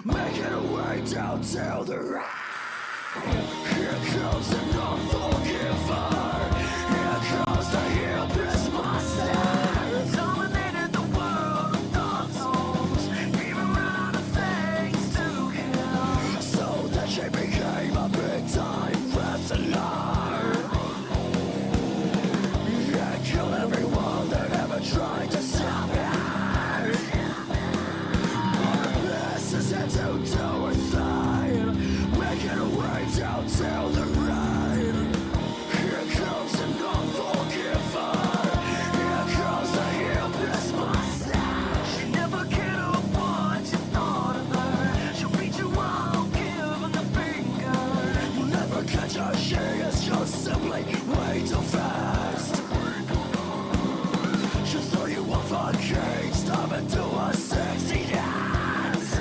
making a way down to the right. Here comes an unforgiver. Here comes the hillbilly monster. Dominated the world of dark souls. Even ran out of things to kill. So that she became a big time wrestler. Yeah, kill everyone that ever tried to stop her. This is it to do with thine. Making a way down to the right. Here comes an unforgiver. Here comes the hillbilly monster. She never cared what you thought of her. She'll beat you out, giving the finger. You'll never catch her, she is just simply way too fast. She'll throw you off a cage, dive into a sexy dance.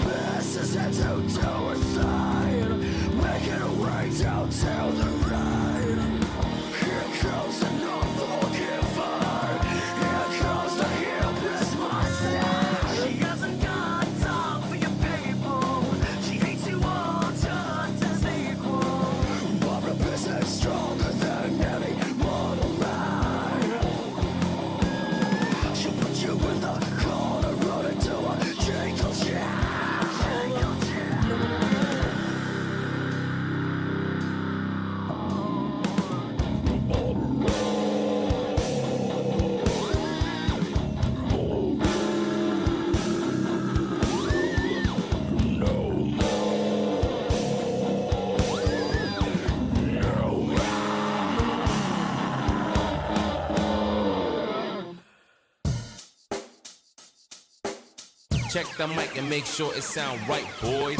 This is it to do with thine. Making a way down to the right. Here comes an unforgiver. Here comes the hillbilly monster. She hasn't got time for your people. She hates you all just as equal. Barbara Piss is stronger than any mortal man. She'll put you in the corner, run into a jingle jam. Check the mic and make sure it sound right, boys.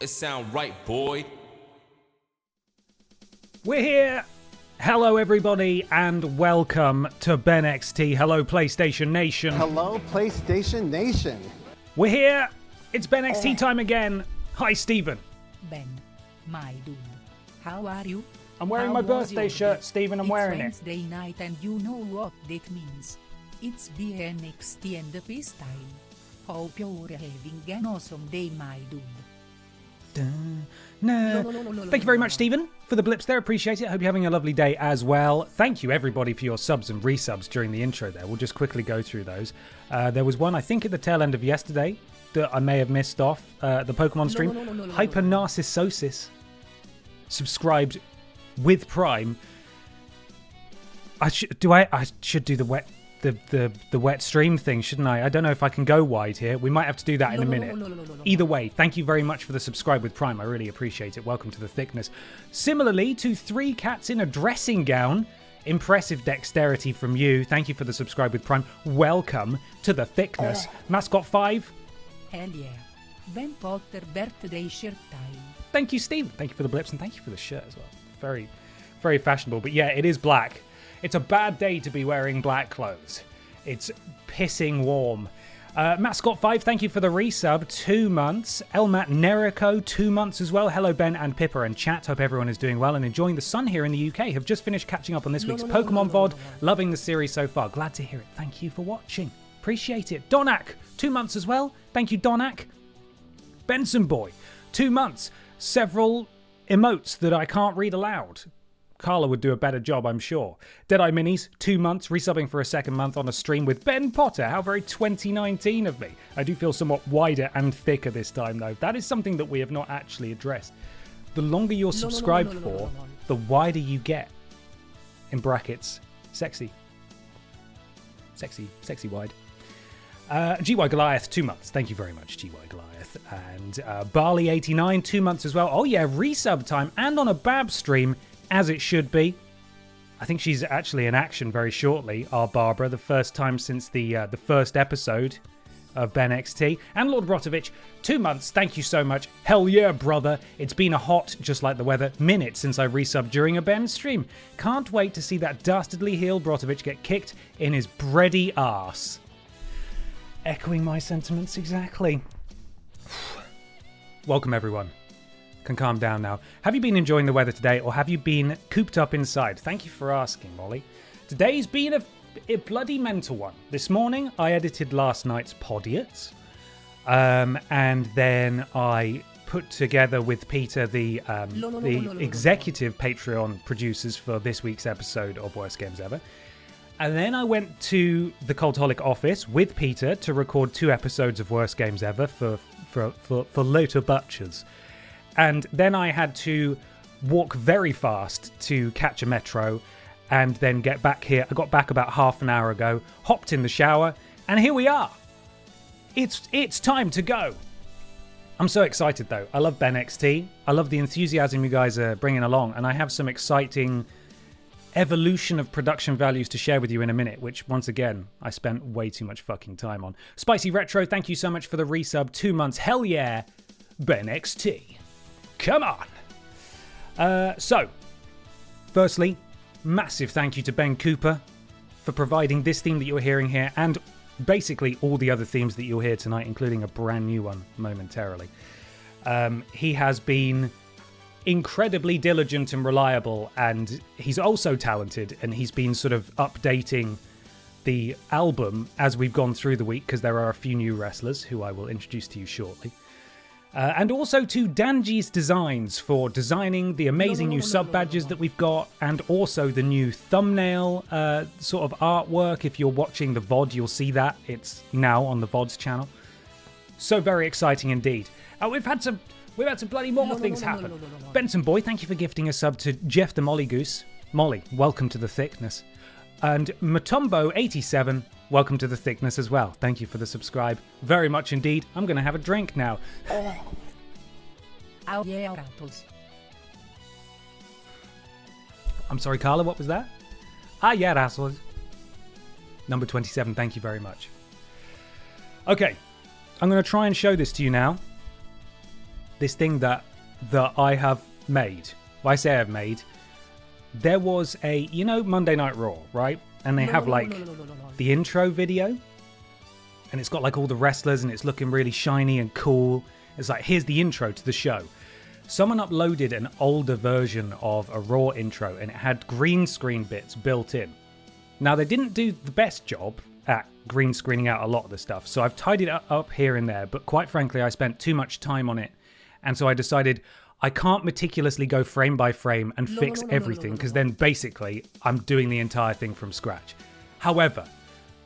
It sound right, boy. We're here. Hello, everybody, and welcome to BENXT. Hello, PlayStation Nation. Hello, PlayStation Nation. We're here. It's BENXT time again. Hi, Stephen. Ben, my dude, how are you? I'm wearing How my was birthday your shirt, day? Stephen. I'm wearing it. It's Wednesday night and you know what that means. It's BENXT and the peace time. Hope you're having an awesome day, my dude. Thank you very much, Stephen, for the blips there. Appreciate it. Hope you're having a lovely day as well. Thank you, everybody, for your subs and resubs during the intro there. We'll just quickly go through those. There was one, I think, at the tail end of yesterday that I may have missed off. The Pokemon stream. Hyper Narcissosis subscribed with Prime. I should do the wet stream thing, shouldn't I? I don't know if I can go wide here. We might have to do that in a minute. Either way, thank you very much for the subscribe with Prime. I really appreciate it. Welcome to the thickness. Similarly to Three Cats in a Dressing Gown. Impressive dexterity from you. Thank you for the subscribe with Prime. Welcome to the thickness. Mascot 5. Hell yeah. Ben Potter birthday shirt time. Thank you, Steve. Thank you for the blips and thank you for the shirt as well. Very, very fashionable. But yeah, it is black. It's a bad day to be wearing black clothes. It's pissing warm. Mascot 5, thank you for the resub. 2 months. Elmat Nerico, 2 months as well. Hello, Ben and Pippa and chat. Hope everyone is doing well and enjoying the sun here in the UK. Have just finished catching up on this week's Pokemon VOD. Loving the series so far. Glad to hear it. Thank you for watching. Appreciate it. Donak, 2 months as well. Thank you, Donak. Benson Boy, 2 months. Several emotes that I can't read aloud. Carla would do a better job, I'm sure. Deadeye Minis, 2 months, resubbing for a second month on a stream with Ben Potter. How very 2019 of me. I do feel somewhat wider and thicker this time, though. That is something that we have not actually addressed. The longer you're subscribed for, the wider you get. In brackets, sexy. Sexy wide. GY Goliath, 2 months. Thank you very much, GY Goliath. And Barley89, 2 months as well. Oh yeah, resub time and on a Bab stream. As it should be. I think she's actually in action very shortly, our Barbara. The first time since the first episode of BENXT. And Lord Brotovich, 2 months, thank you so much. Hell yeah, brother. It's been a hot, just like the weather, minute since I resubbed during a Ben stream. Can't wait to see that dastardly heel Brotovich get kicked in his bready arse. Echoing my sentiments exactly. Welcome, everyone. Can calm down now. Have you been enjoying the weather today, or have you been cooped up inside? Thank you for asking, Molly. Today's been a bloody mental one. This morning, I edited last night's Podiats, and then I put together with Peter the executive Patreon producers for this week's episode of Worst Games Ever. And then I went to the Cultaholic office with Peter to record 2 episodes of Worst Games Ever for later batches. And then I had to walk very fast to catch a metro and then get back here. I got back about half an hour ago, hopped in the shower, and here we are. It's time to go. I'm so excited, though. I love BENXT. I love the enthusiasm you guys are bringing along, and I have some exciting evolution of production values to share with you in a minute, which, once again, I spent way too much fucking time on. Spicy Retro, thank you so much for the resub. 2 months. Hell yeah, BENXT. Come on. So, firstly, massive thank you to Ben Cooper for providing this theme that you're hearing here, and basically all the other themes that you'll hear tonight, including a brand new one momentarily. He has been incredibly diligent and reliable, and he's also talented, and he's been sort of updating the album as we've gone through the week, because there are a few new wrestlers who I will introduce to you shortly. And also to Danji's Designs for designing the amazing new sub badges that we've got, and also the new thumbnail sort of artwork. If you're watching the VOD, you'll see that. It's now on the VODs channel. So very exciting indeed. We've had some bloody more things happen. Benson Boy, thank you for gifting a sub to Jeff the Molly Goose. Molly, welcome to the thickness. And Matumbo87, welcome to the thickness as well. Thank you for the subscribe. Very much indeed. I'm going to have a drink now. Oh yeah, Rattles. I'm sorry, Carla, what was that? Ah, yeah, Rattles. Number 27, thank you very much. Okay, I'm going to try and show this to you now. This thing that I have made. Well, I say I've made. There was a, Monday Night Raw, right? And they have the intro video, and it's got like all the wrestlers, and it's looking really shiny and cool. It's like, here's the intro to the show. Someone uploaded an older version of a Raw intro, and it had green screen bits built in. Now, they didn't do the best job at green screening out a lot of the stuff, so I've tidied it up here and there, but quite frankly, I spent too much time on it, and so I decided I can't meticulously go frame by frame and fix everything, because then basically I'm doing the entire thing from scratch. However,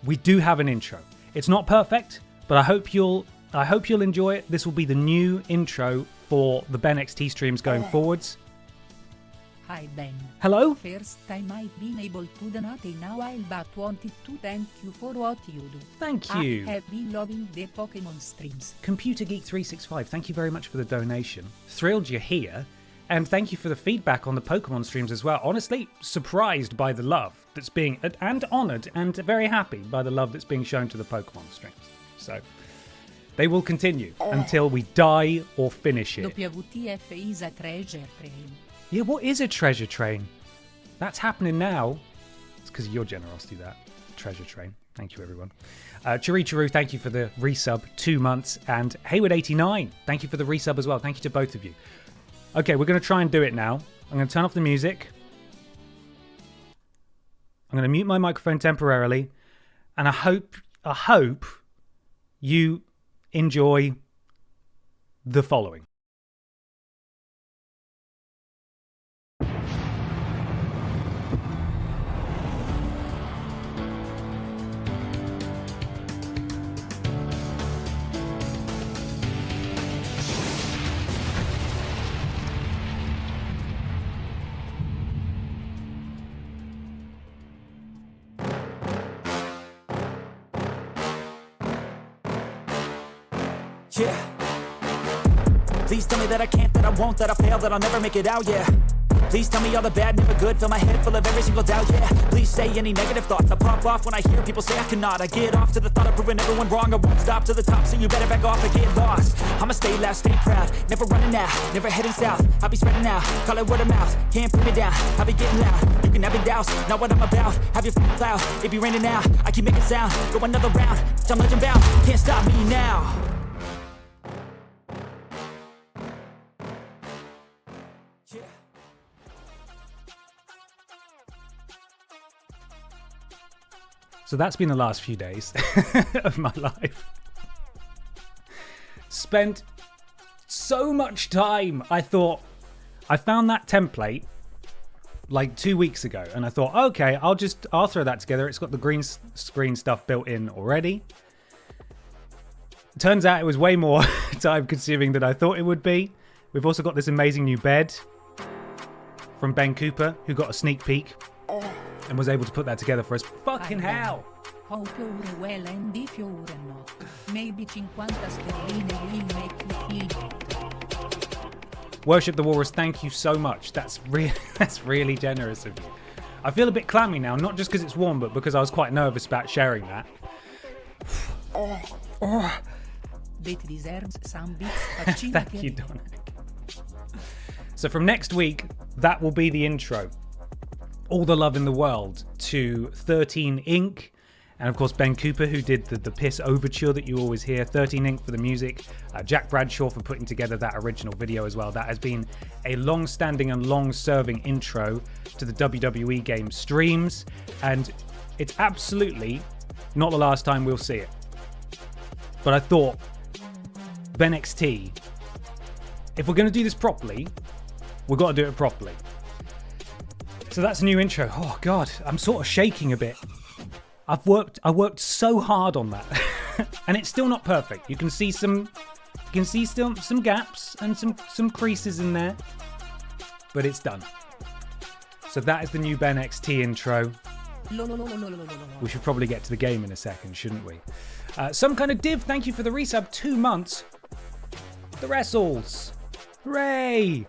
we do have an intro. It's not perfect, but I hope you'll enjoy it. This will be the new intro for the BENXT streams going forwards. Hi Ben. Hello? First time I've been able to donate in a while, but wanted to thank you for what you do. Thank you. I have been loving the Pokemon streams. Computer Geek 365, thank you very much for the donation. Thrilled you're here, and thank you for the feedback on the Pokemon streams as well. Honestly, surprised by the love that's being, and honoured and very happy by the love that's being shown to the Pokemon streams. So, they will continue until we die or finish it. WTF is a treasure train. Yeah, what is a treasure train? That's happening now. It's because of your generosity, that treasure train. Thank you, everyone. Chiricharu, thank you for the resub, 2 months. And Hayward89, thank you for the resub as well. Thank you to both of you. Okay, we're going to try and do it now. I'm going to turn off the music. I'm going to mute my microphone temporarily. And I hope you enjoy the following. Yeah. Please tell me that I can't, that I won't, that I fail, that I'll never make it out, yeah. Please tell me all the bad, never good. Fill my head full of every single doubt, yeah. Please say any negative thoughts. I pop off when I hear people say I cannot. I get off to the thought of proving everyone wrong. I won't stop to the top, so you better back off and get lost. I'ma stay loud, stay proud, never running out, never heading south. I'll be spreading out, call it word of mouth. Can't put me down, I'll be getting loud. You can have it douse, not what I'm about. Have your cloud, it be raining now. I keep making sound, go another round. I'm legend bound, can't stop me now. So that's been the last few days of my life. Spent so much time. I found that template like 2 weeks ago, and I thought, okay, I'll throw that together. It's got the green screen stuff built in already. Turns out it was way more time consuming than I thought it would be. We've also got this amazing new bed from Ben Cooper, who got a sneak peek and was able to put that together for us. Fucking hell! Hope you're well, and if you're not, maybe 50 sterline will make you feel better. Worship the Walrus, thank you so much. That's really generous of you. I feel a bit clammy now, not just because it's warm, but because I was quite nervous about sharing that. That deserves some bits. Thank you, Dominic. So from next week, that will be the intro. All the love in the world to 13 Inc. And of course, Ben Cooper, who did the PIS overture that you always hear. 13 Inc. for the music. Jack Bradshaw for putting together that original video as well. That has been a long-standing and long-serving intro to the WWE game streams. And it's absolutely not the last time we'll see it. But I thought, BENXT, if we're going to do this properly, we've got to do it properly. So that's a new intro. Oh God, I'm sort of shaking a bit. I worked so hard on that, and it's still not perfect. You can see some gaps and some creases in there, but it's done. So that is the new BENXT intro. We should probably get to the game in a second, shouldn't we? Some kind of div. Thank you for the resub. 2 months. The wrestles. Hooray!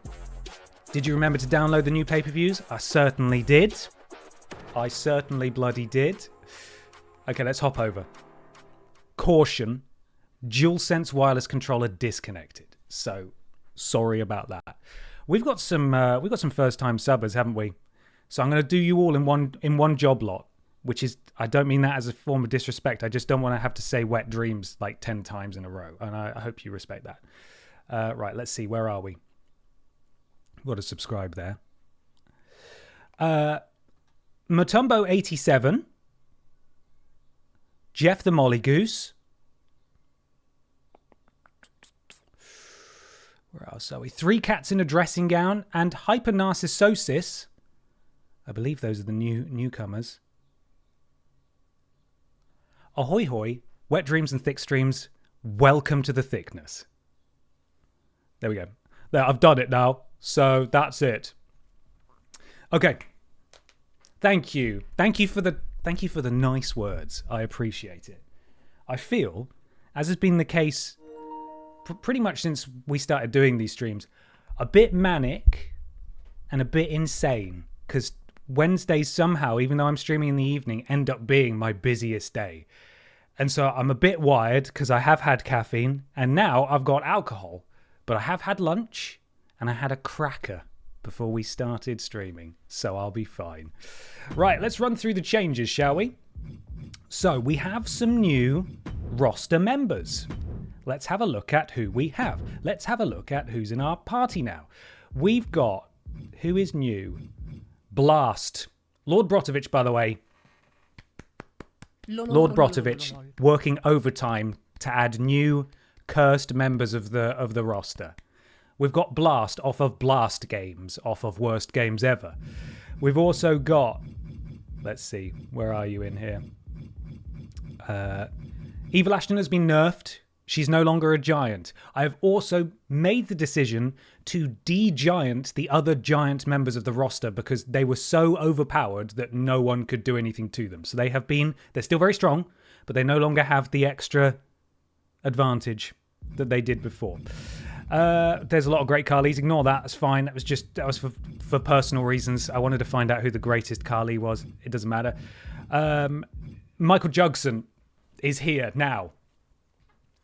Did you remember to download the new pay-per-views? I certainly did. I certainly bloody did. Okay, let's hop over. Caution. DualSense wireless controller disconnected. So, sorry about that. We've got some first-time subbers, haven't we? So I'm going to do you all in one job lot, which is, I don't mean that as a form of disrespect. I just don't want to have to say wet dreams like 10 times in a row. And I hope you respect that. Right, let's see. Where are we? Got to subscribe there. Matumbo87. Jeff the Molly Goose. Where else are we? 3 Cats in a Dressing Gown and Hypernarcissosis. I believe those are the newcomers. Ahoy hoy, wet dreams and thick streams. Welcome to the thickness. There we go. There, I've done it now. So that's it. Okay. Thank you. Thank you for the nice words. I appreciate it. I feel, as has been the case pretty much since we started doing these streams, a bit manic and a bit insane, because Wednesdays somehow, even though I'm streaming in the evening, end up being my busiest day. And so I'm a bit wired because I have had caffeine and now I've got alcohol. But I have had lunch and I had a cracker before we started streaming, so I'll be fine. Right, let's run through the changes, shall we? So we have some new roster members. Let's have a look at who we have. Let's have a look at who's in our party now. We've got, who is new? Blast. Lord Brotovich, by the way. Lord Brotovich working overtime to add new cursed members of the roster. We've got Blast off of Blast Games, off of Worst Games Ever. We've also got, let's see, where are you in here? Evil Ashton has been nerfed. She's no longer a giant. I have also made the decision to de-giant the other giant members of the roster because they were so overpowered that no one could do anything to them. So they're still very strong, but they no longer have the extra advantage that they did before. There's a lot of great Carlys. Ignore that. That's fine. That was for personal reasons. I wanted to find out who the greatest Carly was. It doesn't matter. Michael Jugson is here now.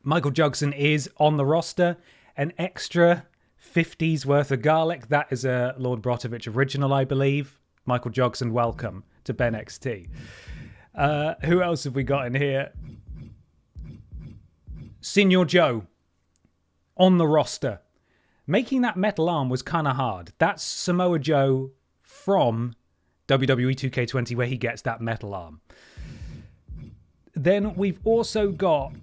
Michael Jugson is on the roster. An extra 50s worth of garlic. That is a Lord Brotovich original, I believe. Michael Jugson, welcome to BENXT. Who else have we got in here? Senior Joe on the roster. Making that metal arm was kind of hard. That's Samoa Joe from WWE 2K20 where he gets that metal arm. Then we've also got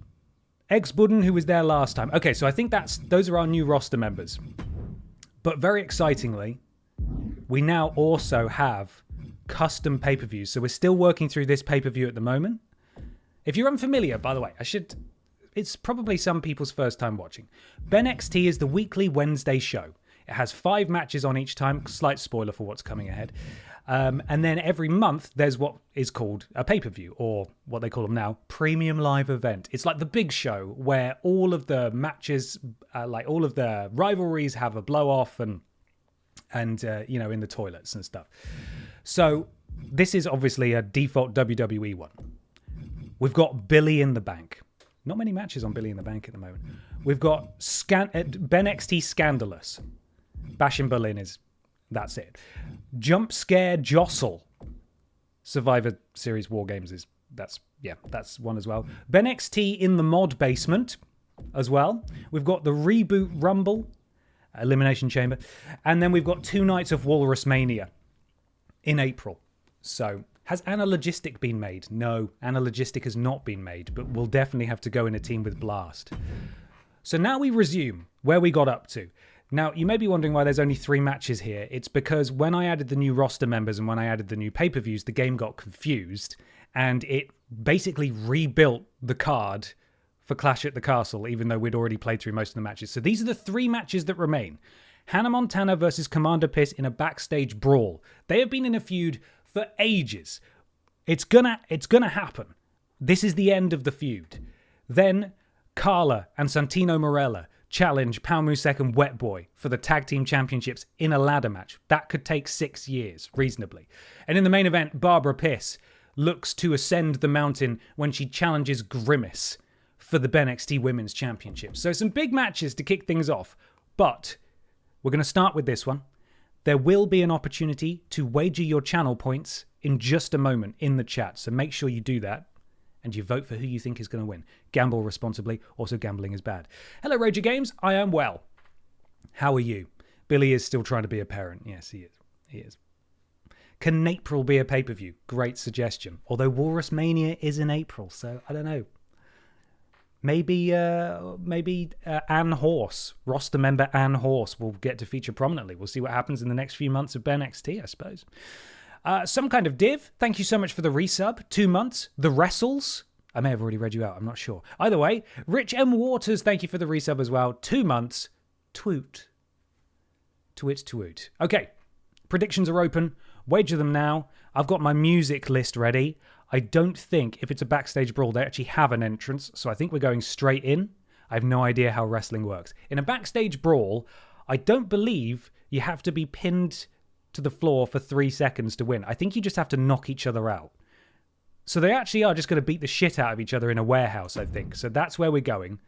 Ex-Budden, who was there last time. Okay, so I think those are our new roster members. But very excitingly, we now also have custom pay-per-views. So we're still working through this pay-per-view at the moment. If you're unfamiliar, by the way, it's probably some people's first time watching. BENXT is the weekly Wednesday show. It has 5 matches on each time. Slight spoiler for what's coming ahead. And then every month, there's what is called a pay-per-view, or what they call them now, premium live event. It's like the big show where all of the matches, like all of the rivalries have a blow-off and in the toilets and stuff. So this is obviously a default WWE one. We've got Billy in the Bank. Not many matches on Billy in the Bank at the moment. We've got BENXT Scandalous. Bash in Berlin that's it. Jump Scare Jostle. Survivor Series War Games that's one as well. BENXT in the Mod Basement as well. We've got the Reboot Rumble, Elimination Chamber, and then we've got 2 nights of Walrus Mania in April. So, has Anna Logistic been made? No, Anna Logistic has not been made, but we'll definitely have to go in a team with Blast. So now we resume where we got up to. Now, you may be wondering why there's only 3 matches here. It's because when I added the new roster members and when I added the new pay-per-views, the game got confused and it basically rebuilt the card for Clash at the Castle, even though we'd already played through most of the matches. So these are the 3 matches that remain. Hannah Montana versus Commander PIS in a backstage brawl. They have been in a feud for ages. It's gonna happen. This is the end of the feud. Then Carla and Santino Marella challenge Pau Musek and Wet Boy for the Tag Team Championships in a ladder match. That could take 6 years, reasonably. And in the main event, Barbara Piss looks to ascend the mountain when she challenges Grimace for the BENXT Women's Championship. So some big matches to kick things off. But we're going to start with this one. There will be an opportunity to wager your channel points in just a moment in the chat. So make sure you do that. And you vote for who you think is going to win. Gamble responsibly. Also, gambling is bad. Hello, Roger Games. I am well. How are you? Billy is still trying to be a parent. Yes, he is. He is. Can April be a pay-per-view? Great suggestion. Although Walrus Mania is in April, so I don't know. Maybe Ann Horse, roster member Ann Horse, will get to feature prominently. We'll see what happens in the next few months of BENXT, I suppose. Some kind of div, thank you so much for the resub. 2 months. The Wrestles, I may have already read you out, I'm not sure. Either way, Rich M. Waters, thank you for the resub as well. 2 months. Twoot. Twoot. Okay, predictions are open. Wager them now. I've got my music list ready. I don't think, if it's a backstage brawl, they actually have an entrance, so I think we're going straight in. I have no idea how wrestling works. In a backstage brawl, I don't believe you have to be pinned to the floor for 3 seconds to win. I think you just have to knock each other out. So they actually are just going to beat the shit out of each other in a warehouse, I think. So that's where we're going.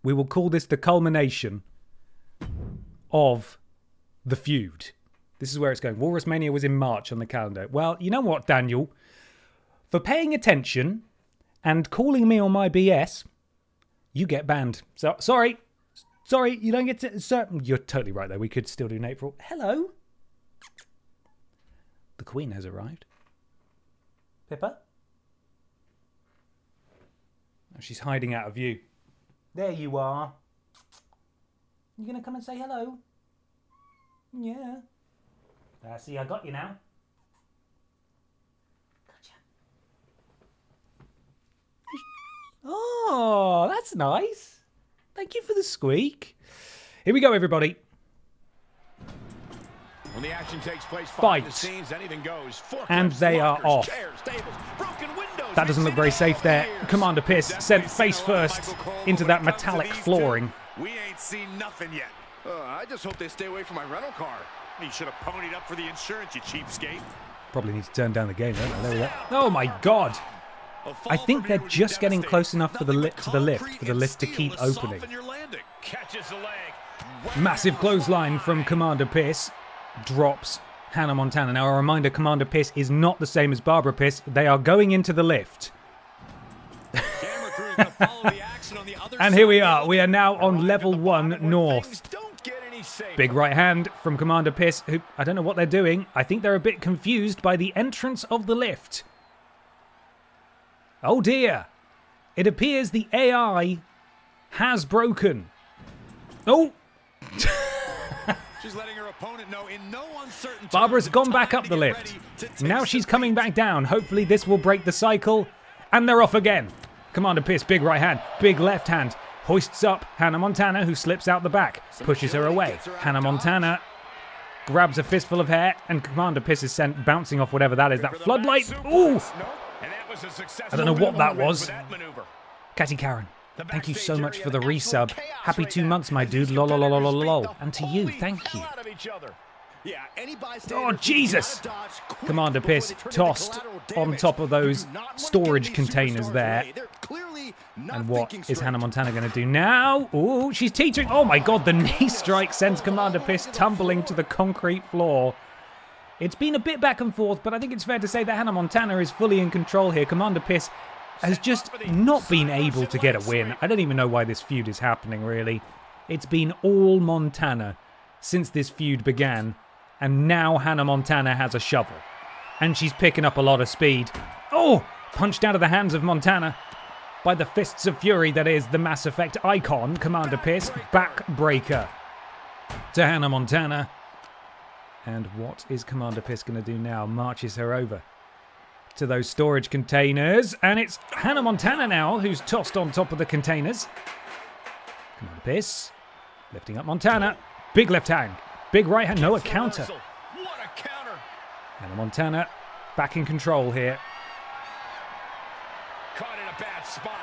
We will call this the culmination of the feud. This is where it's going. Walrus Mania was in March on the calendar. Well, you know what, Daniel? For paying attention and calling me on my BS, you get banned. So, sorry, you don't get to... You're totally right, though. We could still do in April. Hello? The Queen has arrived. Pippa? Oh, she's hiding out of view. There you are. You going to come and say hello? Yeah. See, I got you now. Gotcha. Oh, that's nice. Thank you for the squeak. Here we go, everybody. When the action takes place, fight. The scenes, anything goes. And they are off. Chairs, tables, broken windows, that doesn't look very safe there. Commander Piss sent face first into that metallic flooring. We ain't seen nothing yet. I just hope they stay away from my rental car. You should have ponied up for the insurance, you cheapskate. Probably need to turn down the game, don't I? There we go. Oh my god! I think they're just getting close enough for the lift for the lift to keep opening. Catches the leg. Massive clothesline from Commander Pierce. Drops Hannah Montana. Now a reminder, Commander Pierce is not the same as Barbara Pierce. They are going into the lift. And here we are. We are now on level 1 north. Big right hand from Commander Pierce, who, I don't know what they're doing. I think they're a bit confused by the entrance of the lift. Oh dear. It appears the AI has broken. Oh! She's letting her opponent know in no uncertain terms Barbara's the gone back time up to the get lift. ready to taste Now she's the coming beast. back down. Hopefully this will break the cycle. And they're off again. Commander Pierce, big right hand, big left hand. Hoists up Hannah Montana, who slips out the back. Pushes her away. Hannah Montana grabs a fistful of hair, and Commander Pierce is sent bouncing off whatever that is. That floodlight. Ooh! I don't know what that was. Catty Karen, thank you so much for the resub. Happy 2 months, my dude. Lol, lol, lol, lol, lol. And to you, thank you. Oh, Jesus! Commander Pierce tossed on top of those storage containers there. And what is Hannah Montana going to do now? Ooh, she's teetering. Oh my god, the knee strike sends Commander Pierce tumbling to the concrete floor. It's been a bit back and forth, but I think it's fair to say that Hannah Montana is fully in control here. Commander Pierce has just not been able to get a win. I don't even know why this feud is happening, really. It's been all Montana since this feud began. And now Hannah Montana has a shovel. And she's picking up a lot of speed. Oh! Punched out of the hands of Montana by the fists of fury that is the Mass Effect icon, Commander Pierce. Backbreaker to Hannah Montana. And what is Commander Pierce going to do now? Marches her over to those storage containers. And it's Hannah Montana now who's tossed on top of the containers. Commander Pierce lifting up Montana. Big left hand. Big right hand. No, a counter. What a counter. Hannah Montana back in control here. Caught in a bad spot.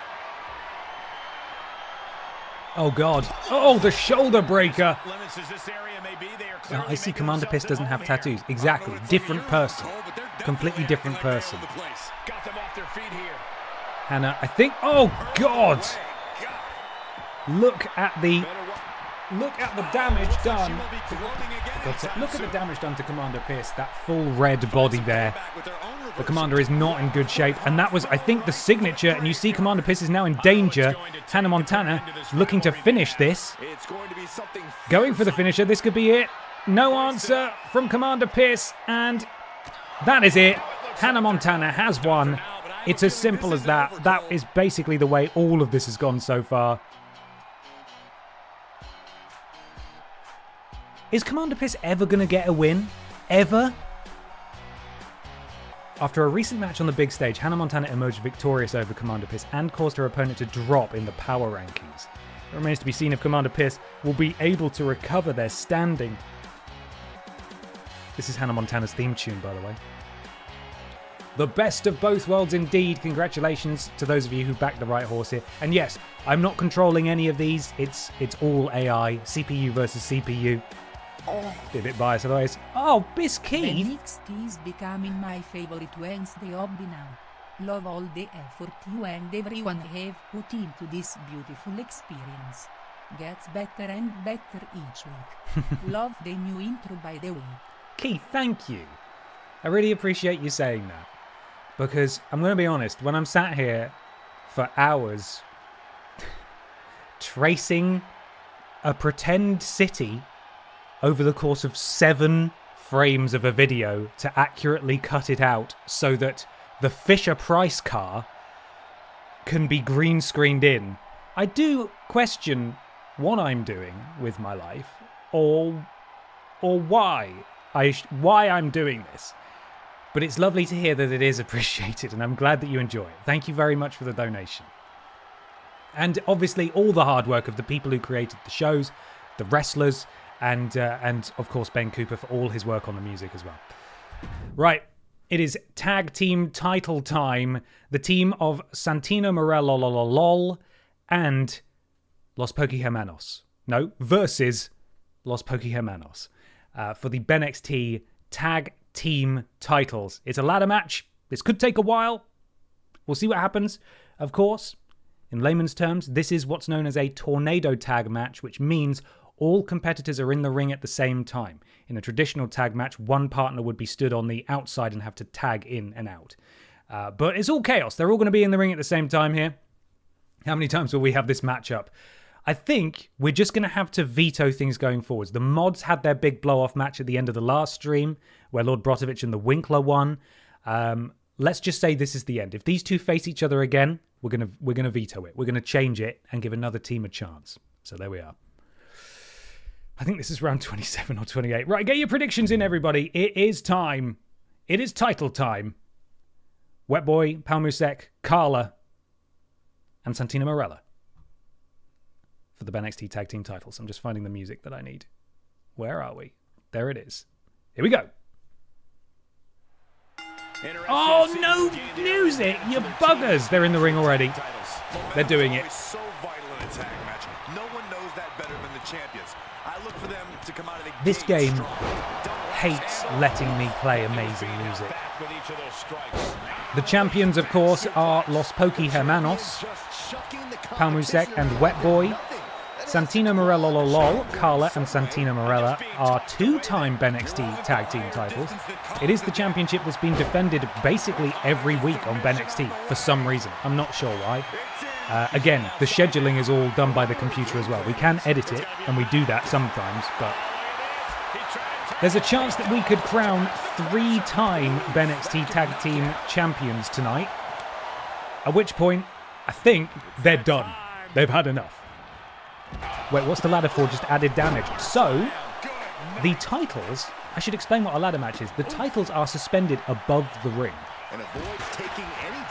Oh, God. Oh, the shoulder breaker. Limits as this area may be, they are Now, clearly I see making Commander Pierce themselves doesn't at have home here. tattoos. Exactly. Different person. Completely different person. Got them off their feet here. Hannah, I think... Oh, God. Look at the damage done. Look at the damage done to Commander Pierce. That full red body there. The Commander is not in good shape. And that was, I think, the signature. And you see Commander Pierce is now in danger. Hannah Montana looking to finish this. Going for the finisher. This could be it. No answer from Commander Pierce. And that is it. Hannah Montana has won. It's as simple as that. That is basically the way all of this has gone so far. Is Commander Pierce ever going to get a win? Ever? After a recent match on the big stage, Hannah Montana emerged victorious over Commander Pierce and caused her opponent to drop in the power rankings. It remains to be seen if Commander Pierce will be able to recover their standing. This is Hannah Montana's theme tune, by the way. The best of both worlds indeed. Congratulations to those of you who backed the right horse here. And yes, I'm not controlling any of these. It's all AI, CPU versus CPU. Be a bit biased otherwise. Oh, Biskeith! BENXT is becoming my favorite Wednesday hobby now. Love all the effort you and everyone have put into this beautiful experience. Gets better and better each week. Love the new intro, by the way. Keith, thank you. I really appreciate you saying that. Because I'm going to be honest, when I'm sat here for hours tracing a pretend city over the course of 7 frames of a video to accurately cut it out so that the Fisher-Price car can be green screened in, I do question what I'm doing with my life or why I'm doing this. But it's lovely to hear that it is appreciated, and I'm glad that you enjoy it. Thank you very much for the donation. And obviously all the hard work of the people who created the shows, the wrestlers, and of course Ben Cooper for all his work on the music as well. Right, it is tag team title time. The team of Santino Morello and Los Pokehermanos. No, versus Los Pokehermanos for the BENXT Tag Team titles. It's a ladder match. This could take a while. We'll see what happens. Of course, in layman's terms, this is what's known as a tornado tag match, which means all competitors are in the ring at the same time. In a traditional tag match, one partner would be stood on the outside and have to tag in and out. But it's all chaos. They're all going to be in the ring at the same time here. How many times will we have this matchup? I think we're just going to have to veto things going forwards. The mods had their big blow-off match at the end of the last stream, where Lord Brotovich and the Winkler won. Let's just say this is the end. If these two face each other again, we're gonna veto it. We're gonna change it and give another team a chance. So there we are. I think this is round 27 or 28. Right, get your predictions in, everybody. It is time. It is title time. Wetboy, Palmusek, Carla, and Santina Morella for the BENXT Tag Team titles. I'm just finding the music that I need. Where are we? There it is. Here we go. Oh, no music, you buggers. They're in the ring already. They're doing it. So vital in a tag match. No one knows that better than the champions. I look for them to come out of the This game hates letting me play amazing music. The champions, of course, are Los Pokehermanos, Palmusek and Wetboy. Santina Morella Lol, Carla and Santina Morella are two-time BENXT Tag Team titles. It is the championship that's been defended basically every week on BENXT for some reason. I'm not sure why. Again, the scheduling is all done by the computer as well. We can edit it, and we do that sometimes, but there's a chance that we could crown three-time BENXT Tag Team champions tonight, at which point, I think they're done. They've had enough. Wait, what's the ladder for? Just added damage. So, the titles, I should explain what a ladder match is. The titles are suspended above the ring.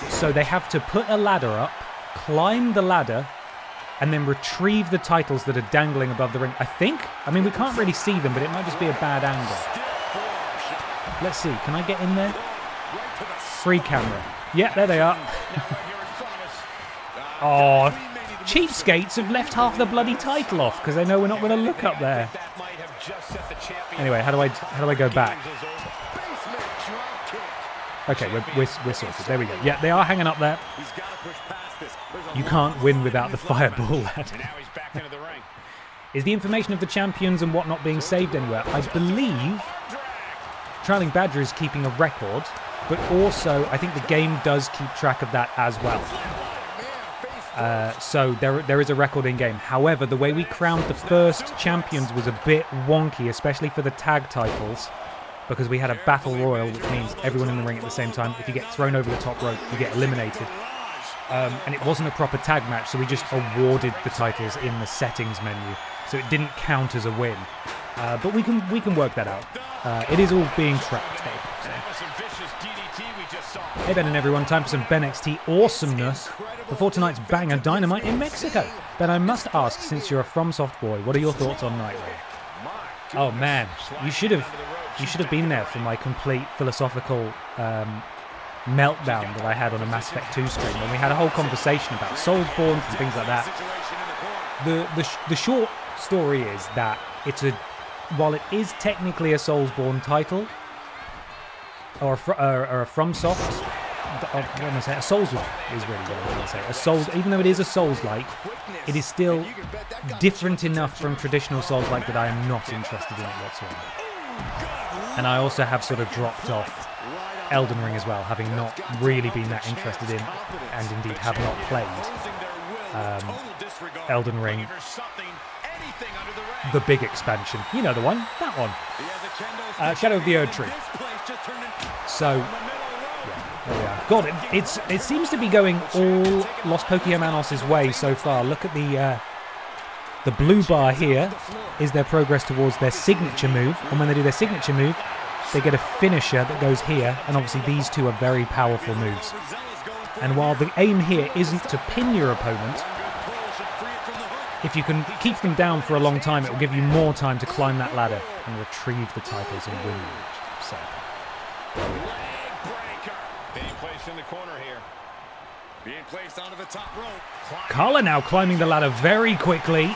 So they have to put a ladder up, climb the ladder, and then retrieve the titles that are dangling above the ring. I think? I mean, we can't really see them, but it might just be a bad angle. Let's see. Can I get in there? Free camera. Yeah, there they are. Oh, cheapskates have left half the bloody title off because they know we're not going to look up there. Anyway, how do I go back? Okay, we're sorted. There we go. Yeah, they are hanging up there. You can't win without the fireball ladder. Is the information of the champions and whatnot being saved anywhere? I believe Trailing Badger is keeping a record, but also I think the game does keep track of that as well. So there is a record in game. However, the way we crowned the first champions was a bit wonky, especially for the tag titles, because we had a battle royal, which means everyone in the ring at the same time. If you get thrown over the top rope, you get eliminated. And it wasn't a proper tag match, so we just awarded the titles in the settings menu, so it didn't count as a win. But we can work that out. It is all being tracked. Hey Ben and everyone, time for some BENXT awesomeness before tonight's banger Dynamite in Mexico. Ben, I must ask, since you're a FromSoft boy, what are your thoughts on Nightwing? Oh man, you should have been there for my complete philosophical meltdown that I had on a Mass Effect 2 stream when we had a whole conversation about Soulsborne and things like that. The short story is that while it is technically a Soulsborne title, or a FromSoft, what am I saying? A Souls-like is really what I'm trying to say. A Souls, even though it is a Souls-like, it is still different enough from traditional Souls-like that I am not interested in it whatsoever. And I also have sort of dropped off Elden Ring as well, having not really been that interested in, and indeed have not played Elden Ring, the big expansion. You know the one, that one. Shadow of the Erd Tree. So, yeah, there we are. God, it seems to be going all Los Pokehermanos' way so far. Look at the blue bar here is their progress towards their signature move, and when they do their signature move, they get a finisher that goes here, and obviously these two are very powerful moves. And while the aim here isn't to pin your opponent, if you can keep them down for a long time, it will give you more time to climb that ladder and retrieve the titles and win the match. So, Being placed in the corner here. Being placed onto the top rope. Carla now climbing the ladder very quickly.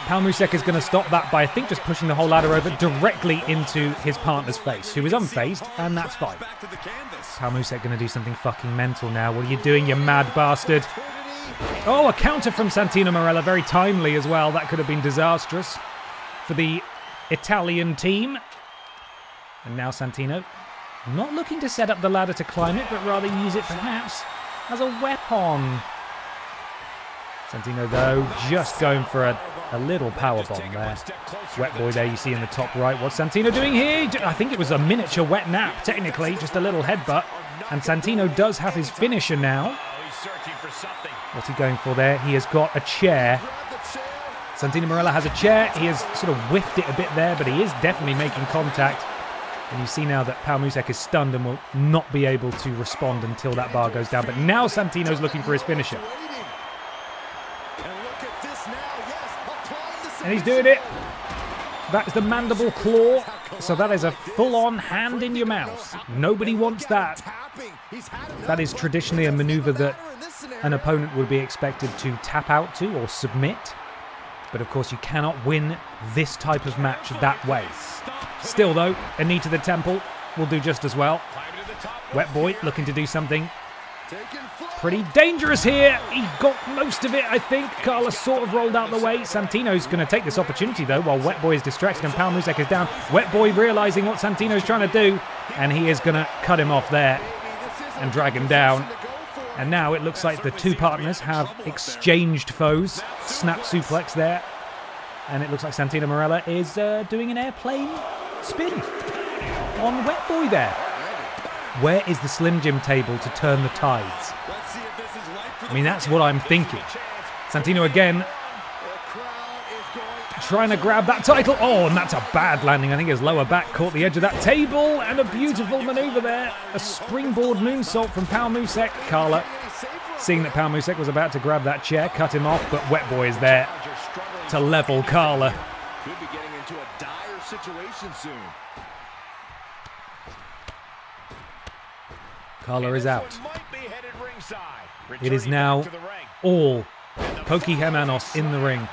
Palmusek is going to stop that by, I think, just pushing the whole ladder over directly into his partner's face, who is unfazed, and that's fine. Palmusek going to do something fucking mental now. What are you doing, you mad bastard? Oh, a counter from Santino Marella, very timely as well. That could have been disastrous for the Italian team. And now Santino, not looking to set up the ladder to climb it, but rather use it perhaps as a weapon. Santino, though, just going for a little power bomb there. Wet Boy there you see in the top right. What's Santino doing here? I think it was a miniature wet nap, technically, just a little headbutt. And Santino does have his finisher now. What's he going for there? He has got a chair. Santino Marella has a chair. He has sort of whiffed it a bit there, but he is definitely making contact. And you see now that Palmusek is stunned and will not be able to respond until that bar goes down. But now Santino's looking for his finisher. And he's doing it. That's the mandible claw. So that is a full-on hand in your mouth. Nobody wants that. That is traditionally a maneuver that an opponent would be expected to tap out to or submit. But of course you cannot win this type of match that way. Still though, a knee to the temple will do just as well. Wet Boy looking to do something pretty dangerous here. He got most of it, I think. Carla sort of rolled out the way. Santino's going to take this opportunity, though, while Wet Boy is distracted and Palmusek is down. Wet Boy realising what Santino's trying to do, and he is going to cut him off there and drag him down. And now it looks like the two partners have exchanged foes. Snap suplex there. And it looks like Santino Marella is doing an airplane spin on Wet Boy there. Where is the Slim Jim table to turn the tides? I mean, that's what I'm thinking. Santino again trying to grab that title. Oh, and that's a bad landing. I think his lower back caught the edge of that table. And a beautiful maneuver there. A springboard moonsault from Palmusek. Carla, seeing that Palmusek was about to grab that chair, cut him off. But Wet Boy is there to level Carla. Could be getting into a dire situation soon. Carla is out. It is now all Pokey Hermanos in the ring.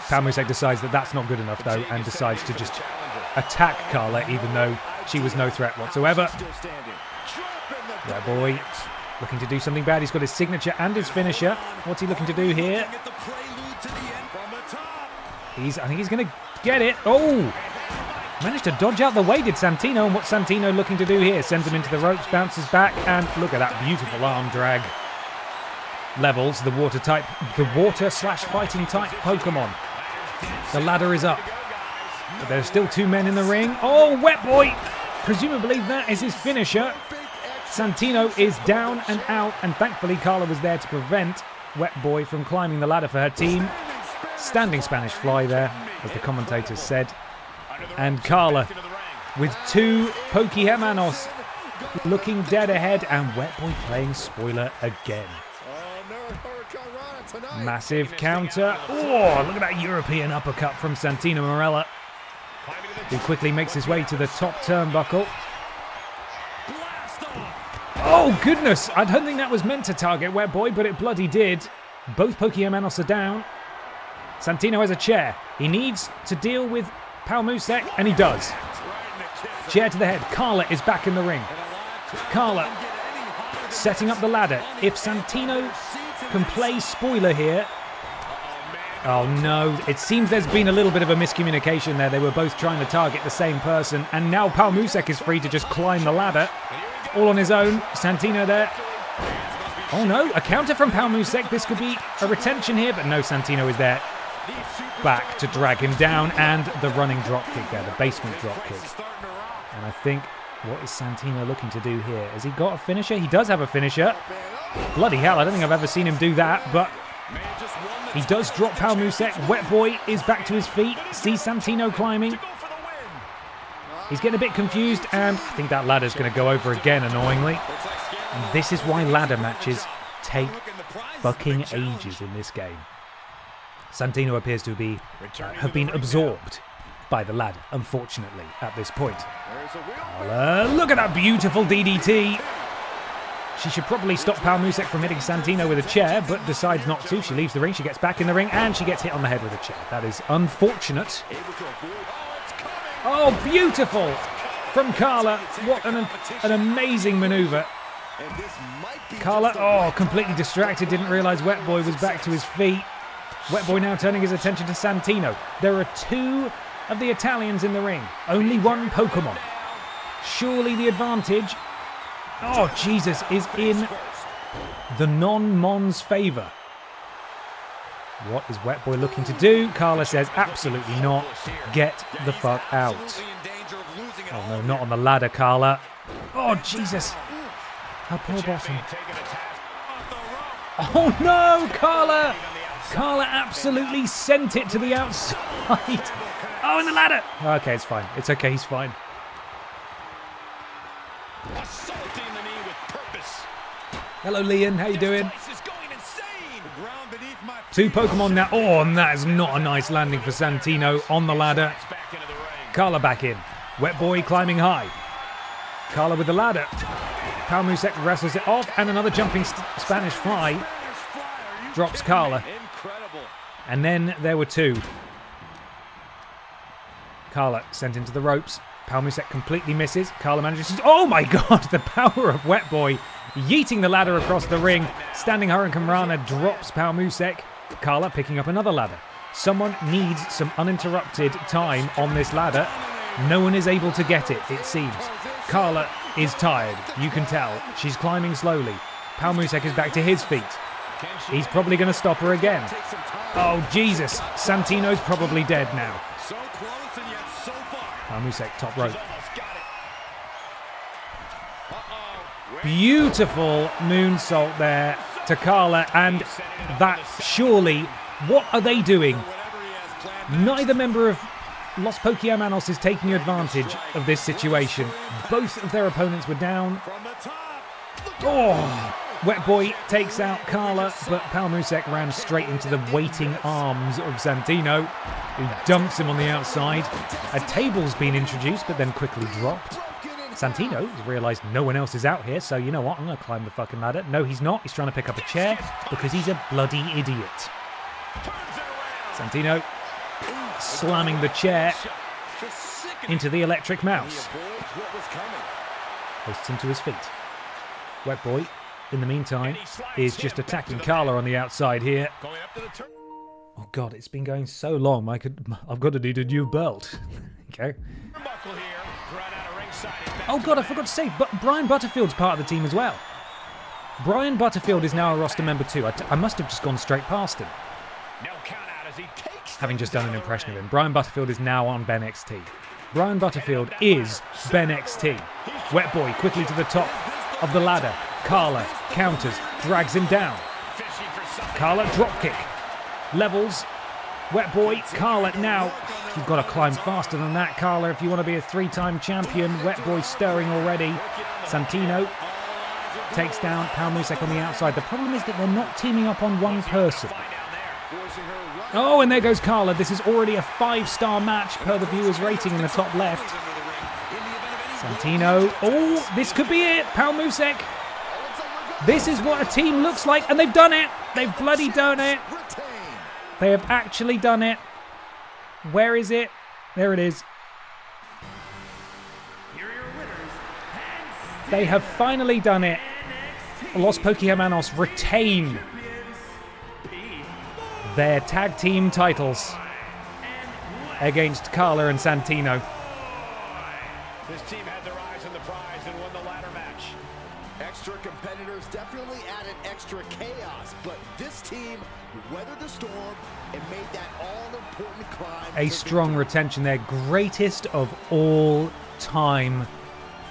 Palmusek decides that that's not good enough, though, and decides to just attack Carla, even though she was no threat whatsoever. Wet Boy looking to do something bad. He's got his signature and his finisher. What's he looking to do here? I think he's going to get it. Oh! Managed to dodge out the way, did Santino, and what's Santino looking to do here? Sends him into the ropes, bounces back, and look at that beautiful arm drag. Levels the water/fighting type Pokemon. The ladder is up, but there's still two men in the ring. Oh, Wet Boy! Presumably that is his finisher. Santino is down and out, and thankfully Carla was there to prevent Wet Boy from climbing the ladder for her team. Standing Spanish fly there, as the commentators said. And Carla with two Pokey Hermanos looking dead ahead, and Wet Boy playing spoiler again. Massive counter. Oh, look at that European uppercut from Santino Marella, who quickly makes his way to the top turnbuckle. Oh, goodness. I don't think that was meant to target Wet Boy, but it bloody did. Both Pokey Hermanos are down. Santino has a chair. He needs to deal with Palmusek, and he does. Chair to the head. Carla is back in the ring. Carla setting up the ladder. If Santino can play spoiler here. Oh no, it seems there's been a little bit of a miscommunication there. They were both trying to target the same person, and now Palmusek is free to just climb the ladder. All on his own. Santino there. Oh no, a counter from Palmusek. This could be a retention here, but no, Santino is there. Back to drag him down, and the running drop kick there, the basement drop kick. And I think, what is Santino looking to do here? Has he got a finisher? He does have a finisher. Bloody hell, I don't think I've ever seen him do that, but he does drop Palmusek. Wet Boy is back to his feet, sees Santino climbing. He's getting a bit confused, and I think that ladder's going to go over again, annoyingly. And this is why ladder matches take fucking ages in this game. Santino appears to have been absorbed by the ladder, unfortunately, at this point. Look at that beautiful DDT. She should probably stop Pal Musek from hitting Santino with a chair, but decides not to. She leaves the ring, she gets back in the ring, and she gets hit on the head with a chair. That is unfortunate. Oh, beautiful from Carla. What an amazing maneuver. Carla, oh, completely distracted, didn't realise Wet Boy was back to his feet. Wet Boy now turning his attention to Santino. There are two of the Italians in the ring, only one Pokemon. Surely the advantage, oh Jesus, is in the non-Mon's favour. What is Wet Boy looking to do? Carla says absolutely not. Get the fuck out. Oh no, not on the ladder, Carla. Oh Jesus. Her poor bottom. Oh no, Carla! Carla absolutely sent it to the outside. Oh, and the ladder! Okay, it's fine. It's okay, he's fine. Hello, Leon. How you doing? Two Pokemon now. Oh, and that is not a nice landing for Santino on the ladder. Carla back in. Wet Boy climbing high. Carla with the ladder. Pal Musek wrestles it off, and another jumping Spanish fly drops Carla. And then there were two. Carla sent into the ropes. Pal Musek completely misses. Carla manages to... Oh my god, the power of Wet Boy. Yeeting the ladder across the ring. Standing Hurricane Rana drops Pal Musek. Carla picking up another ladder. Someone needs some uninterrupted time on this ladder. No one is able to get it, it seems. Carla is tired, you can tell. She's climbing slowly. Pal Musek is back to his feet. He's probably going to stop her again. Oh, Jesus. Santino's probably dead now. Pal Musek, top rope. Beautiful moonsault there to Carla, and that surely, what are they doing? Neither member of Los Pokémonos is taking advantage of this situation. Both of their opponents were down. Oh, Wet Boy takes out Carla, but Pal Musek ran straight into the waiting arms of Santino, who dumps him on the outside. A table's been introduced, but then quickly dropped. Santino has realised no one else is out here, so you know what, I'm going to climb the fucking ladder. No, he's not. He's trying to pick up a chair because he's a bloody idiot. Santino slamming the chair into the electric mouse. Hoists him to his feet. Wet Boy, in the meantime, is just attacking Carla on the outside here. Oh god, it's been going so long, I've got to need a new belt. Okay. Oh god, I forgot to say, but Brian Butterfield's part of the team as well. Brian Butterfield is now a roster member too. I must have just gone straight past him, having just done an impression of him. Brian Butterfield is now on BENXT. Brian Butterfield is BENXT. Wet Boy quickly to the top of the ladder. Carla counters, drags him down. Carla dropkick. Levels. Wet Boy, Carla now. You've got to climb faster than that, Carla, if you want to be a three-time champion. Wet Boy stirring already. Santino takes down Pal Musek on the outside. The problem is that they're not teaming up on one person. Oh, and there goes Carla. This is already a 5-star match per the viewers' rating in the top left. Santino. Oh, this could be it. Pal Musek. This is what a team looks like, and they've done it. They've bloody done it. They have actually done it. Where is it? There it is. They have finally done it. Los Pokémonos retain their tag team titles against Carla and Santino. This team had their eyes on the prize and won the ladder match. Extra competitors definitely added extra chaos, but this team weathered the storm and made that all-important climb. A strong retention there. Greatest of all time.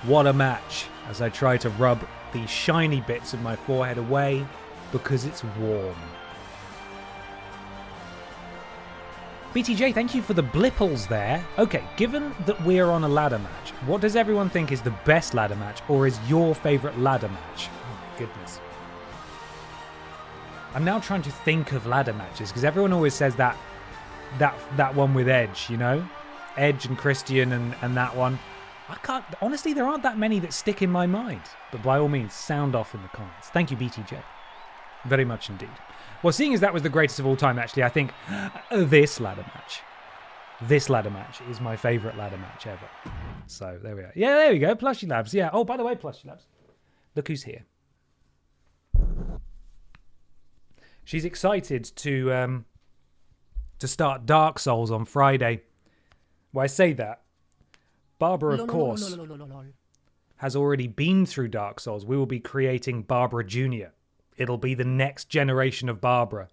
What a match. As I try to rub the shiny bits of my forehead away because it's warm. BTJ, thank you for the blipples there. Okay, given that we're on a ladder match, what does everyone think is the best ladder match, or is your favourite ladder match? Oh my goodness. I'm now trying to think of ladder matches, because everyone always says that one with Edge, you know? Edge and Christian and that one. Honestly, there aren't that many that stick in my mind. But by all means, sound off in the comments. Thank you, BTJ. Very much indeed. Well, seeing as that was the greatest of all time, actually, I think this ladder match is my favourite ladder match ever. So, there we are. Yeah, there we go. Plushie Labs. Yeah. Oh, by the way, Plushie Labs. Look who's here. She's excited to start Dark Souls on Friday. Well, I say that. Barbara, of course, has already been through Dark Souls. We will be creating Barbara Jr. It'll be the next generation of Barbara.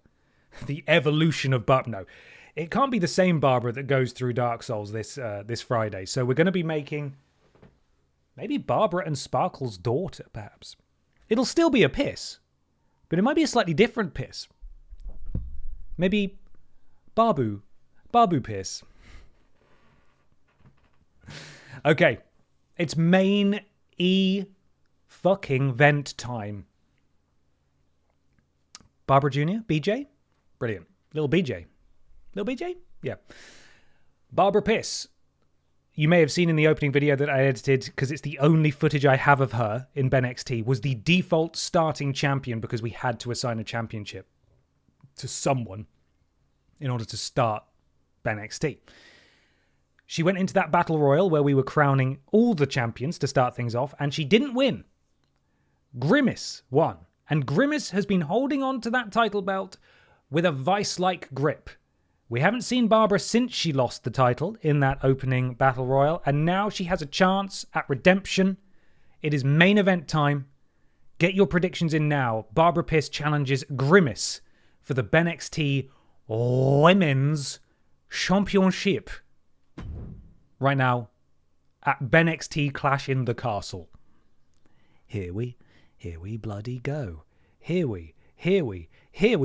The evolution of Barbara. No, it can't be the same Barbara that goes through Dark Souls this Friday. So we're going to be making maybe Barbara and Sparkle's daughter, perhaps. It'll still be a piss, but it might be a slightly different piss. Maybe Babu piss. Okay, it's main fucking vent time. Barbara Jr., BJ? Brilliant. Little BJ? Yeah. Barbara Piss. You may have seen in the opening video that I edited, because it's the only footage I have of her in BENXT, was the default starting champion because we had to assign a championship to someone in order to start BENXT. She went into that battle royal where we were crowning all the champions to start things off, and she didn't win. Grimace won. And Grimace has been holding on to that title belt with a vice-like grip. We haven't seen Barbara since she lost the title in that opening battle royal, and now she has a chance at redemption. It is main event time. Get your predictions in now. Barbara Piss challenges Grimace for the BENXT Women's Championship. Right now, at BENXT Clash in the Castle. Here we bloody go. Here we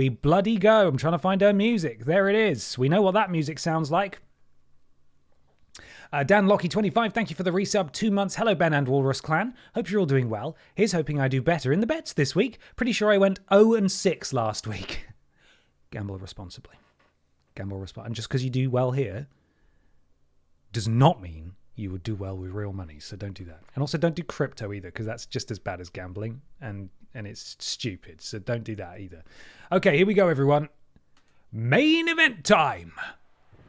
bloody go. I'm trying to find her music. There it is. We know what that music sounds like. Dan Lockie25, thank you for the resub. 2 months. Hello, Ben and Walrus Clan. Hope you're all doing well. Here's hoping I do better in the bets this week. Pretty sure I went 0-6 last week. Gamble responsibly. And just because you do well here does not mean you would do well with real money, so don't do that. And also don't do crypto either, because that's just as bad as gambling, and it's stupid, so don't do that either. Okay, here we go, everyone. Main event time.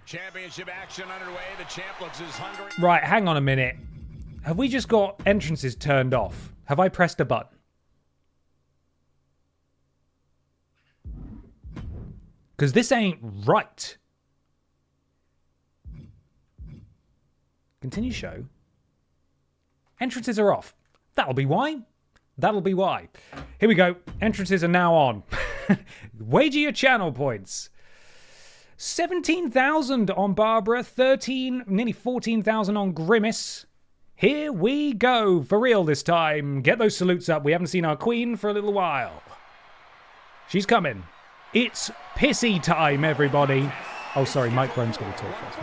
Championship action underway. The champ looks as hungry. Right, hang on a minute. Have we just got entrances turned off? Have I pressed a button? Because this ain't right. Continue show. Entrances are off. That'll be why. Here we go. Entrances are now on. Wager your channel points. 17,000 on Barbara. 13, nearly 14,000 on Grimace. Here we go. For real this time. Get those salutes up. We haven't seen our queen for a little while. She's coming. It's pissy time, everybody. Oh, sorry. Mike Rome's going to talk first.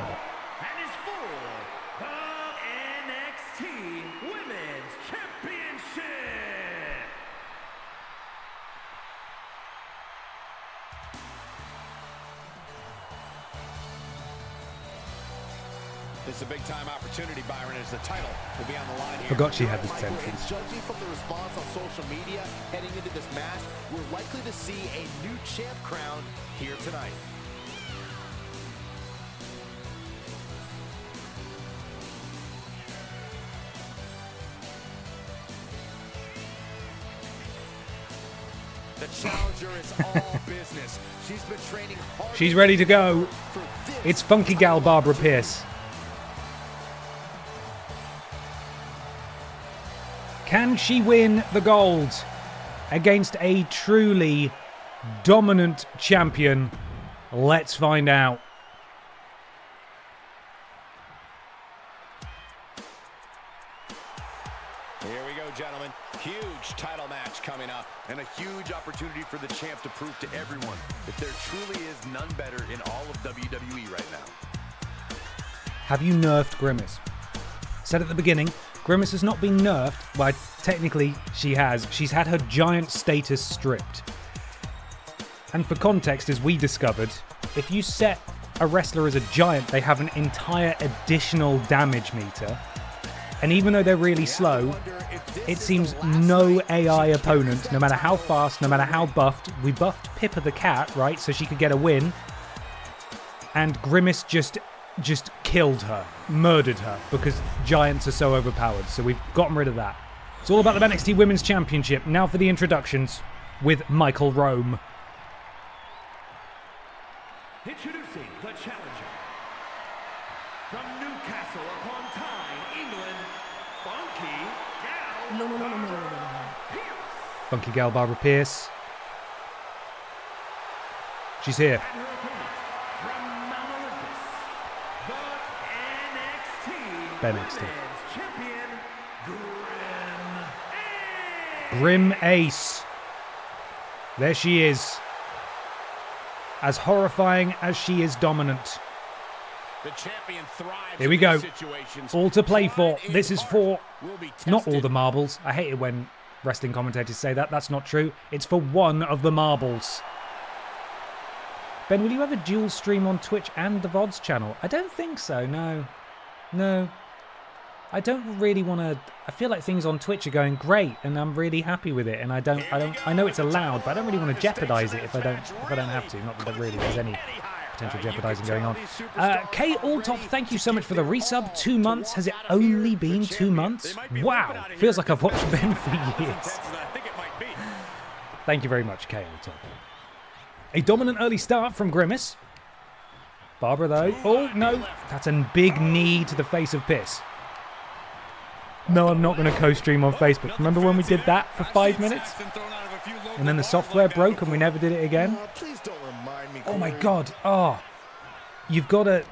It's a big-time opportunity, Byron, as the title will be on the line here. Forgot she had this entrance. Judging from the response on social media heading into this match, we're likely to see a new champ crowned here tonight. The challenger is all business. She's been training hard. She's ready to go. It's Funky Gal Barbara Pierce. Can she win the gold against a truly dominant champion? Let's find out. Here we go, gentlemen. Huge title match coming up, and a huge opportunity for the champ to prove to everyone that there truly is none better in all of WWE right now. Have you nerfed Grimace? Said at the beginning, Grimace has not been nerfed. Well, technically she has. She's had her giant status stripped. And for context, as we discovered, if you set a wrestler as a giant, they have an entire additional damage meter. And even though they're really slow, it seems no AI opponent, no matter how fast, no matter how buffed. We buffed Pippa the cat, right, so she could get a win. And Grimace just killed her, murdered her, because giants are so overpowered. So we've gotten rid of that. It's all about the BENXT Women's Championship. Now for the introductions with Michael Rome. Introducing the challenger from Newcastle upon Tyne, England, Funky Gal Barbara Pierce. She's here. and her opponent from Mount Olympus, the NXT BENXT. Women's Champion, Grim Grim Ace. There she is. As horrifying as she is dominant. The champion thrives. Here we in go. these situations. All to play for. Pride in This is heart for will be not all tested. the marbles. I hate it when wrestling commentators say that. That's not true. It's for one of the marbles. Ben, will you ever dual stream on Twitch and the VODs channel? I don't think so, no. No. I don't really want to... I feel like things on Twitch are going great, and I'm really happy with it, and I know it's allowed, but I don't really want to jeopardize it if I don't have to. Not that really there's any potential jeopardizing going on. K Alltop, thank you so much for the resub. 2 months. Has it only been 2 months? Wow. Feels like I've watched Ben for years. Thank you very much, K Alltop. A dominant early start from Grimace. Barbara, though. Oh, no. That's a big knee to the face of Piss. No, I'm not going to co-stream on Facebook. Remember when we did that for 5 minutes? And then the software broke and we never did it again? Please don't remind me. Oh my god. Oh. You've got to...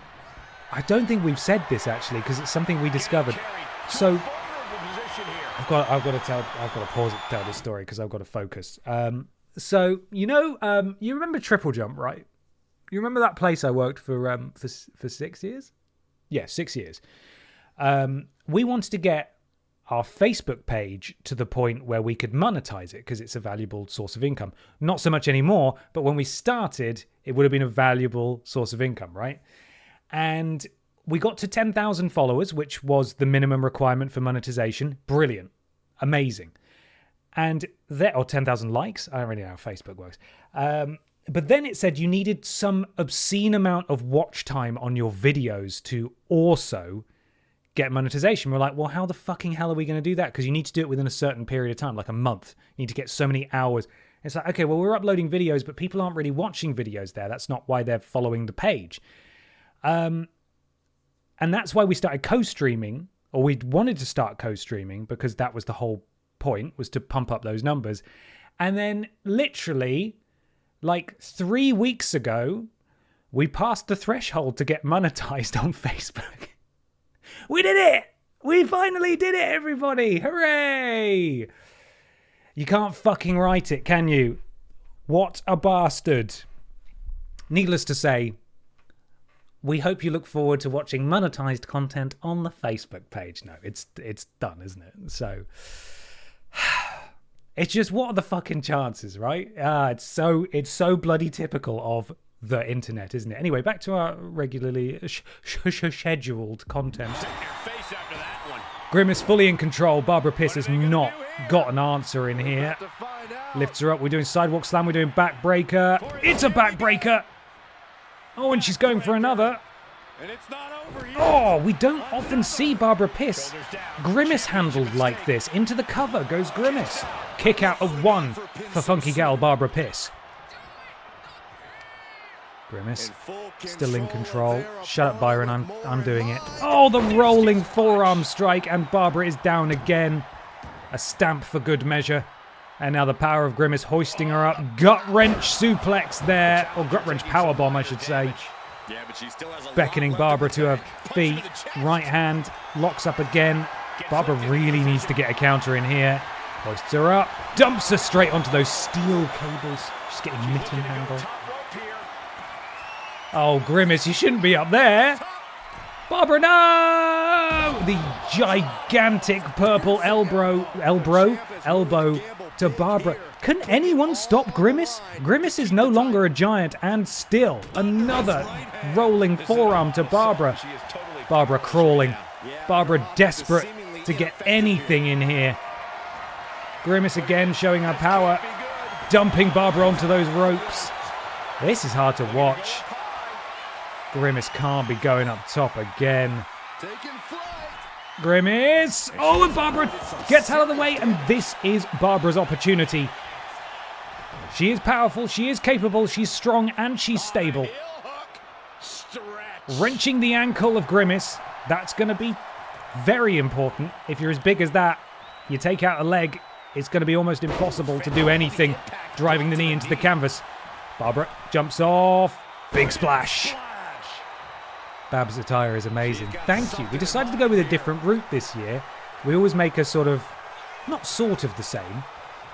I don't think we've said this actually because it's something we discovered. So I've got to pause it to tell this story because I've got to focus. So you remember TripleJump, right? You remember that place I worked for 6 years? Yeah, 6 years. We wanted to get our Facebook page to the point where we could monetize it because it's a valuable source of income. Not so much anymore, but when we started, it would have been a valuable source of income, right? And we got to 10,000 followers, which was the minimum requirement for monetization. Brilliant. Amazing. And or 10,000 likes. I don't really know how Facebook works. But then it said you needed some obscene amount of watch time on your videos to also get monetization. We're like, well, how the fucking hell are we going to do that? Because you need to do it within a certain period of time, like a month. You need to get so many hours. It's like, okay, well, we're uploading videos, but people aren't really watching videos there. That's not why they're following the page. And that's why we started co-streaming, or we wanted to start co-streaming, because that was the whole point, was to pump up those numbers. And then literally, like 3 weeks ago, we passed the threshold to get monetized on Facebook. We did it! We finally did it, everybody! Hooray! You can't fucking write it, can you? What a bastard. Needless to say, we hope you look forward to watching monetized content on the Facebook page. No, it's done, isn't it? So, it's just, what are the fucking chances, right? It's so bloody typical of the internet, isn't it? Anyway, back to our regularly scheduled content. Grimace fully in control. Barbara Piss has not got an answer in here. Lifts her up. We're doing sidewalk slam. We're doing backbreaker. It's a backbreaker. Oh, and she's going for another. Oh, we don't often see Barbara Piss Grimace handled like this. Into the cover goes Grimace. Kick out of 1 for Funky Gal Barbara Piss. Grimace still in control. Shut up, Byron. I'm doing it. Oh, the rolling forearm strike, and Barbara is down again. A stamp for good measure. And now the power of Grimace hoisting her up. Gut wrench suplex there, or gut wrench powerbomb, I should say. Beckoning Barbara to her feet. Right hand locks up again. Barbara really needs to get a counter in here. Hoists her up. Dumps her straight onto those steel cables. She's getting mitten handle. Oh, Grimace, you shouldn't be up there. Barbara, no! The gigantic purple elbow to Barbara. Can anyone stop Grimace? Grimace is no longer a giant, and still another rolling forearm to Barbara. Barbara crawling. Barbara desperate to get anything in here. Grimace again showing her power, dumping Barbara onto those ropes. This is hard to watch. Grimace can't be going up top again. Grimace! Oh, and Barbara gets out of the way, and this is Barbara's opportunity. She is powerful, she is capable, she's strong, and she's stable. Wrenching the ankle of Grimace. That's going to be very important. If you're as big as that, you take out a leg, it's going to be almost impossible to do anything driving the knee into the canvas. Barbara jumps off. Big splash. Bab's attire is amazing. Thank you. We decided to go with a different route this year. We always make her sort of, not sort of the same,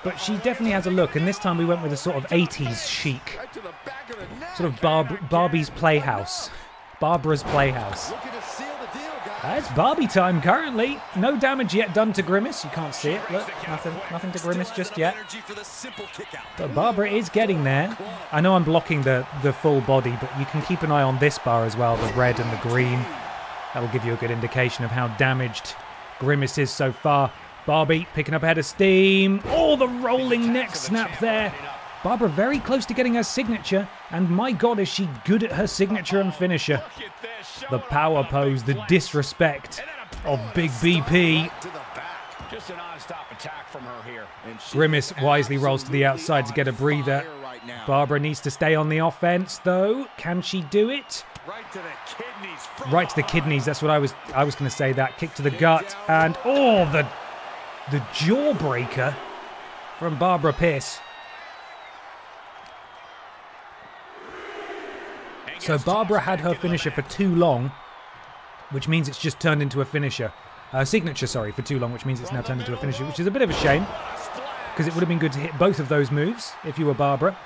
but she definitely has a look, and this time we went with a sort of 80s chic. Sort of Barbie's Playhouse. Barbara's Playhouse. It's Barbie time currently. No damage yet done to Grimace. You can't see it. Look, nothing to Grimace just yet. But Barbara is getting there. I know I'm blocking the full body, but you can keep an eye on this bar as well, the red and the green. That will give you a good indication of how damaged Grimace is so far. Barbie picking up a head of steam. Oh, the rolling neck snap there. Barbara very close to getting her signature, and my God, is she good at her signature and finisher. The power pose, the disrespect of Big BP. Grimace wisely rolls to the outside to get a breather. Barbara needs to stay on the offense, though. Can she do it? Right to the kidneys. That's what I was going to say. That kick to the gut, and oh, the jawbreaker from Barbara PIS. So Barbara had her finisher for too long, which means it's just turned into a finisher. Signature, sorry, for too long, which means it's now turned into a finisher, which is a bit of a shame, because it would have been good to hit both of those moves if you were Barbara.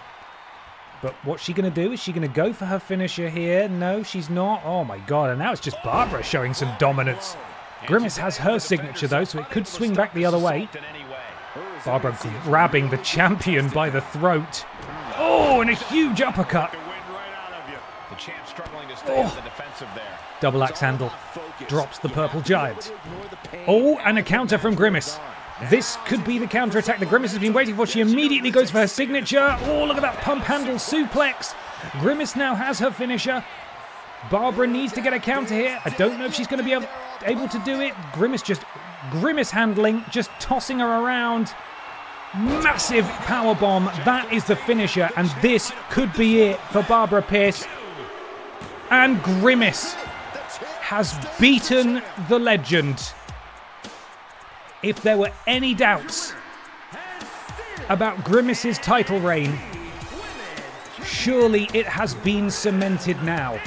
But what's she going to do? Is she going to go for her finisher here? No, she's not. Oh my God, and now it's just Barbara showing some dominance. Grimace has her signature though, so it could swing back the other way. Barbara grabbing the champion by the throat. Oh, and a huge uppercut. Oh. Double axe handle. Drops the purple giant. Oh, and a counter from Grimace. This could be the counter-attack that Grimace has been waiting for. She immediately goes for her signature. Oh, look at that pump handle suplex. Grimace now has her finisher. Barbara needs to get a counter here. I don't know if she's going to be able to do it. Grimace handling, just tossing her around. Massive powerbomb. That is the finisher, and this could be it for Barbara PIS. And Grimace has beaten the legend. If there were any doubts about Grimace's title reign, surely it has been cemented now.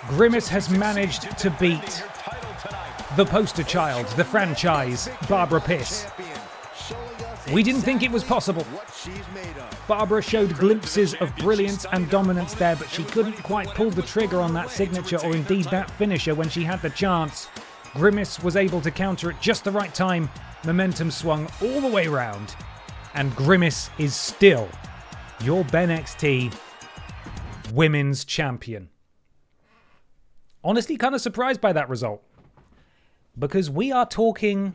Grimace has managed to beat the poster child, the franchise, Barbara PIS. We didn't think it was possible. Barbara showed glimpses of brilliance and dominance there, but she couldn't quite pull the trigger on that signature or indeed that finisher when she had the chance. Grimace was able to counter at just the right time. Momentum swung all the way round. And Grimace is still your BENXT Women's Champion. Honestly, kind of surprised by that result. Because we're talking,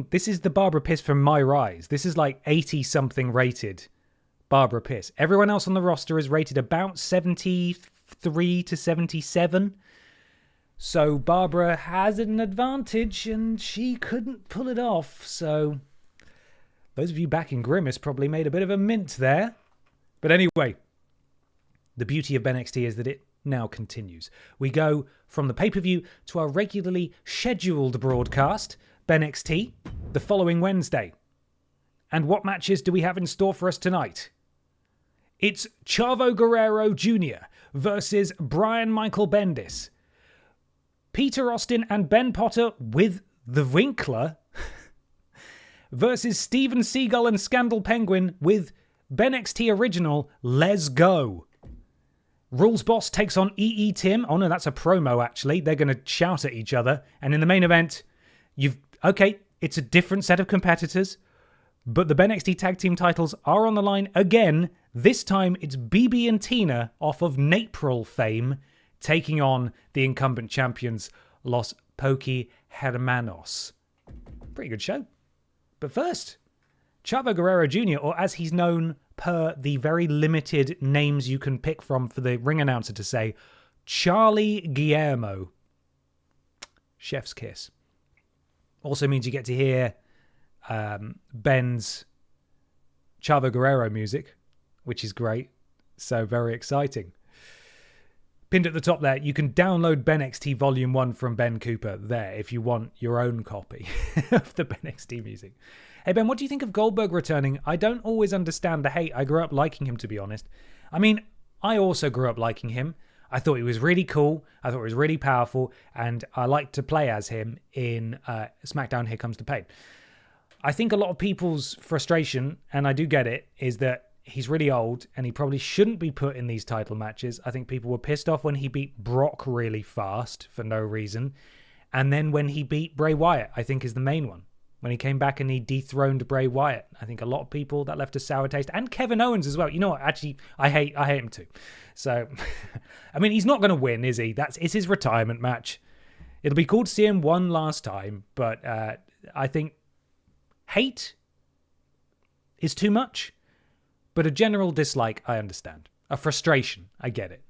this is the Barbara PIS from My Rise. This is like 80-something rated Barbara PIS. Everyone else on the roster is rated about 73 to 77. So Barbara has an advantage, and she couldn't pull it off. So those of you backing Grimace probably made a bit of a mint there. But anyway, the beauty of BENXT is that it now continues. We go from the pay-per-view to our regularly scheduled broadcast, BENXT, the following Wednesday. And what matches do we have in store for us tonight? It's Chavo Guerrero Jr. versus Brian Michael Bendis. Peter Austin and Ben Potter with the Winkler versus Steven Seagal and Scandal Penguin with BENXT Original Let's Go. Rules Boss takes on EE Tim. Oh no, that's a promo actually. They're going to shout at each other. And in the main event, it's a different set of competitors, but the BENXT Tag Team titles are on the line again. This time it's BB and Tina off of Napril fame, taking on the incumbent champions, Los Pokey Hermanos. Pretty good show. But first, Chavo Guerrero Jr., or as he's known per the very limited names you can pick from for the ring announcer to say, Charlie Guillermo. Chef's kiss. Also means you get to hear Ben's Chavo Guerrero music, which is great. So very exciting. Pinned at the top there, you can download BENXT Volume 1 from Ben Cooper there if you want your own copy of the BENXT music. Hey Ben, what do you think of Goldberg returning? I don't always understand the hate. I grew up liking him, to be honest. I mean, I also grew up liking him. I thought he was really cool. I thought he was really powerful. And I liked to play as him in SmackDown Here Comes the Pain. I think a lot of people's frustration, and I do get it, is that he's really old and he probably shouldn't be put in these title matches. I think people were pissed off when he beat Brock really fast for no reason. And then when he beat Bray Wyatt, I think is the main one. When he came back and he dethroned Bray Wyatt. I think a lot of people, that left a sour taste. And Kevin Owens as well. You know what? Actually, I hate him too. So, I mean, he's not going to win, is he? It's his retirement match. It'll be cool to see him one last time. But I think hate is too much. But a general dislike, I understand. A frustration, I get it.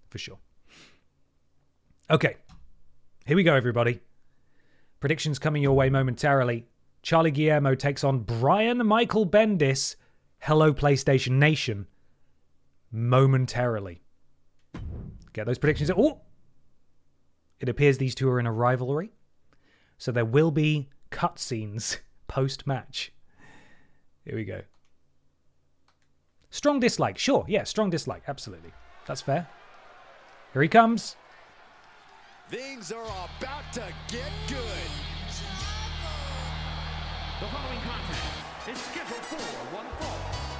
For sure. Okay. Here we go, everybody. Predictions coming your way momentarily. Charlie Guillermo takes on Brian Michael Bendis. Hello, PlayStation Nation. Momentarily. Get those predictions. Oh! It appears these two are in a rivalry. So there will be cutscenes post-match. Here we go. Strong dislike. Sure, yeah, strong dislike. Absolutely. That's fair. Here he comes. Things are about to get good. The following contest is scheduled for one fall.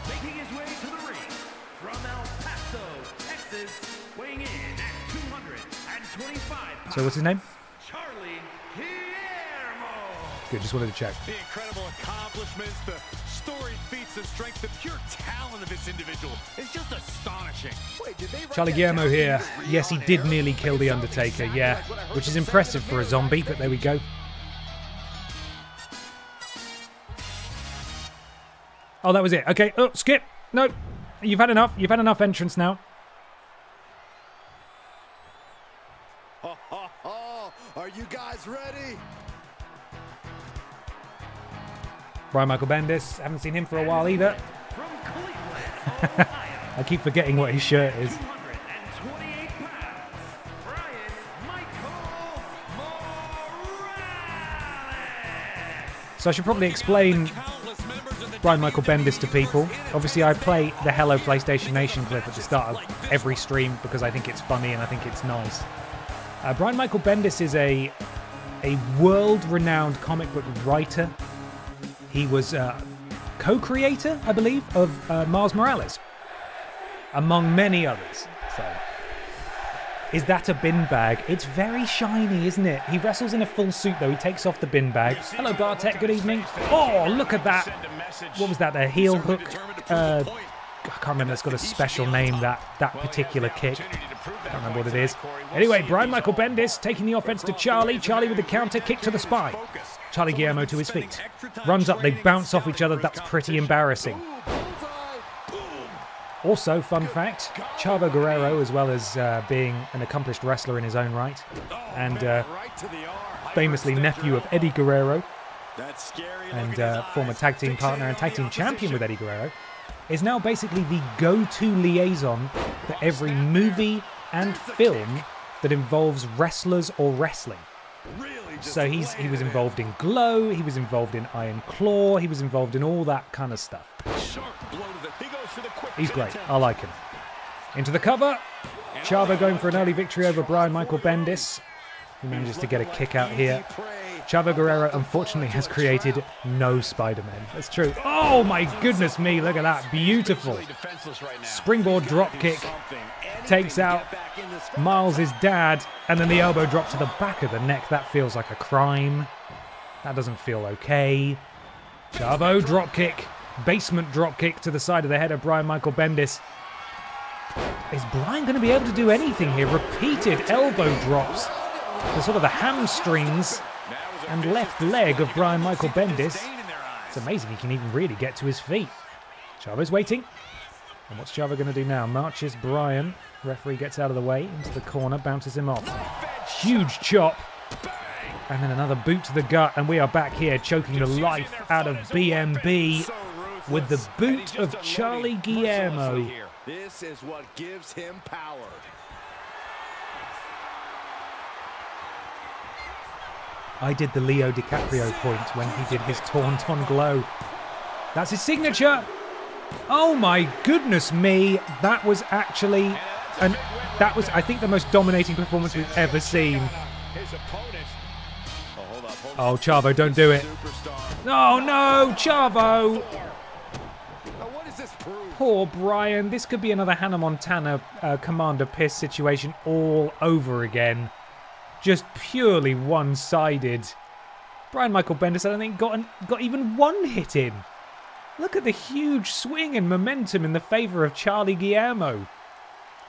Making his way to the ring from El Paso, Texas, weighing in at 225 pounds. So what's his name? Charlie Guillermo. Good, just wanted to check. The incredible accomplishments, the storied feats of strength, the pure talent of this individual is just astonishing. Wait, did they write Charlie that Guillermo down here. in this reel Yes, he on did air? nearly kill The Undertaker, yeah. Which is impressive for a zombie, but there we go. Oh, that was it. Okay, oh, skip. No, you've had enough. You've had enough entrance now. Are you guys ready? Brian Michael Bendis. Haven't seen him for a while either. From Cleveland, Ohio. I keep forgetting what his shirt is. 228 pounds. Brian Michael Morales. So I should probably explain Brian Michael Bendis to people. Obviously, I play the Hello PlayStation Nation clip at the start of every stream because I think it's funny and I think it's nice. Brian Michael Bendis is a world-renowned comic book writer. He was co-creator, I believe, of Miles Morales, among many others. So, is that a bin bag? It's very shiny, isn't it? He wrestles in a full suit, though. He takes off the bin bag. Hello, Bartek. Good evening. Oh, look at that. What was that? The heel hook? I can't remember. It's got a special name, that particular kick. I can't remember what it is. Anyway, Brian Michael Bendis taking the offense to Charlie. Charlie with the counter kick to the spine. Charlie Guillermo to his feet. Runs up. They bounce off each other. That's pretty embarrassing. Also, fun fact, Chavo Guerrero, as well as being an accomplished wrestler in his own right, and famously nephew of Eddie Guerrero, and former tag team partner and tag team champion with Eddie Guerrero, is now basically the go-to liaison for every movie and film that involves wrestlers or wrestling. So he was involved in Glow, he was involved in Iron Claw, he was involved in all that kind of stuff. He's great. I like him. Into the cover. Chavo going for an early victory over Brian Michael Bendis. He manages to get a kick out here. Chavo Guerrero, unfortunately, has created no Spider-Man. That's true. Oh, my goodness me. Look at that. Beautiful. Springboard dropkick. Takes out Miles' dad. And then the elbow drop to the back of the neck. That feels like a crime. That doesn't feel okay. Chavo dropkick. Basement dropkick to the side of the head of Brian Michael Bendis. Is Brian going to be able to do anything here? Repeated elbow drops the sort of the hamstrings and left leg of Brian Michael Bendis. It's amazing he can even really get to his feet. Chavo's waiting. And what's Chavo going to do now? Marches Brian. Referee gets out of the way into the corner, bounces him off. Huge chop. And then another boot to the gut. And we are back here choking the life out of BMB with the boot of Charlie Guillermo. This is what gives him power. I did the Leo DiCaprio point when he did his Tauntaun Glow. That's his signature. Oh my goodness me. That was actually, I think, the most dominating performance we've ever seen. Oh, Chavo, don't do it. Oh no, Chavo. Poor Brian. This could be another Hannah Montana Commander PIS situation all over again. Just purely one-sided. Brian Michael Bendis, I don't think, got even one hit in. Look at the huge swing and momentum in the favour of Charlie Guillermo.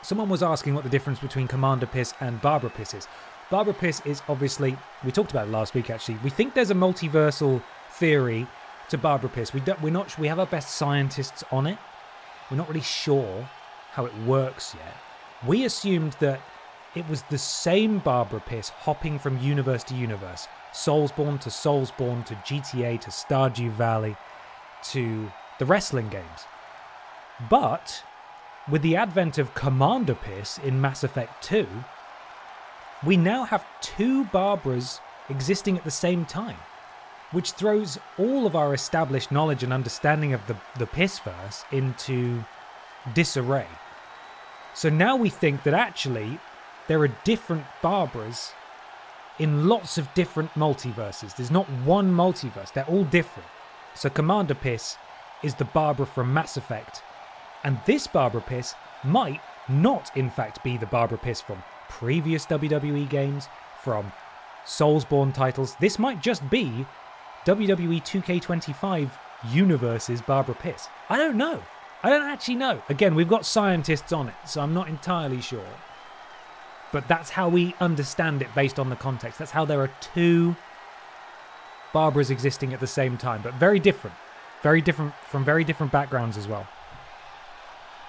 Someone was asking what the difference between Commander PIS and Barbara PIS is. Barbara PIS is obviously, we talked about it last week actually, we think there's a multiversal theory to Barbara PIS. We have our best scientists on it. We're not really sure how it works yet. We assumed that it was the same Barbara PIS hopping from universe to universe. Soulsborne to Soulsborne to GTA to Stardew Valley to the wrestling games. But with the advent of Commander PIS in Mass Effect 2, we now have two Barbaras existing at the same time, which throws all of our established knowledge and understanding of the PIS-verse into disarray. So now we think that actually there are different Barbaras in lots of different multiverses. There's not one multiverse, they're all different. So Commander PIS is the Barbara from Mass Effect, and this Barbara PIS might not in fact be the Barbara PIS from previous WWE games, from Soulsborne titles. This might just be WWE 2K25 Universe's Barbara PIS. I don't know. I don't actually know. Again, we've got scientists on it, so I'm not entirely sure. But that's how we understand it based on the context. That's how there are two Barbaras existing at the same time, but very different. Very different from very different backgrounds as well.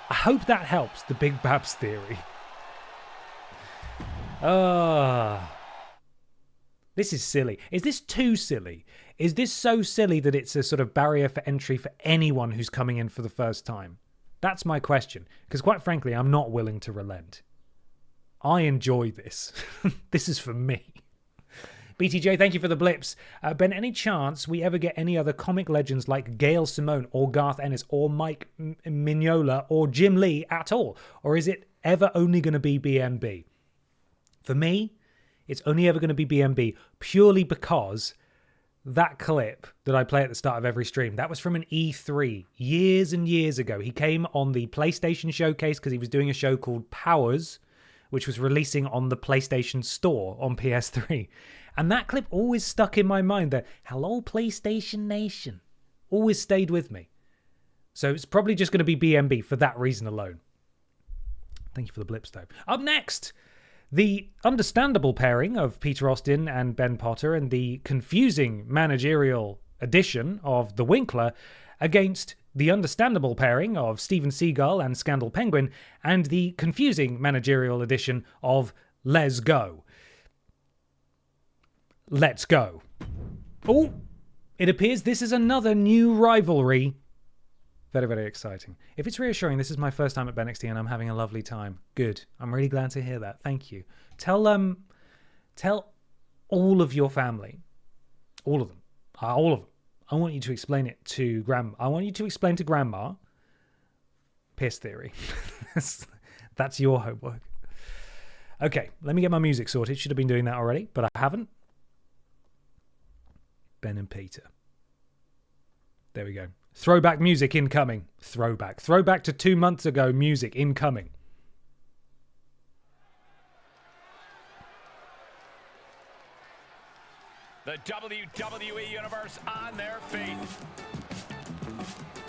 I hope that helps, the Big Babs theory. This is silly. Is this too silly? Is this so silly that it's a sort of barrier for entry for anyone who's coming in for the first time? That's my question. Because quite frankly, I'm not willing to relent. I enjoy this. This is for me. BTJ, thank you for the blips. Ben, any chance we ever get any other comic legends like Gail Simone or Garth Ennis or Mike Mignola or Jim Lee at all? Or is it ever only going to be BMB? For me, it's only ever going to be BMB purely because that clip that I play at the start of every stream, that was from an E3 years and years ago. He came on the PlayStation Showcase because he was doing a show called Powers, which was releasing on the PlayStation Store on PS3. And that clip always stuck in my mind, that hello PlayStation Nation, always stayed with me. So it's probably just going to be BMB for that reason alone. Thank you for the blips though. Up next, the understandable pairing of Peter Austin and Ben Potter and the confusing managerial edition of The Winkler against the understandable pairing of Steven Seagal and Scandal Penguin and the confusing managerial edition of Les Go. Let's go. Oh, it appears this is another new rivalry. Very, very exciting. If it's reassuring, this is my first time at BENXT and I'm having a lovely time. Good. I'm really glad to hear that. Thank you. Tell all of your family, all of them. I want you to explain it to Grandma. I want you to explain to Grandma PIS theory. That's your homework. Okay, let me get my music sorted. Should have been doing that already, but I haven't. Ben and Peter. There we go. Throwback music incoming. Throwback to 2 months ago music incoming. The WWE Universe on their feet.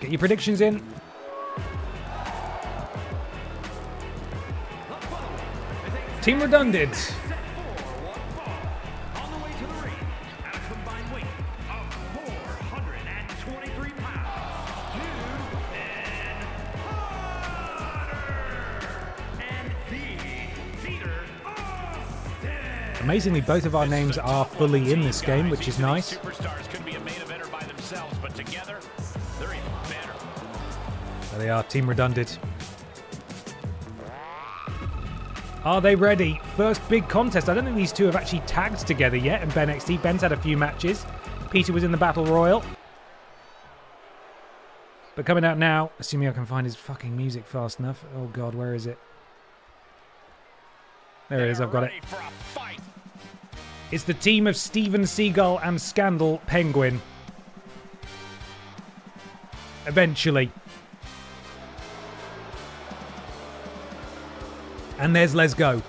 Get your predictions in. Team redundant. Amazingly, both of our names are fully in this game, which is nice. Superstars could be a main eventer by themselves, but together, they're even better. There they are, Team Redundant. Are they ready? First big contest. I don't think these two have actually tagged together yet in BENXT. Ben's had a few matches. Peter was in the Battle Royal. But coming out now, assuming I can find his fucking music fast enough. Oh god, where is it? There it is, I've got it. It's the team of Steven Seagal and Scandal Penguin. Eventually. And there's Let's Go.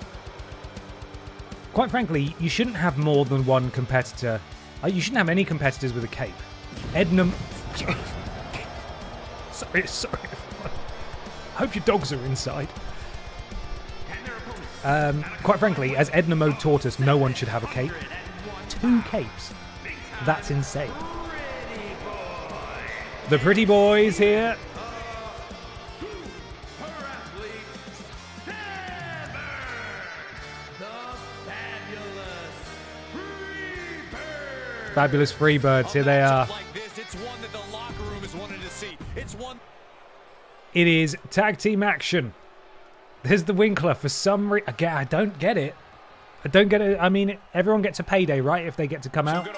Quite frankly, you shouldn't have more than one competitor. You shouldn't have any competitors with a cape. Edna... sorry. Hope your dogs are inside. Quite frankly, as Edna Mode taught us, no one should have a cape. 2 capes. That's insane. The pretty boys here. Fabulous Freebirds, here they are. It is tag team action. There's the Winkler for some reason. Again, I don't get it. I mean, everyone gets a payday, right, if they get to come out.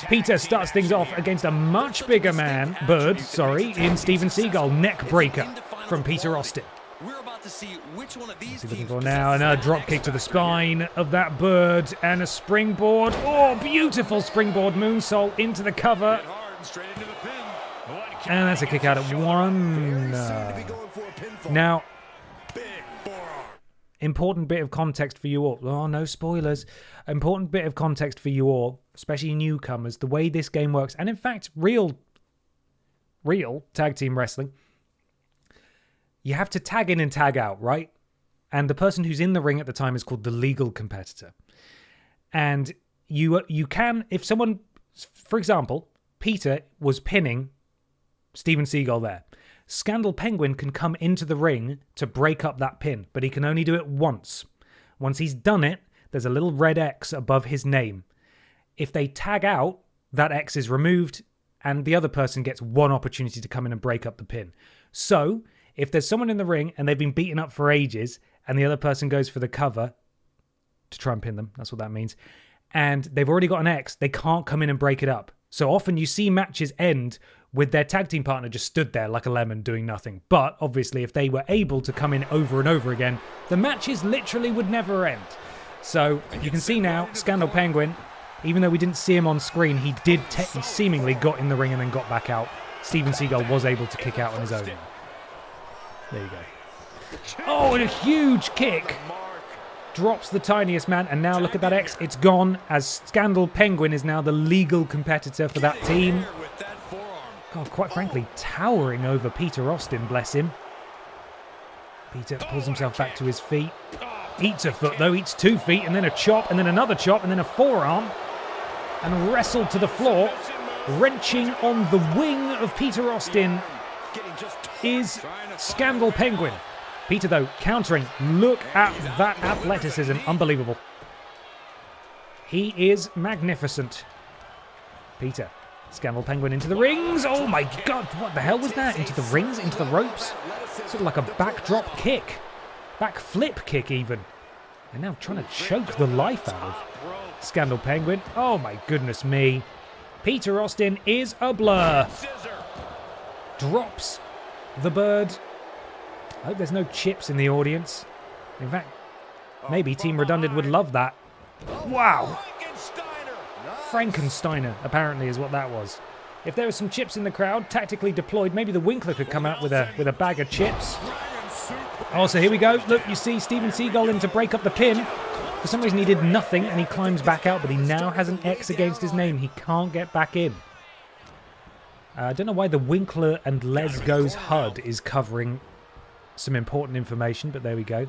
Peter starts things off against a much bigger man, in Steven Seagal. Neck breaker from Peter Austin. We're about to see which one of these What's he looking for now? Another drop kick to the spine of that bird and a springboard. Oh, beautiful springboard moonsault into the cover. And that's a kick out at 1. Now, important bit of context for you all. Oh, no spoilers. Important bit of context for you all, especially newcomers, the way this game works. And in fact, real tag team wrestling. You have to tag in and tag out, right? And the person who's in the ring at the time is called the legal competitor. And you can, if someone, for example, Peter was pinning Steven Seagal there. Scandal Penguin can come into the ring to break up that pin, but he can only do it once. Once he's done it, there's a little red X above his name. If they tag out, that X is removed, and the other person gets one opportunity to come in and break up the pin. So, if there's someone in the ring and they've been beaten up for ages, and the other person goes for the cover to try and pin them, that's what that means, and they've already got an X, they can't come in and break it up. So often you see matches end with their tag team partner just stood there like a lemon doing nothing. But obviously if they were able to come in over and over again, the matches literally would never end. So you can see now, Scandal Penguin, even though we didn't see him on screen, he seemingly got in the ring and then got back out. Steven Seagal was able to kick out on his own. There you go. Oh, and a huge kick. Drops the tiniest man, and now look at that X. It's gone, as Scandal Penguin is now the legal competitor for that team. God, quite frankly, towering over Peter Austin, bless him. Peter pulls himself back to his feet. Eats a foot, though. Eats 2 feet, and then a chop, and then another chop, and then a forearm. And wrestled to the floor. Wrenching on the wing of Peter Austin is Scandal Penguin. Peter, though, countering. Look at that athleticism. Unbelievable. He is magnificent. Peter. Scandal Penguin into the rings. Oh my god, what the hell was that? Into the rings? Into the ropes? Sort of like a backdrop kick. Back flip kick, even. And now trying to choke the life out of Scandal Penguin. Oh my goodness me. Peter Austin is a blur. Drops the bird. I hope there's no chips in the audience. In fact, maybe Team Redundant would love that. Wow. Frankensteiner, apparently, is what that was. If there were some chips in the crowd, tactically deployed, maybe the Winkler could come out with a bag of chips. Oh, so here we go. Look, you see Steven Seagal in to break up the pin. For some reason, he did nothing, and he climbs back out, but he now has an X against his name. He can't get back in. I don't know why the Winkler and Les Go's HUD is covering some important information, but there we go.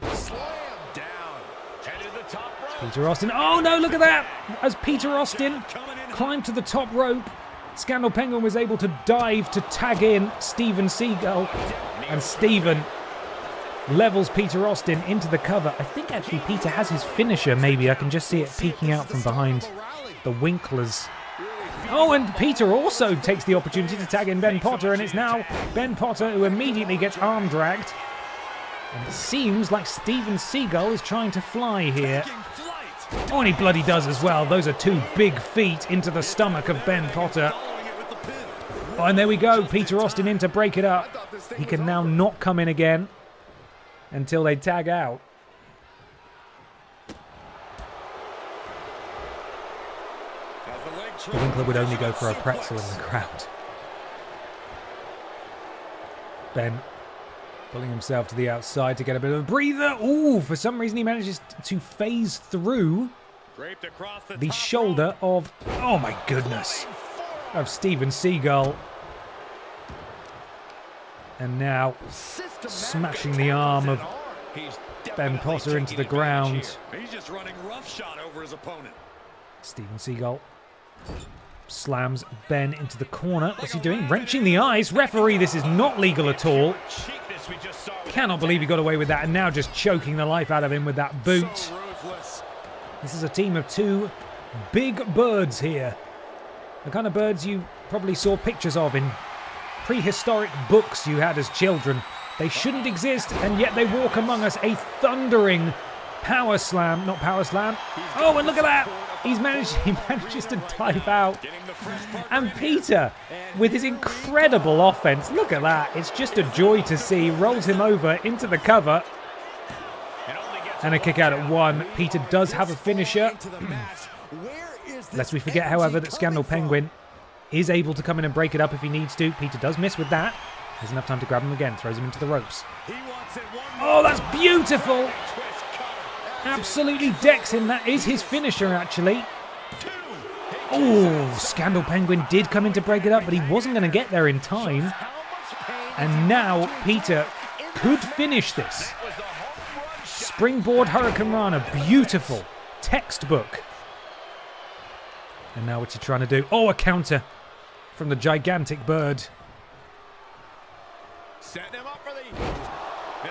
Peter Austin. Oh no, look at that! As Peter Austin climbed to the top rope, Scandal Penguin was able to dive to tag in Steven Seagal. And Steven levels Peter Austin into the cover. I think actually Peter has his finisher, maybe. I can just see it peeking out from behind the Winklers. Oh, and Peter also takes the opportunity to tag in Ben Potter, and it's now Ben Potter who immediately gets arm dragged. And it seems like Steven Seagull is trying to fly here. Oh, and he bloody does as well. Those are two big feet into the stomach of Ben Potter. Oh, and there we go. Peter Austin in to break it up. He can now not come in again until they tag out. The Winkler would only go for a pretzel in the crowd. Ben pulling himself to the outside to get a bit of a breather. Ooh, for some reason he manages to phase through the shoulder of, oh my goodness, of Steven Seagull. And now smashing the arm of Ben Potter into the ground. He's just running roughshod over his opponent. Steven Seagull slams Ben into the corner. What's he doing? Wrenching the eyes. Referee, this is not legal at all. Cannot believe he got away with that, and now just choking the life out of him with that boot. This is a team of two big birds here. The kind of birds you probably saw pictures of in prehistoric books you had as children. They shouldn't exist, and yet they walk among us. A thundering power slam. Not power slam. Oh, and look at that. He manages to dive out. And Peter, with his incredible offense, look at that. It's just a joy to see. Rolls him over into the cover. And a kick out at one. Peter does have a finisher. Lest we forget, however, that Scandal Penguin is able to come in and break it up if he needs to. Peter does miss with that. Has enough time to grab him again. Throws him into the ropes. Oh, that's beautiful. Absolutely decks him. That is his finisher, actually. Oh, Scandal Penguin did come in to break it up, but he wasn't going to get there in time. And now Peter could finish this. Springboard Hurricane Rana. Beautiful. Textbook. And now what's he trying to do? Oh, a counter from the gigantic bird.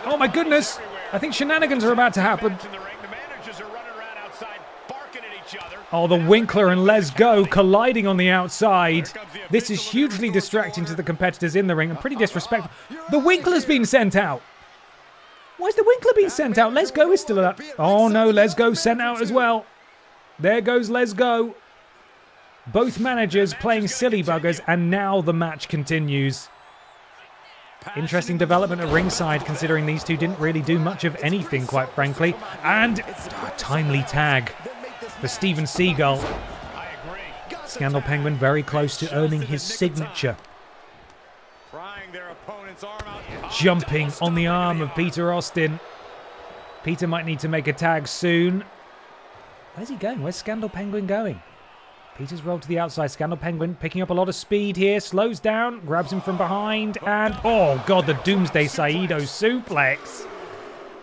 Oh my goodness. I think shenanigans are about to happen. Oh, the Winkler and Let's Go colliding on the outside. This is hugely distracting to the competitors in the ring and pretty disrespectful. The Winkler's been sent out. Why is the Winkler being sent out? Let's Go is still up. Oh no, Let's Go sent out as well. There goes Let's Go. Both managers playing silly buggers, and now the match continues. Interesting development at ringside, considering these two didn't really do much of anything, quite frankly. And a timely tag for Steven Seagull. Scandal Penguin very close to earning his signature. Jumping on the arm of Peter Austin. Peter might need to make a tag soon. Where's he going? Where's Scandal Penguin going? Peter's rolled to the outside. Scandal Penguin picking up a lot of speed here. Slows down, grabs him from behind, and oh god, the Doomsday Saito suplex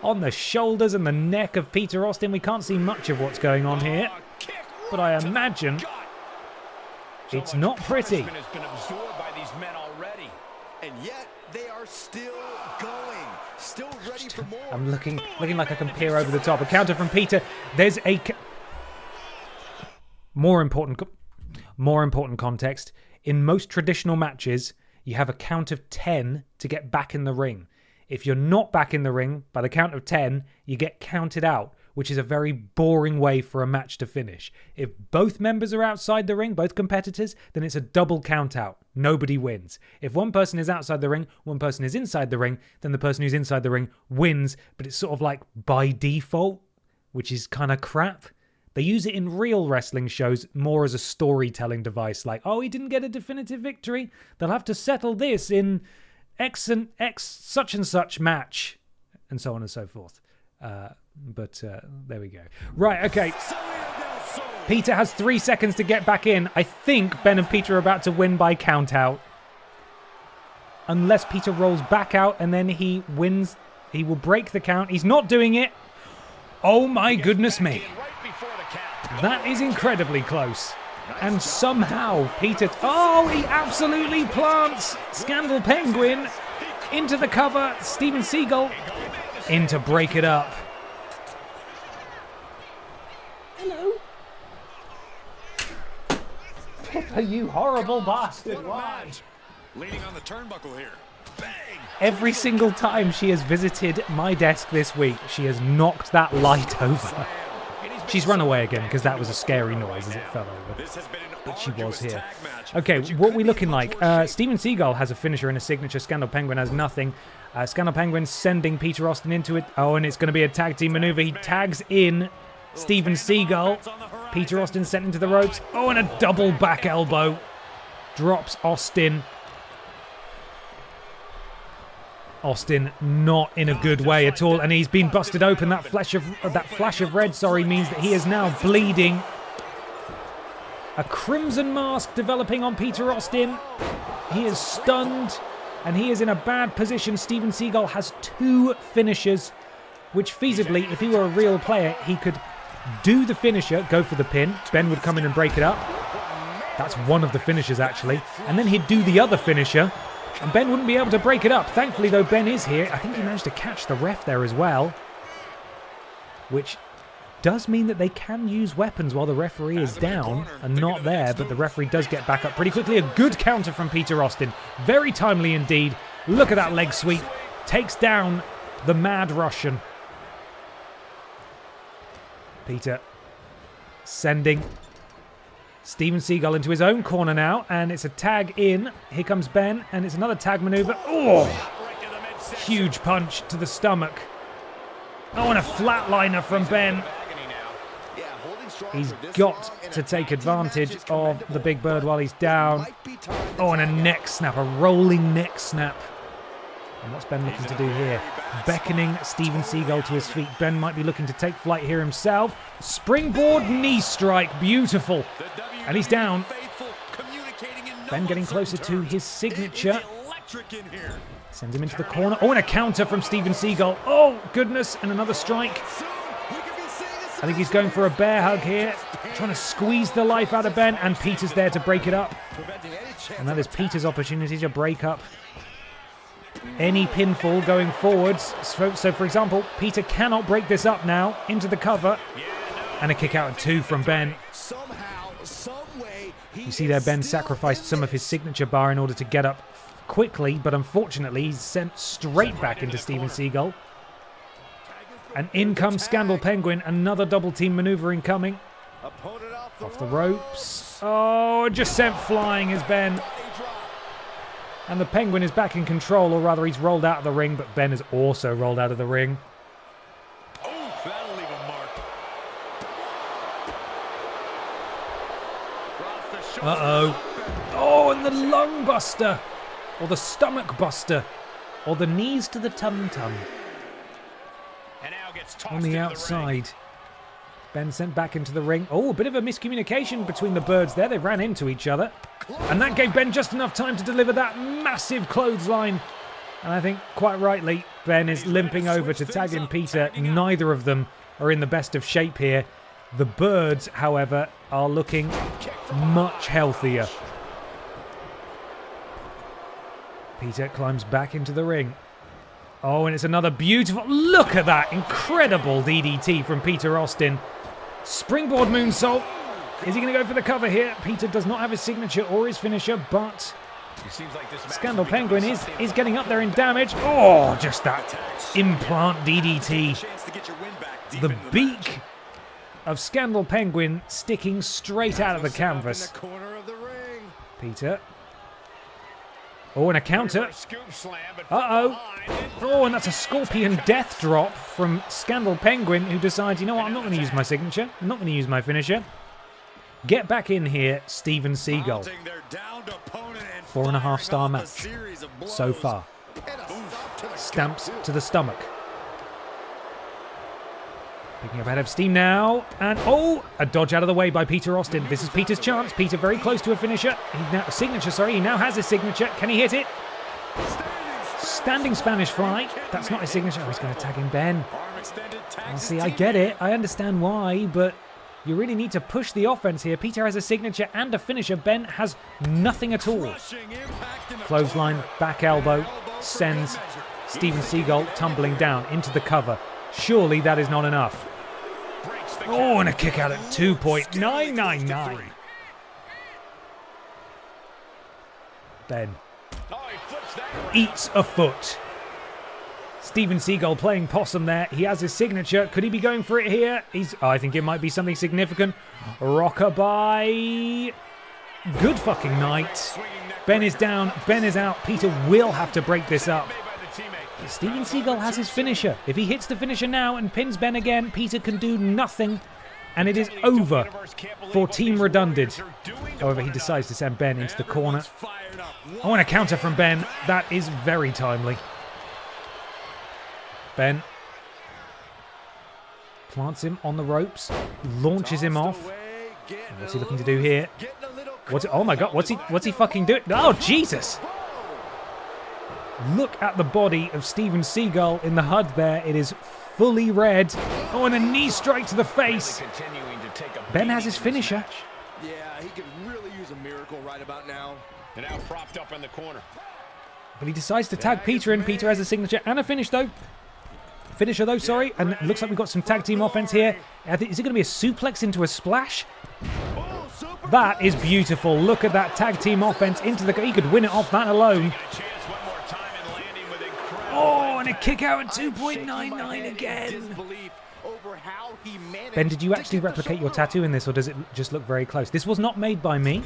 on the shoulders and the neck of Peter Austin. We can't see much of what's going on here, but I imagine it's not pretty. And yet they are still going, still ready for more. I'm looking like I can peer over the top. A counter from Peter. There's a more important context. In most traditional matches, you have a count of 10 to get back in the ring. If you're not back in the ring by the count of 10, you get counted out, which is a very boring way for a match to finish. If both members are outside the ring, both competitors, then it's a double count out. Nobody wins. If one person is outside the ring, one person is inside the ring, then the person who's inside the ring wins, but it's sort of like by default, which is kind of crap. They use it in real wrestling shows more as a storytelling device, like, oh, he didn't get a definitive victory. They'll have to settle this in X and X such and such match, and so on and so forth. But there we go. Right, okay. Peter has 3 seconds to get back in. I think Ben and Peter are about to win by count out. Unless Peter rolls back out and then he wins. He will break the count. He's not doing it. Oh my goodness me. That is incredibly close. And somehow Peter... Oh, he absolutely plants Scandal Penguin into the cover. Steven Seagull in to break it up. Hello. Pippa, you horrible bastard. Why? Leaning on the turnbuckle here. Bang! Every single time she has visited my desk this week, she has knocked that light over. She's run away again because that was a scary noise as it fell over. But she was here. Okay, what are we looking like? Steven Seagal has a finisher and a signature. Scandal Penguin has nothing. Scandal Penguin sending Peter Austin into it. Oh, and it's going to be a tag team maneuver. He tags in Steven Seagal. Peter Austin sent into the ropes. Oh, and a double back elbow. Drops Austin. Austin not in a good way at all, and he's been busted open. That flash of red, means that he is now bleeding. A crimson mask developing on Peter Austin. He is stunned, and he is in a bad position. Steven Seagal has 2 finishers, which feasibly, if he were a real player, he could do the finisher, go for the pin. Ben would come in and break it up. That's one of the finishers, actually. And then he'd do the other finisher, and Ben wouldn't be able to break it up. Thankfully, though, Ben is here. I think he managed to catch the ref there as well, which does mean that they can use weapons while the referee is down and not there, but the referee does get back up pretty quickly. A good counter from Peter Austin. Very timely indeed. Look at that leg sweep. Takes down the Mad Russian. Peter sending Steven Seagal into his own corner now, and it's a tag in. Here comes Ben, and it's another tag maneuver. Oh! Huge punch to the stomach. Oh, and a flatliner from Ben. He's got to take advantage of the Big Bird while he's down. Oh, and a neck snap, a rolling neck snap. And what's Ben looking to do here? Beckoning Steven Seagal to his feet. Ben might be looking to take flight here himself. Springboard knee strike, beautiful. And he's down. Ben getting closer to his signature. Sends him into the corner. Oh, and a counter from Steven Seagal. Oh, goodness, and another strike. I think he's going for a bear hug here. Trying to squeeze the life out of Ben, and Peter's there to break it up. And that is Peter's opportunity to break up any pinfall going forwards. So for example, Peter cannot break this up now. Into the cover. And a kick out at 2 from Ben. You see there, Ben sacrificed some of his signature bar in order to get up quickly, but unfortunately he's sent straight back into Steven Seagal. And in comes Scandal Penguin. Another double team maneuver incoming. Off the ropes. Oh, just sent flying is Ben. And the Penguin is back in control, or rather he's rolled out of the ring, but Ben has also rolled out of the ring. Oh, that'll leave a mark. Uh-oh. Oh, and the lung buster. Or the stomach buster. Or the knees to the tum-tum. On the outside. Ben sent back into the ring. Oh, a bit of a miscommunication between the birds there. They ran into each other. And that gave Ben just enough time to deliver that massive clothesline. And I think, quite rightly, Ben is limping over to tag in Peter. Neither of them are in the best of shape here. The birds, however, are looking much healthier. Peter climbs back into the ring. Oh, and it's another beautiful... Look at that! Incredible DDT from Peter Austin. Springboard moonsault. Is he going to go for the cover here? Peter does not have his signature or his finisher, but Scandal Penguin is getting up there in damage. Oh, just that implant DDT. The beak of Scandal Penguin sticking straight out of the canvas. Peter. Oh, and a counter. Uh-oh. Oh, and that's a Scorpion Death Drop from Scandal Penguin, who decides, you know what, I'm not going to use my signature. I'm not going to use my finisher. Get back in here, Steven Seagal. 4.5-star match so far. Stamps to the stomach. Picking up ahead of steam now. And, oh, a dodge out of the way by Peter Austin. This is Peter's chance. Peter very close to a finisher. He now has his signature. Can he hit it? Standing Spanish fly. That's not his signature. Oh, he's going to tag in Ben. Oh, see, I get it. I understand why, but you really need to push the offense here. Peter has a signature and a finisher. Ben has nothing at all. Clothesline, back elbow, sends Steven Seagal tumbling down into the cover. Surely that is not enough. Oh, and a kick out at 2.999. Ben eats a foot. Steven Seagal playing possum there. He has his signature. Could he be going for it here? I think it might be something significant. Rockabye. Good fucking night. Ben is down. Ben is out. Peter will have to break this up. Steven Seagal has his finisher. If he hits the finisher now and pins Ben again, Peter can do nothing. And it is over for Team Redundant. However, he decides to send Ben into the corner. I want a counter from Ben. That is very timely. Ben plants him on the ropes, launches him off. What's he looking to do here? Oh my god, what's he fucking doing? Oh, Jesus! Look at the body of Steven Seagal in the HUD there. It is fully red. Oh, and a knee strike to the face. Ben has his finisher. Yeah, he could really use a miracle right about now. And now propped up in the corner. But he decides to tag Peter in. Peter has a signature and a finish though. Finisher though, sorry. And it looks like we've got some tag team offense here. Is it going to be a suplex into a splash? That is beautiful. Look at that tag team offense into the... He could win it off that alone. Oh, and a kick out at 2.99 again. Ben, did you actually replicate your tattoo in this, or does it just look very close? This was not made by me.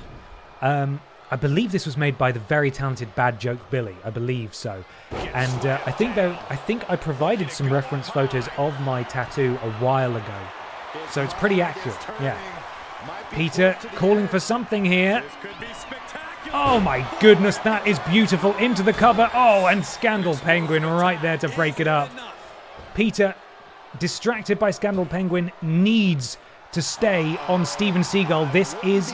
I believe this was made by the very talented Bad Joke Billy. I believe so. And I think I provided some reference photos of my tattoo a while ago. So it's pretty accurate. Yeah. Peter calling for something here. Oh my goodness, that is beautiful. Into the cover. Oh, and Scandal Penguin right there to break it up. Peter, distracted by Scandal Penguin, needs to stay on Steven Seagal. This is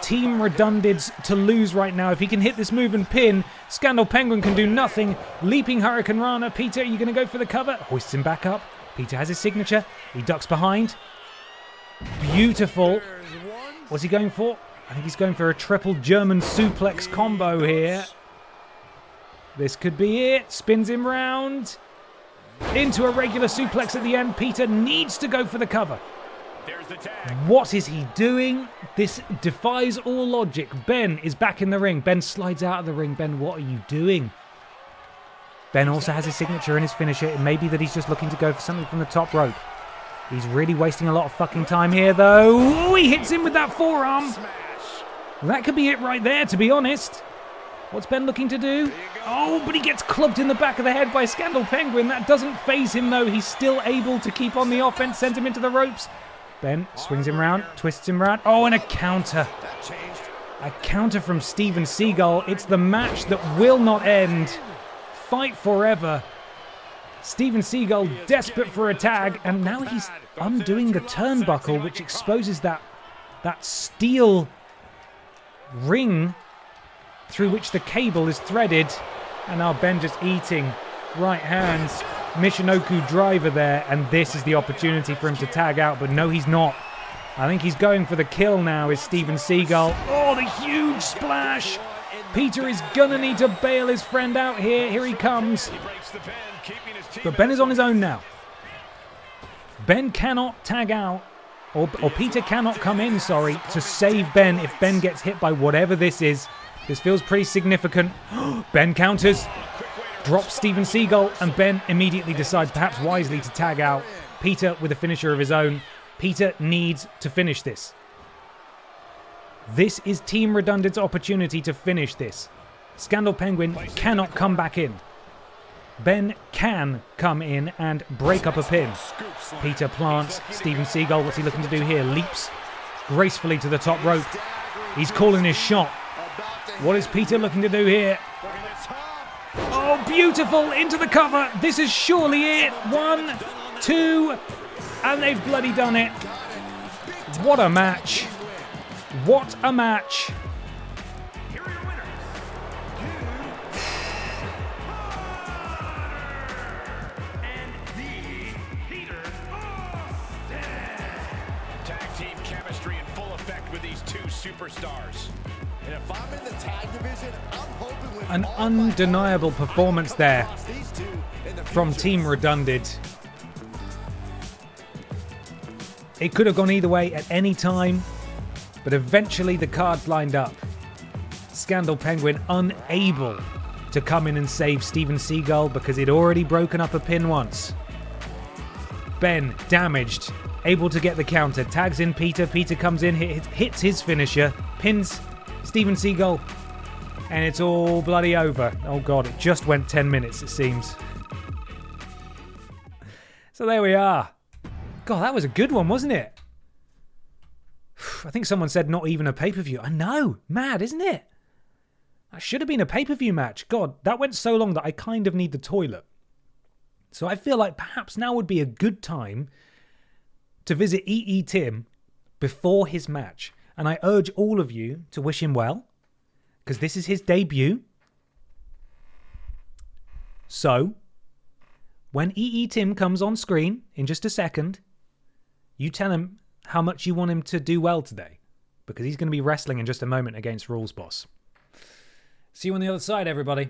Team Redundant's to lose right now. If he can hit this move and pin, Scandal Penguin can do nothing. Leaping Hurricane Rana. Peter, are you going to go for the cover? Hoists him back up. Peter has his signature. He ducks behind. Beautiful. What's he going for? I think he's going for a triple German suplex combo here. This could be it. Spins him round. Into a regular suplex at the end. Peter needs to go for the cover. What is he doing? This defies all logic. Ben is back in the ring. Ben slides out of the ring. Ben, what are you doing? Ben also has his signature and his finisher. It may be that he's just looking to go for something from the top rope. He's really wasting a lot of fucking time here, though. Oh, he hits him with that forearm. That could be it right there, to be honest. What's Ben looking to do? Oh, but he gets clubbed in the back of the head by Scandal Penguin. That doesn't faze him, though. He's still able to keep on the offense, send him into the ropes. Ben swings him round, twists him round. Oh, and a counter. A counter from Steven Seagal. It's the match that will not end. Fight forever. Steven Seagal desperate for a tag, and now he's undoing the turnbuckle, which exposes that steel ring through which the cable is threaded. And now Ben just eating right hands. Michinoku driver there, and this is the opportunity for him to tag out, but no, he's not. I think he's going for the kill now, is Steven Seagal. Oh, the huge splash! Peter is gonna need to bail his friend out here. Here he comes. But Ben is on his own now. Ben cannot tag out, or Peter cannot come in, sorry, to save Ben if Ben gets hit by whatever this is. This feels pretty significant. Ben counters. Drops Steven Seagal, and Ben immediately decides, perhaps wisely, to tag out Peter with a finisher of his own. Peter needs to finish this. This is Team Redundant's opportunity to finish this. Scandal Penguin cannot come back in. Ben can come in and break up a pin. Peter plants Steven Seagal. What's he looking to do here? Leaps gracefully to the top rope. He's calling his shot. What is Peter looking to do here? Oh, beautiful, into the cover. This is surely it. 1, 2, and they've bloody done it. What a match. What a match. Tag team chemistry in full effect with these two superstars. And if I'm in the tag division, I'm hoping with an undeniable performance there from Team Redundant. It could have gone either way at any time, but eventually the cards lined up. Scandal Penguin unable to come in and save Steven Seagull because he'd already broken up a pin once. Ben, damaged, able to get the counter, tags in Peter. Peter comes in, hits his finisher, pins Steven Seagull, and it's all bloody over. Oh god, it just went 10 minutes, it seems. So there we are. God, that was a good one, wasn't it? I think someone said not even a pay-per-view. I know, mad, isn't it? That should have been a pay-per-view match. God, that went so long that I kind of need the toilet. So I feel like perhaps now would be a good time to visit EE Tim before his match. And I urge all of you to wish him well, because this is his debut. So, when EE Tim comes on screen in just a second, you tell him how much you want him to do well today, because he's going to be wrestling in just a moment against Rules Boss. See you on the other side, everybody.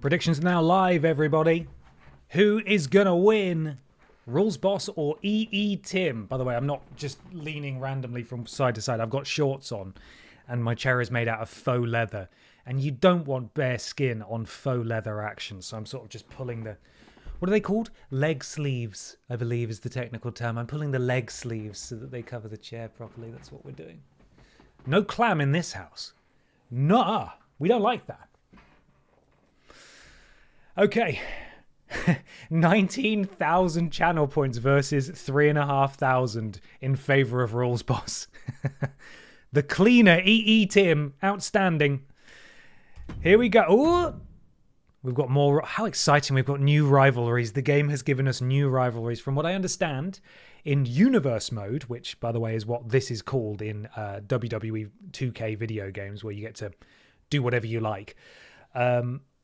Predictions now live, everybody. Who is gonna win? Rules Boss or EE Tim? By the way, I'm not just leaning randomly from side to side. I've got shorts on and my chair is made out of faux leather. And you don't want bare skin on faux leather action. So I'm sort of just pulling the... What are they called? Leg sleeves, I believe is the technical term. I'm pulling the leg sleeves so that they cover the chair properly. That's what we're doing. No clam in this house. Nuh-uh. We don't like that. Okay, 19,000 channel points versus 3,500 in favor of Rules Boss. The cleaner EE Tim, outstanding. Here we go. Ooh, we've got more. How exciting! We've got new rivalries. The game has given us new rivalries. From what I understand, in universe mode, which by the way is what this is called in WWE 2K video games, where you get to do whatever you like.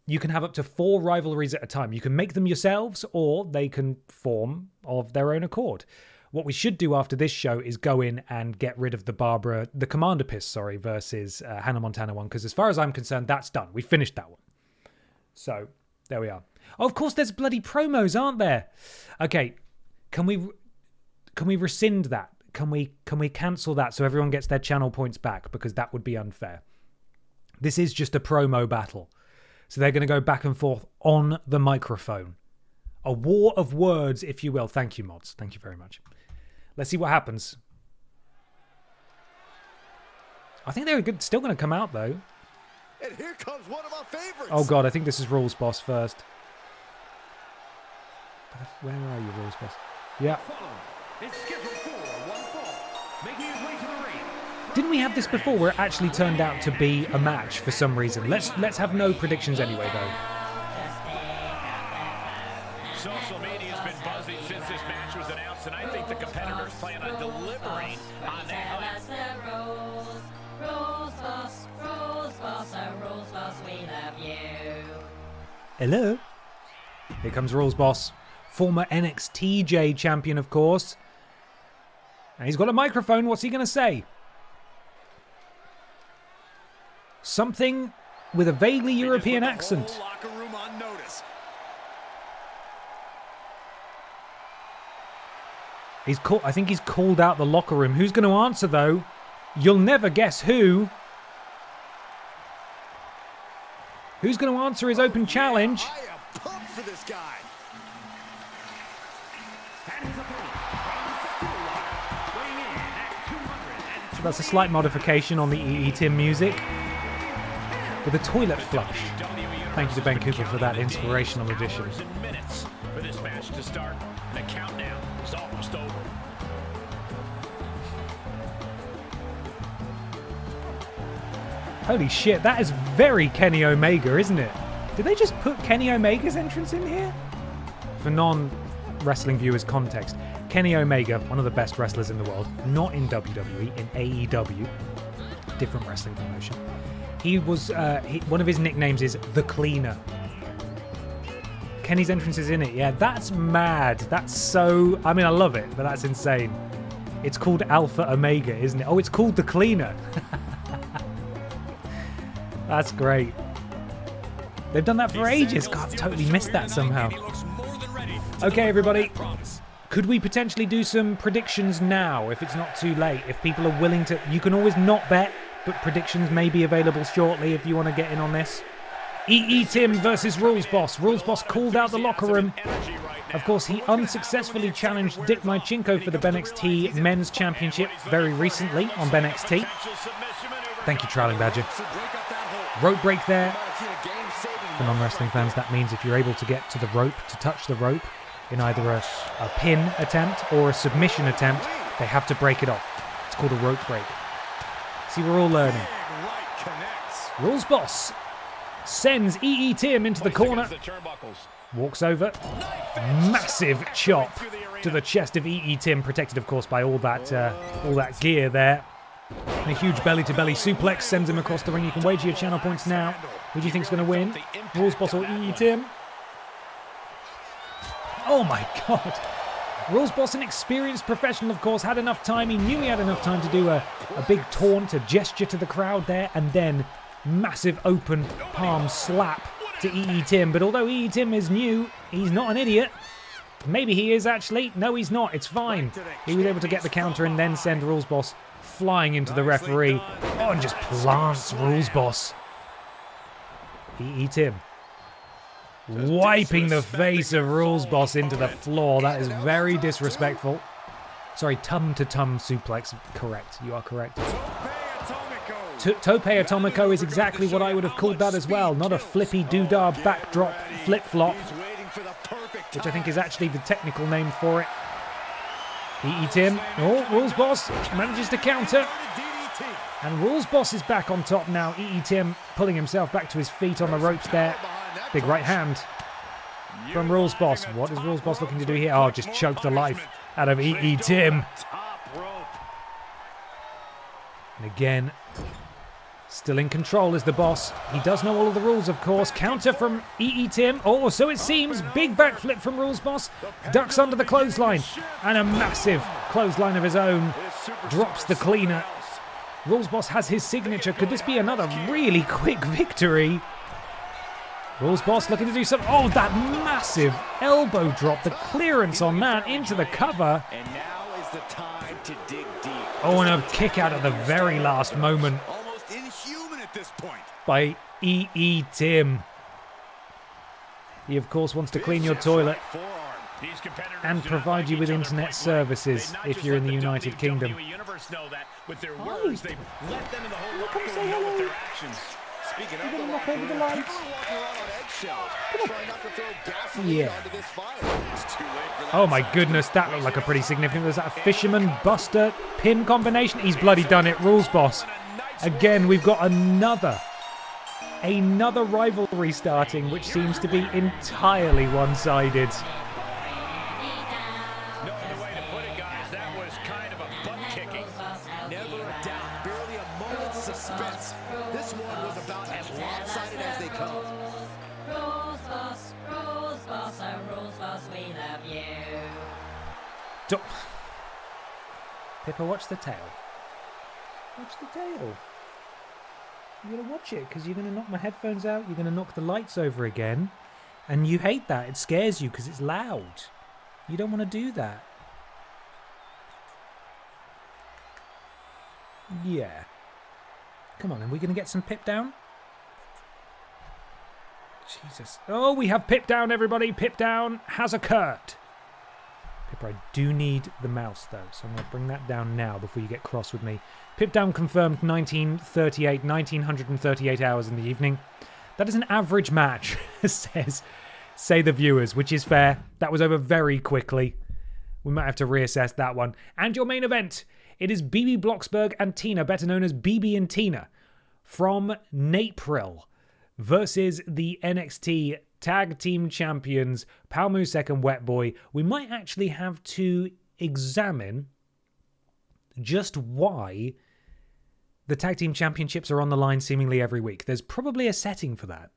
You can have up to 4 rivalries at a time. You can make them yourselves, or they can form of their own accord. What we should do after this show is go in and get rid of the Commander PIS, versus Hannah Montana one, because as far as I'm concerned, that's done. We finished that one. So, there we are. Oh, of course, there's bloody promos, aren't there? Okay, can we rescind that? Can we cancel that so everyone gets their channel points back? Because that would be unfair. This is just a promo battle. So they're going to go back and forth on the microphone. A war of words, if you will. Thank you, mods. Thank you very much. Let's see what happens. I think they're still going to come out, though. And here comes one of our favorites. Oh, God. I think this is Rules Boss first. Where are you, Rules Boss? Yeah. It's scheduled for one fall. Making his way to the ring Didn't we have this before where it actually turned out to be a match for some reason? Let's have no predictions anyway, though. Social media's been buzzing since this match was announced, and I think the competitors plan on delivering on that hype. Hello. Here comes Rules Boss, former NXT champion, of course. And he's got a microphone. What's he going to say? Something with a vaguely European accent. Locker room on notice. I think he's called out the locker room. Who's going to answer, though? You'll never guess who. Who's going to answer his open challenge? I am pumped for this guy. So that's a slight modification on the EE Tim music. With a toilet flush. Thank you to Ben Cooper for that inspirational addition. Minutes for this match to start. The countdown is almost over. Holy shit, that is very Kenny Omega, isn't it? Did they just put Kenny Omega's entrance in here? For non-wrestling viewers' context, Kenny Omega, one of the best wrestlers in the world, not in WWE, in AEW, different wrestling promotion. He was, one of his nicknames is The Cleaner. Kenny's entrance is in it, yeah, that's mad. That's so, I mean, I love it, but that's insane. It's called Alpha Omega, isn't it? Oh, it's called The Cleaner. That's great. They've done that for ages. God, I've totally missed that somehow. Okay, everybody. Could we potentially do some predictions now, if it's not too late? If people are willing to... You can always not bet, but predictions may be available shortly if you want to get in on this. EE Tim versus Rules Boss. Rules Boss called out the locker room. Of course, he unsuccessfully challenged Dick Mychenko for the BENXT Men's Championship very recently on BENXT. Thank you, Trailing Badger. Rope break there. For non-wrestling fans, that means if you're able to get to the rope, to touch the rope, in either a pin attempt or a submission attempt, they have to break it off. It's called a rope break. See, we're all learning. Rules Boss sends EE Tim into the corner. Walks over. Massive chop to the chest of EE Tim, protected, of course, by all that gear there. And a huge belly-to-belly suplex sends him across the ring. You can wager your channel points now. Who do you think's going to win? Rules Boss or EE Tim? Oh my god. Rules Boss, an experienced professional, of course, had enough time. He knew he had enough time to do a big taunt, a gesture to the crowd there, and then massive open palm slap to EE Tim. But although EE Tim is new, he's not an idiot. Maybe he is actually. No, he's not. It's fine. He was able to get the counter and then send Rules Boss flying into the referee. Oh, and just plants Rules Boss. EE Tim wiping the face of Rules Boss into the floor. That is very disrespectful. Sorry, tum-to-tum suplex. Correct. You are correct. Tope Atomico is exactly what I would have called that as well. Not a flippy doodah backdrop flip-flop, which I think is actually the technical name for it. EE Tim. Oh, Rules Boss manages to counter. And Rules Boss is back on top now. EE Tim pulling himself back to his feet on the ropes there. Big right hand from Rules Boss. What is Rules Boss looking to do here? Oh, just choke the life out of EE Tim. And again, still in control is the boss. He does know all of the rules, of course. Counter from EE Tim. Oh, so it seems. Big backflip from Rules Boss. Ducks under the clothesline. And a massive clothesline of his own. Drops the cleaner. Rules Boss has his signature. Could this be another really quick victory? Rules Boss looking to do something. Oh, that massive elbow drop. The clearance on that into the cover. And now is the time to dig deep. Oh, and a kick out at the very last moment. Almost inhuman at this point. By EE Tim. He, of course, wants to clean your toilet and provide you with internet services if you're in the United Kingdom. With their words, they've let them in the whole locker room know with their actions. Speaking You're of gonna the knock locker over the room, lights. people are walking around on eggshells, trying not to throw gasoline Yeah. onto this fire. It's too late for that. Oh my goodness, that looked like a pretty significant. Was that a Fisherman Buster pin combination? He's bloody done it. Rules boss. Again, we've got another rivalry starting, which seems to be entirely one-sided. No other way to put it, guys. That was kind of a butt kicking. Never a doubt, barely a moment's suspense. This one was about as lopsided as they come. Rules boss, oh rules boss, we love you. Pippa, watch the tail. Watch the tail. You gotta watch it, because you're gonna knock my headphones out, you're gonna knock the lights over again, and you hate that. It scares you because it's loud. You don't want to do that. Yeah. Come on, then. We're gonna get some Pip down? Jesus. Oh, we have Pip down, everybody. Pip down has occurred. Pippa, I do need the mouse, though, so I'm going to bring that down now before you get cross with me. Pip down confirmed 1938 hours in the evening. That is an average match, say the viewers, which is fair. That was over very quickly. We might have to reassess that one. And your main event, it is BB Blocksberg and Tina, better known as BB and Tina, from Napril versus the NXT Tag Team Champions, Palmusek and Wetboy. We might actually have to examine just why the Tag Team Championships are on the line seemingly every week. There's probably a setting for that.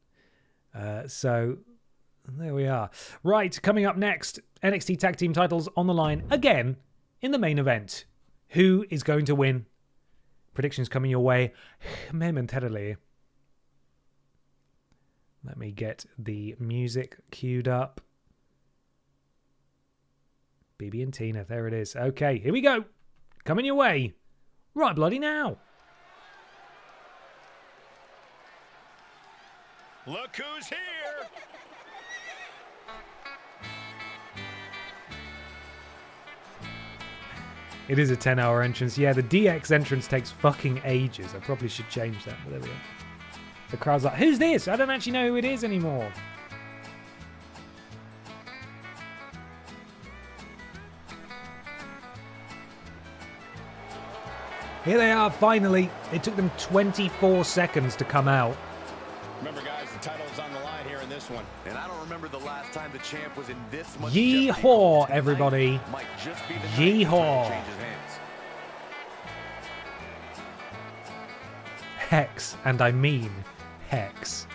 So there we are. Right, coming up next, NXT Tag Team titles on the line again in the main event. Who is going to win? Predictions coming your way momentarily. Let me get the music queued up. BB and Tina, there it is. Okay, here we go. Coming your way. Right bloody now. Look who's here. It is a 10-hour entrance. Yeah, the DX entrance takes fucking ages. I probably should change that, but there we go. The crowd's like, who's this? I don't actually know who it is anymore. Here they are, finally. It took them 24 seconds to come out. Remember, guys, the title's on the line here in this one. And I don't remember the last time the champ was in this much Yeehaw, everybody. Might just be the Yeehaw. change his hands. Hex, and I mean Hex.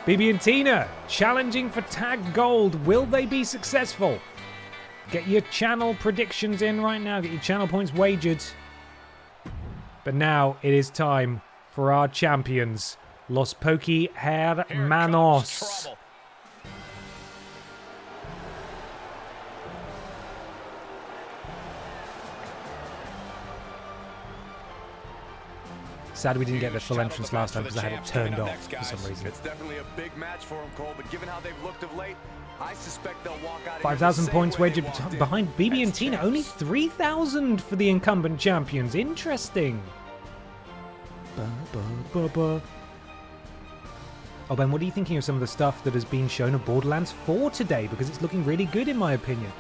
BB and Tina challenging for Tag Gold. Will they be successful? Get your channel predictions in right now. Get your channel points wagered. But now it is time for our champions, Los Poki Hermanos. Sad we didn't get the full entrance last time because I had it turned off for some reason. It's definitely a big match for him, Cole, but given how they've looked of late, I suspect they'll walk out of 5,000 points wagered wagered behind BB and Tina. Only 3,000 for the incumbent champions. Interesting. Oh, Ben, what are you thinking of some of the stuff that has been shown of Borderlands 4 today? Because it's looking really good in my opinion.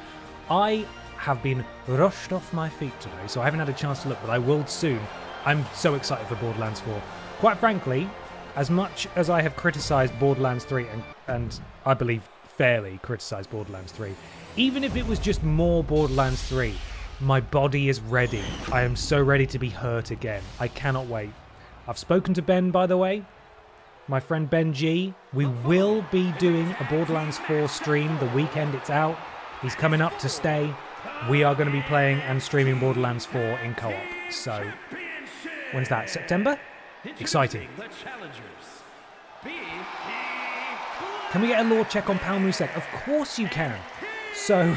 I have been rushed off my feet today, so I haven't had a chance to look, but I will soon. I'm so excited for Borderlands 4. Quite frankly, as much as I have criticised Borderlands 3, and I believe fairly criticised Borderlands 3, even if it was just more Borderlands 3, my body is ready. I am so ready to be hurt again. I cannot wait. I've spoken to Ben, by the way. My friend Ben G. We will be doing a Borderlands 4 stream the weekend it's out. He's coming up to stay. We are going to be playing and streaming Borderlands 4 in co-op. So, when's that? September? Exciting. Can we get a lore check on Palmusek? Of course you can. So,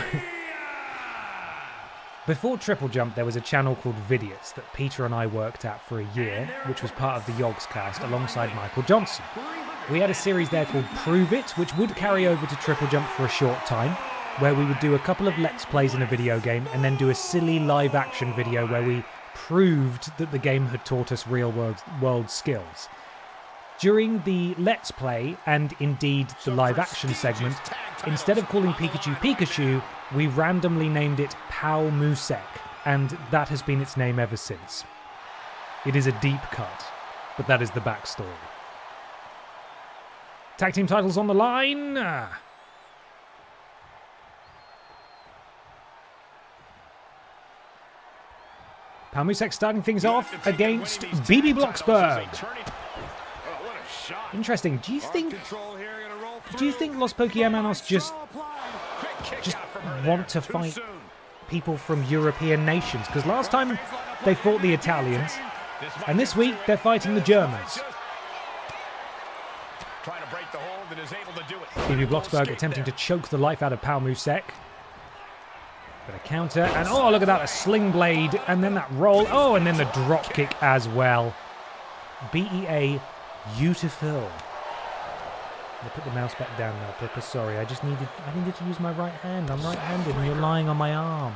before TripleJump, there was a channel called Vidiots that Peter and I worked at for a year, which was part of the Yogscast alongside Michael Johnson. We had a series there called Prove It, which would carry over to TripleJump for a short time, where we would do a couple of Let's Plays in a video game and then do a silly live action video where we proved that the game had taught us real world skills. During the Let's Play, and indeed the live action segment, instead of calling Pikachu Pikachu, we randomly named it Pal Musek, and that has been its name ever since. It is a deep cut, but that is the backstory. Tag team titles on the line. Pal Musek starting things off against BB Bloxburg. Interesting. Do you think Los Pokemons just want to fight people from European nations? Because last time they fought the Italians, and this week they're fighting the Germans. BB Bloxburg attempting to choke the life out of Pal Musek. But a counter, and oh, look at that, a sling blade, and then that roll. Oh, and then the drop kick as well. BEA, beautiful. I'll put the mouse back down now, Pippa. Sorry, I needed to use my right hand. I'm right-handed, and you're lying on my arm.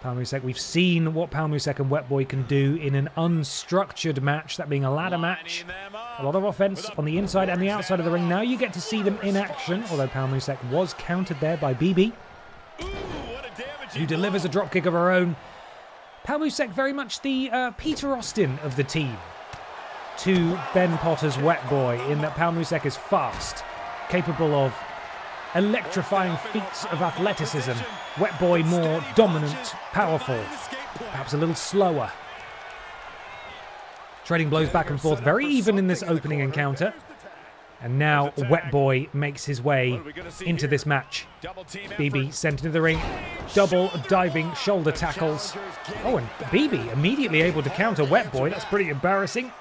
Pal Musek, we've seen what Pal Musek and Wet Boy can do in an unstructured match, that being a ladder match. A lot of offense on the inside and the outside of the ring. Now you get to see them in action, although Pal Musek was countered there by BB, who delivers a dropkick of her own. Pal Musek very much the Peter Austin of the team to Ben Potter's Wet Boy, in that Pal Musek is fast, capable of electrifying feats of athleticism. Wet Boy more dominant, powerful, perhaps a little slower. Trading blows back and forth, very even in this opening encounter. And now Wet Boy makes his way into this match. BB sent into the ring. Double diving shoulder tackles. Oh, and BB immediately able to counter Wet Boy. That's pretty embarrassing.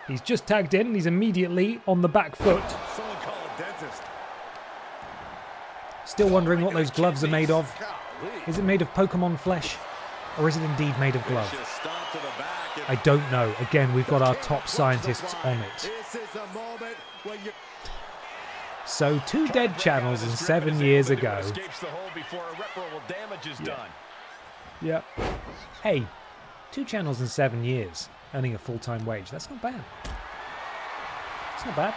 He's just tagged in and he's immediately on the back foot. Still wondering what those gloves are made of. Is it made of Pokemon flesh? Or is it indeed made of glove? I don't know. Again, we've got our top scientists on it. So 2 dead channels and 7 years ago. Yeah. Hey, 2 channels in 7 years, earning a full-time wage. That's not bad. It's not bad.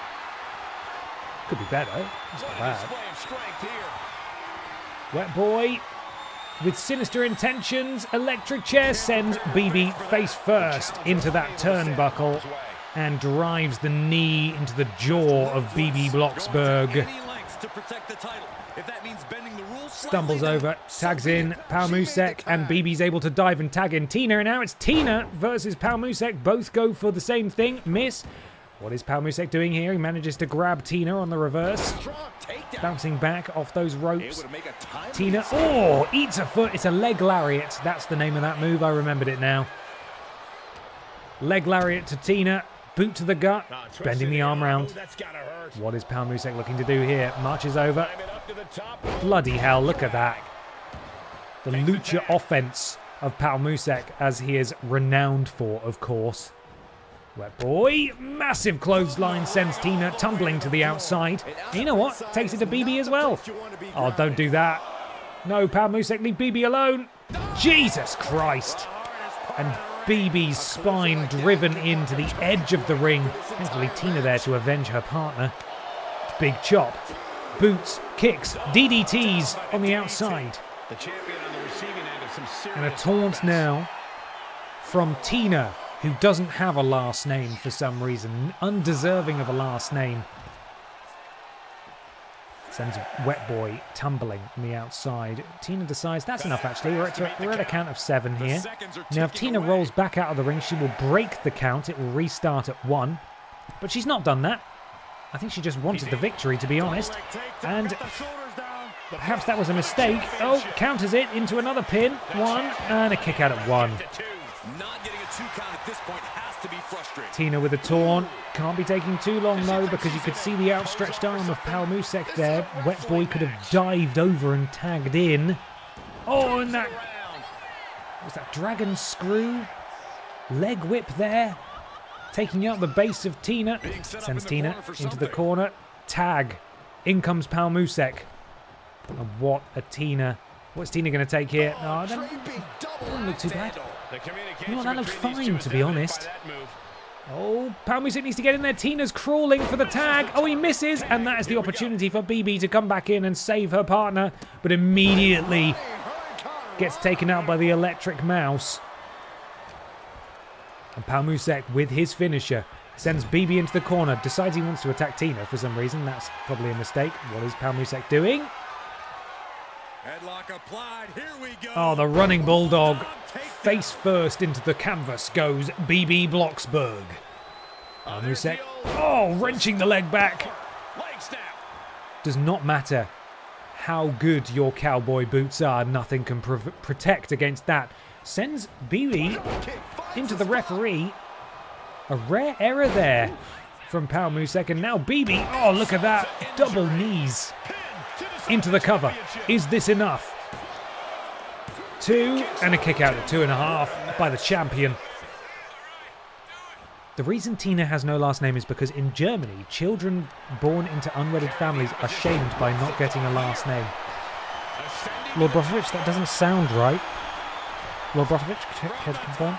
Could be better. It's not bad. Wet Boy with sinister intentions. Electric chair sends BB face first into that turnbuckle and drives the knee into the jaw of BB Bloxburg. Stumbles over, tags in Pal Musek, and BB's able to dive and tag in Tina. And now it's Tina versus Pal Musek. Both go for the same thing. Miss. What is Pal Musek doing here? He manages to grab Tina on the reverse. Bouncing back off those ropes. Tina, oh, eats a foot. It's a leg lariat. That's the name of that move. I remembered it now. Leg lariat to Tina. Boot to the gut. Bending the arm round. What is Pal Musek looking to do here? Marches over. Bloody hell, look at that. The lucha offense of Pal Musek, as he is renowned for, of course. Wet Boy, massive clothesline sends Tina tumbling to the outside. And you know what? Takes it to BB as well. Oh, don't do that. No, Pal Musek, leave BB alone. Jesus Christ. And BB's spine driven into the edge of the ring. Thankfully, Tina there to avenge her partner. Big chop. Boots, kicks, DDTs on the outside. And a taunt now from Tina, who doesn't have a last name for some reason, undeserving of a last name. Sends Wet Boy tumbling on the outside. Tina decides that's enough, actually. We're at a count of 7 here. Now, if Tina rolls back out of the ring, she will break the count. It will restart at 1. But she's not done that. I think she just wanted the victory, to be honest. And perhaps that was a mistake. Oh, counters it into another pin. 1, and a kick out at 1. Tina with a taunt. Can't be taking too long, though, because you could see the outstretched arm of Pal Musek there. Wet Boy could have dived over and tagged in. Oh, and that... was that dragon screw? Leg whip there. Taking out the base of Tina. Sends Tina into the corner. Tag. In comes Pal Musek. And what a Tina. What's Tina going to take here? Oh, doesn't look too bad. You know what, that looks fine, to be honest. Oh, Power Music needs to get in there. Tina's crawling for the tag. Oh, he misses. And that is the opportunity for BB to come back in and save her partner. But immediately gets taken out by the electric mouse. And Power Music, with his finisher, sends BB into the corner. Decides he wants to attack Tina for some reason. That's probably a mistake. What is Power Music doing? Headlock applied. Here we go. Oh, the running bulldog. Face first into the canvas goes BB Blocksberg. Musek. Oh, wrenching the leg back. Does not matter how good your cowboy boots are. Nothing can protect against that. Sends BB into the referee. A rare error there from Power Musek. And now BB. Oh, look at that. Double knees into the cover. Is this enough? 2 and a kick out at 2.5 by the champion. The reason Tina has no last name is because in Germany, children born into unwedded families are shamed by not getting a last name. Lord Brofovich, that doesn't sound right. Lord Brofovich, can confirm.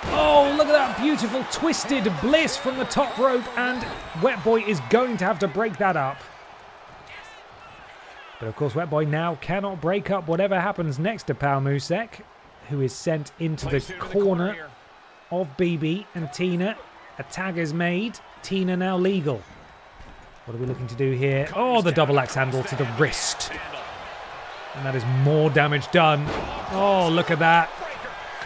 Oh, look at that beautiful twisted bliss from the top rope, and Wet Boy is going to have to break that up. But of course, Wet Boy now cannot break up whatever happens next to Power Musek, who is sent into the corner of BB and Tina. A tag is made. Tina now legal. What are we looking to do here? Oh, the double axe handle to the wrist. And that is more damage done. Oh, look at that.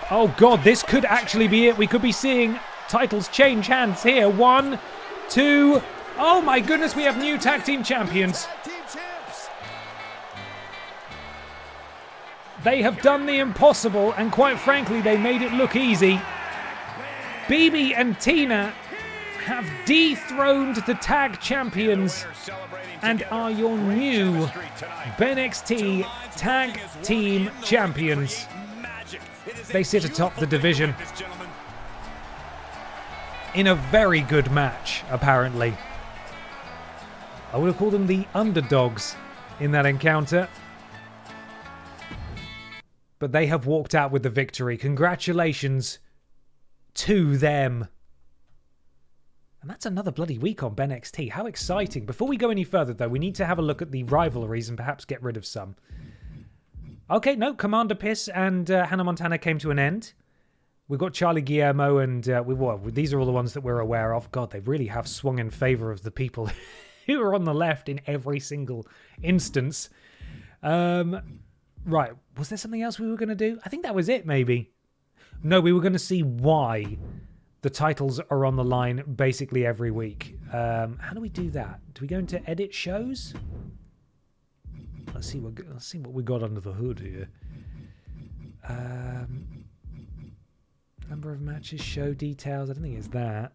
Oh, God, this could actually be it. We could be seeing titles change hands here. 1, 2. Oh, my goodness, we have new tag team champions. They have done the impossible, and quite frankly, they made it look easy. BB and Tina have dethroned the tag champions and are your new BENXT tag team champions. They sit atop the division in a very good match, apparently. I would have called them the underdogs in that encounter. But they have walked out with the victory. Congratulations to them. And that's another bloody week on BENXT. How exciting. Before we go any further, though, we need to have a look at the rivalries and perhaps get rid of some. Okay, no, Commander Piss and Hannah Montana came to an end. We've got Charlie Guillermo and these are all the ones that we're aware of. God, they really have swung in favour of the people who are on the left in every single instance. Right, was there something else we were going to do? I think that was it, maybe. No, we were going to see why the titles are on the line basically every week. How do we do that? Do we go into edit shows? Let's see what we got under the hood here. Number of matches, show details. I don't think it's that.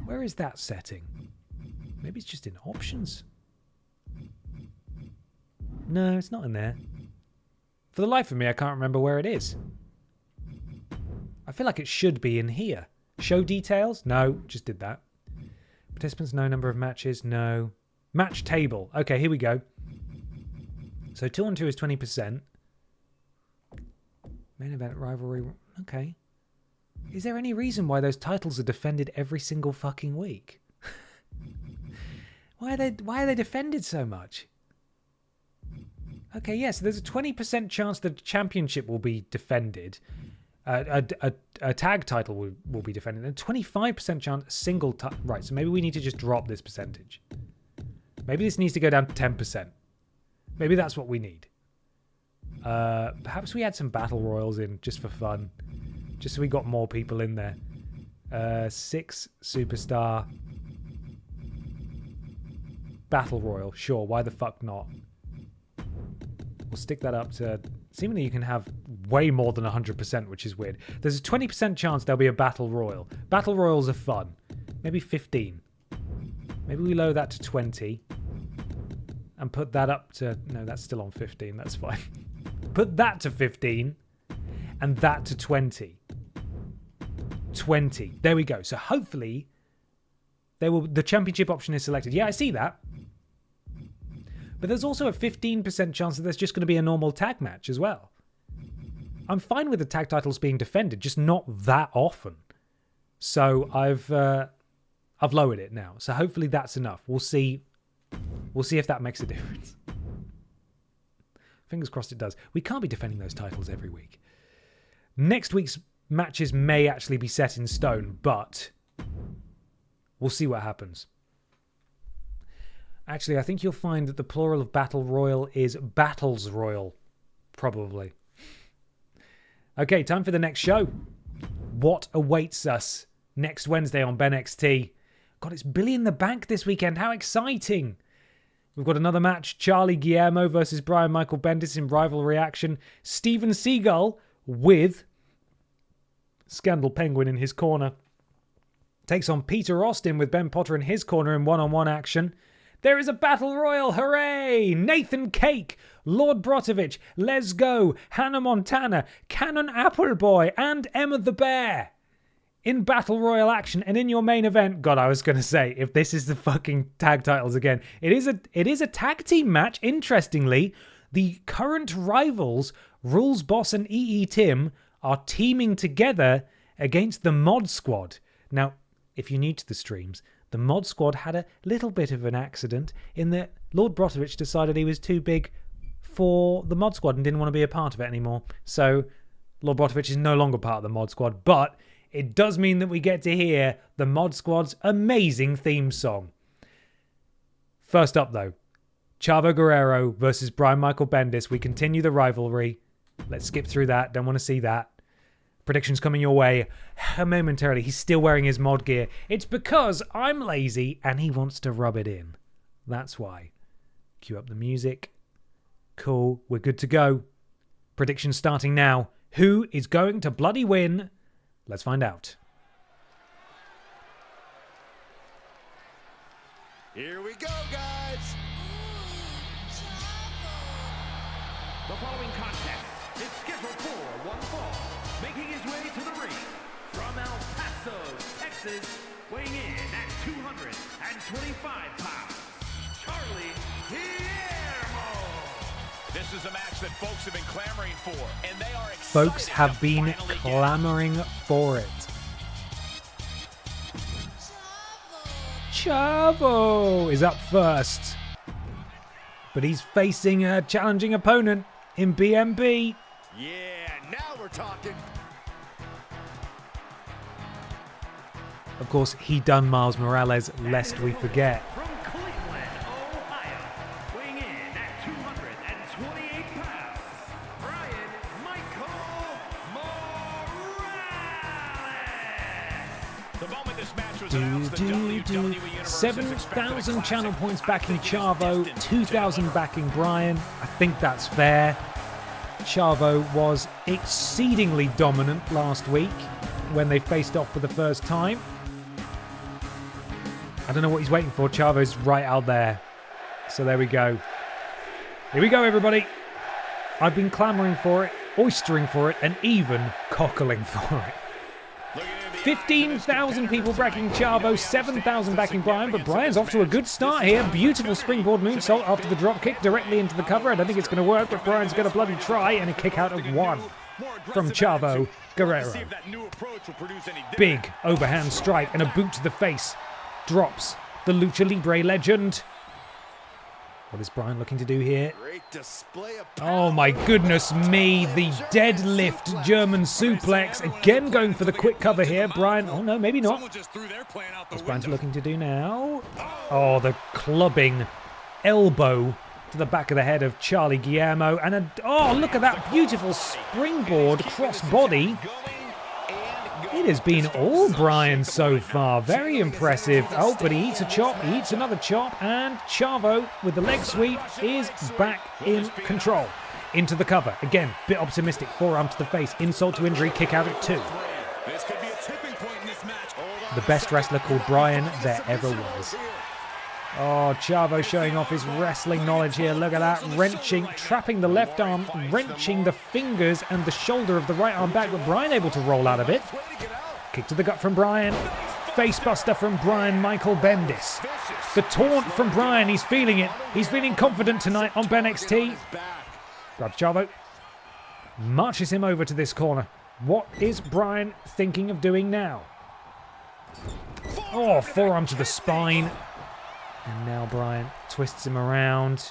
Where is that setting? Maybe it's just in options. No, it's not in there. For the life of me, I can't remember where it is. I feel like it should be in here. Show details? No, just did that. Participants, no. Number of matches? No. Match table. Okay, here we go. So 2-on-2 is 20%. Main event rivalry. Okay. Is there any reason why those titles are defended every single fucking week? Why are they defended so much? Okay, yes, there's a 20% chance the championship will be defended. A tag title will be defended. And 25% chance a single title. Right, so maybe we need to just drop this percentage. Maybe this needs to go down to 10%. Maybe that's what we need. Perhaps we add some battle royals in just for fun. Just so we got more people in there. 6 superstar battle royal. Sure, why the fuck not? We'll stick that up to... Seemingly you can have way more than 100%, which is weird. There's a 20% chance there'll be a battle royal. Battle royals are fun. Maybe 15. Maybe we lower that to 20. And put that up to... No, that's still on 15. That's fine. Put that to 15. And that to 20. 20. There we go. So hopefully... the championship option is selected. Yeah, I see that. But there's also a 15% chance that there's just going to be a normal tag match as well. I'm fine with the tag titles being defended, just not that often. So I've lowered it now. So hopefully that's enough. We'll see if that makes a difference. Fingers crossed it does. We can't be defending those titles every week. Next week's matches may actually be set in stone, but we'll see what happens. Actually, I think you'll find that the plural of Battle Royal is Battles Royal. Probably. Okay, time for the next show. What awaits us next Wednesday on BENXT? God, it's Billy in the Bank this weekend. How exciting! We've got another match. Charlie Guillermo versus Brian Michael Bendis in rivalry action. Steven Seagal with Scandal Penguin in his corner takes on Peter Austin with Ben Potter in his corner in one-on-one action. There is a battle royal, hooray! Nathan Cake, Lord Brotovich, Let's Go, Hannah Montana, Cannon Appleboy, and Emma the Bear in battle royal action. And in your main event, God, I was going to say, if this is the fucking tag titles again, it is a tag team match. Interestingly, the current rivals, Rules Boss and EE Tim, are teaming together against the Mod Squad. Now, if you're new to the streams, the Mod Squad had a little bit of an accident in that Lord Brotovich decided he was too big for the Mod Squad and didn't want to be a part of it anymore. So Lord Brotovich is no longer part of the Mod Squad, but it does mean that we get to hear the Mod Squad's amazing theme song. First up, though, Chavo Guerrero versus Brian Michael Bendis. We continue the rivalry. Let's skip through that. Don't want to see that. Predictions coming your way momentarily. He's still wearing his mod gear. It's because I'm lazy and he wants to rub it in. That's why. Cue up the music. Cool. We're good to go. Predictions starting now. Who is going to bloody win? Let's find out. Here we go, guys. The following contest is scheduled for one fall. Making his way to the ring from El Paso, Texas, weighing in at 225 pounds, Charlie Guillermo. This is a match that folks have been clamoring for, and they are excited. Folks have been clamoring for it. Chavo is up first, but he's facing a challenging opponent in BMB. Yeah, now we're talking. Of course, he done Miles Morales, lest we forget. From Cleveland, Ohio, weighing in at 228 pounds, Brian Michael Morales. The moment this match was announced, the WWE Universe 7,000 channel points backing Chavo, 2,000 backing Brian. I think that's fair. Chavo was exceedingly dominant last week when they faced off for the first time. I don't know what he's waiting for. Chavo's right out there. So there we go. Here we go, everybody. I've been clamoring for it, oystering for it, and even cockling for it. 15,000 people backing Chavo, 7,000 backing Brian, but Brian's off to a good start here. Beautiful springboard moonsault after the drop kick directly into the cover. I don't think it's going to work, but Brian's going to bloody try, and a kick out of one from Chavo Guerrero. Big overhand strike and a boot to the face. Drops the Lucha Libre legend. What is Brian looking to do here? Oh my goodness me, the deadlift German suplex. Again going for the quick cover here. Brian, oh no, maybe not. What's Brian looking to do now? Oh, the clubbing elbow to the back of the head of Charlie Guillermo. And oh, look at that beautiful springboard crossbody. It has been all Brian so far. Very impressive. Oh, but he eats a chop. He eats another chop. And Chavo, with the leg sweep, is back in control. Into the cover. Again, bit optimistic. Forearm to the face. Insult to injury. Kick out at 2. The best wrestler called Brian there ever was. Oh, Chavo showing off his wrestling knowledge here. Look at that. Wrenching, trapping the left arm, wrenching the fingers and the shoulder of the right arm back, but Brian able to roll out of it. Kick to the gut from Brian. Facebuster from Brian Michael Bendis. The taunt from Brian. He's feeling it. He's feeling confident tonight on BENXT. Grabs Chavo. marches him over to this corner. What is Bryan thinking of doing now? Oh, forearm to the spine. And now Bryan twists him around.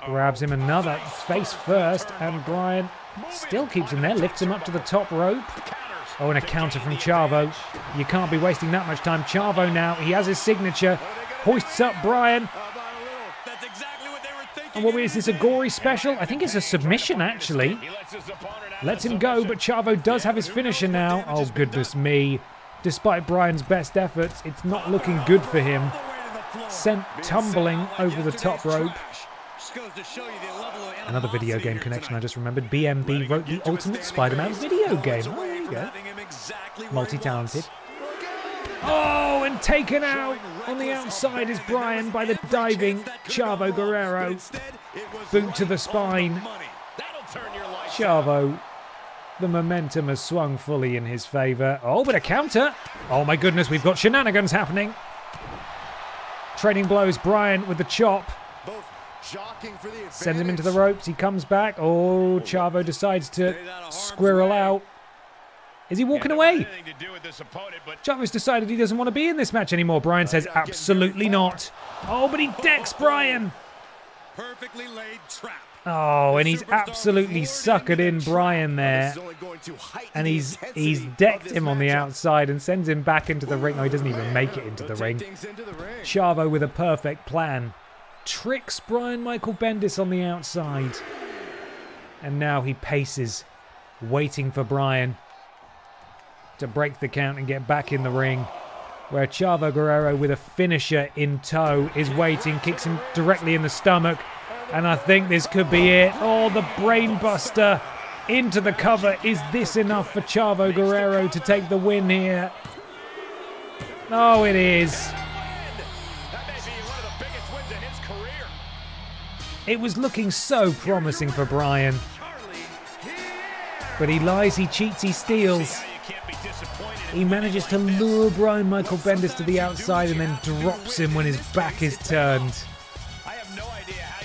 Grabs him another face first. And Bryan still keeps him there. Lifts him up to the top rope. Oh, and a counter from Chavo. You can't be wasting that much time. Chavo now, he has his signature. Hoists up Bryan. And what is this, a gory special? I think it's a submission, actually. Lets him go, but Chavo does have his finisher now. Oh, goodness me. Despite Bryan's best efforts, it's not looking good for him. Sent tumbling over the top rope. Another video game connection I just remembered. BMB wrote the Ultimate Spider-Man video game. Oh, there you go. Multi-talented. Oh, and taken out on the outside is Bryan by the diving Chavo Guerrero. Boot to the spine. Chavo, the momentum has swung fully in his favour. Oh, but a counter. Oh my goodness, we've got shenanigans happening. Trading blows, Bryan with the chop. Sends him into the ropes, he comes back. Oh, Chavo decides to squirrel out. Is he walking away? Chavo's decided he doesn't want to be in this match anymore. Bryan says absolutely not. Oh, but he decks Bryan. Perfectly laid trap. Oh, and he's absolutely suckered in Bryan there. And he's decked him on the outside and sends him back into the ring. Oh, he doesn't even make it into the ring. Chavo with a perfect plan. Tricks Brian Michael Bendis on the outside. And now he paces, waiting for Bryan to break the count and get back in the ring. Where Chavo Guerrero with a finisher in tow is waiting, kicks him directly in the stomach. And I think this could be it. Oh, the brain buster into the cover. Is this enough for Chavo Guerrero to take the win here? Oh, it is. It was looking so promising for Bryan. But he lies, he cheats, he steals. He manages to lure Brian Michael Bendis to the outside and then drops him when his back is turned.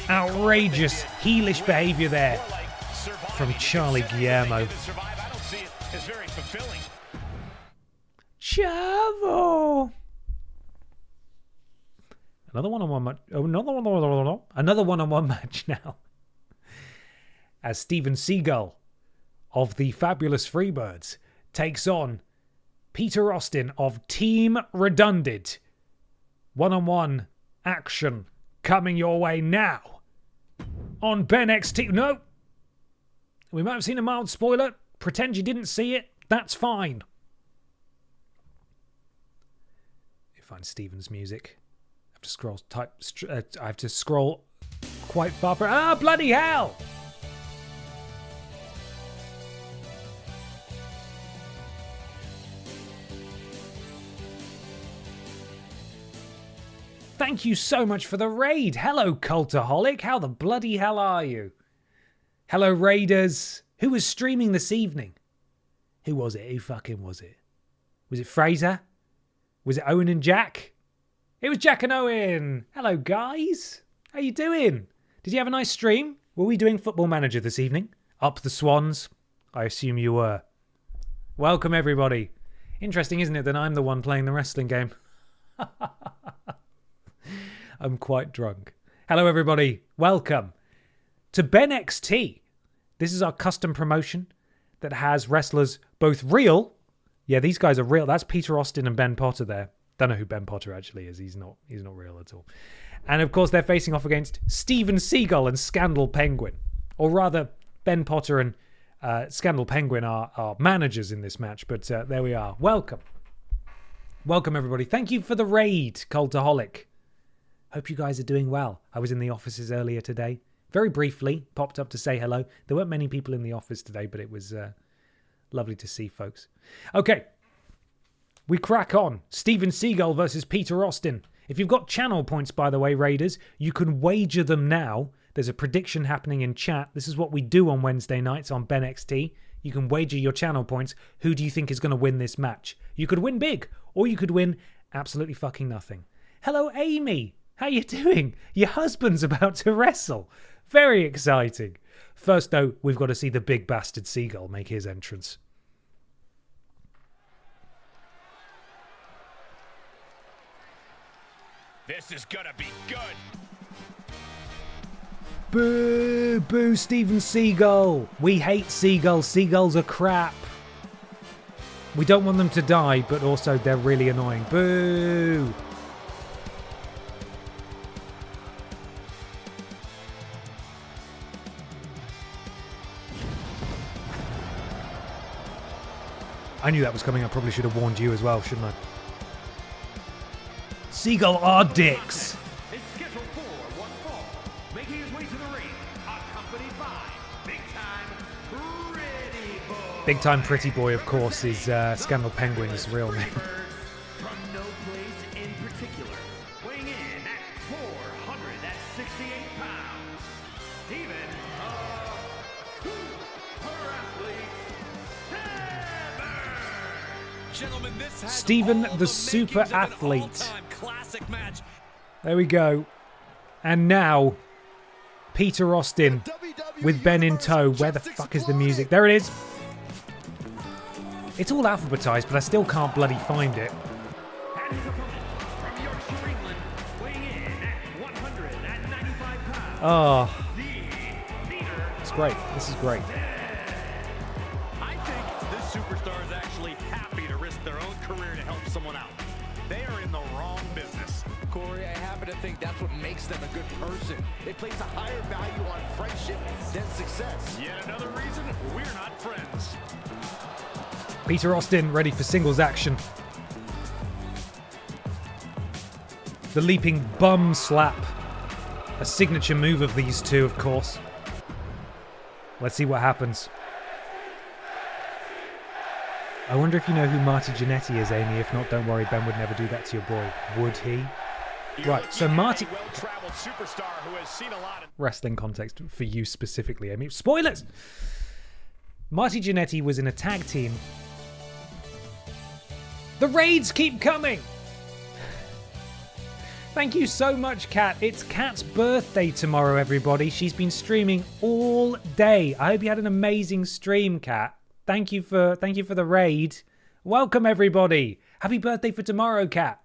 Outrageous, heelish behaviour there from Charlie Guillermo. Chavo! Another one-on-one match. Oh, another one-on-one match now. As Steven Seagal of the Fabulous Freebirds takes on Peter Austin of Team Redundant. One-on-one action coming your way now on BENXT. No, we might have seen a mild spoiler. Pretend you didn't see it. That's fine. You find Steven's music. I have to scroll quite far for. Ah, bloody hell! Thank you so much for the raid. Hello, Cultaholic. How the bloody hell are you? Hello, Raiders. Who was streaming this evening? Who was it? Who fucking was it? Was it Fraser? Was it Owen and Jack? It was Jack and Owen. Hello, guys. How you doing? Did you have a nice stream? Were we doing Football Manager this evening? Up the Swans? I assume you were. Welcome, everybody. Interesting, isn't it, that I'm the one playing the wrestling game? I'm quite drunk. Hello, everybody. Welcome to BENXT. This is our custom promotion that has wrestlers both real. Yeah, these guys are real. That's Peter Austin and Ben Potter there. Don't know who Ben Potter actually is. He's not real at all. And of course, they're facing off against Steven Seagal and Scandal Penguin. Or rather, Ben Potter and Scandal Penguin are managers in this match. But there we are. Welcome. Welcome, everybody. Thank you for the raid, Cultaholic. Hope you guys are doing well. I was in the offices earlier today. Very briefly, popped up to say hello. There weren't many people in the office today, but it was lovely to see folks. Okay. We crack on. Steven Seagal versus Peter Austin. If you've got channel points, by the way, Raiders, you can wager them now. There's a prediction happening in chat. This is what we do on Wednesday nights on BENXT. You can wager your channel points. Who do you think is going to win this match? You could win big, or you could win absolutely fucking nothing. Hello, Amy. How you doing? Your husband's about to wrestle. Very exciting. First, though, we've got to see the big bastard Seagull make his entrance. This is gonna be good. Boo! Boo, Steven Seagull! We hate seagulls. Seagulls are crap. We don't want them to die, but also they're really annoying. Boo! I knew that was coming. I probably should have warned you as well, shouldn't I? Seagull are dicks. Is scheduled for one fall. Making his way to the ring, accompanied by Big Time Pretty Boy. Big Time Pretty Boy, of course, is Scandal Penguin's real name. From no place in particular, weighing in at 468 pounds, Steven, super athlete, Gentlemen, this has Steven all the Super makings of an Athlete. all-time classic match. There we go. And now, Peter Austin with Ben in tow. Where the fuck is the music? There it is. It's all alphabetized, but I still can't bloody find it. and his opponent from Yorkshire, England, weighing in at 195 pounds. Oh, The leader. it's great. This is great. I think this superstar is actually happy to risk their own career to help someone out. They are in the wrong business. Corey, I happen to think that's what makes them a good person. They place a higher value on friendship than success. Yet another reason we're not friends. Peter Austin ready for singles action. The leaping bum slap. A signature move of these two, of course. Let's see what happens. I wonder if you know who Marty Jannetty is, Amy. If not, don't worry, Ben would never do that to your boy. Would he? Right, so Marty... Well-traveled superstar who has seen a lot of... Wrestling context for you specifically, Amy. Spoilers! Marty Jannetty was in a tag team. The raids keep coming! Thank you so much, Kat. It's Kat's birthday tomorrow, everybody. She's been streaming all day. I hope you had an amazing stream, Kat. Thank you for the raid. Welcome, everybody. Happy birthday for tomorrow, Kat.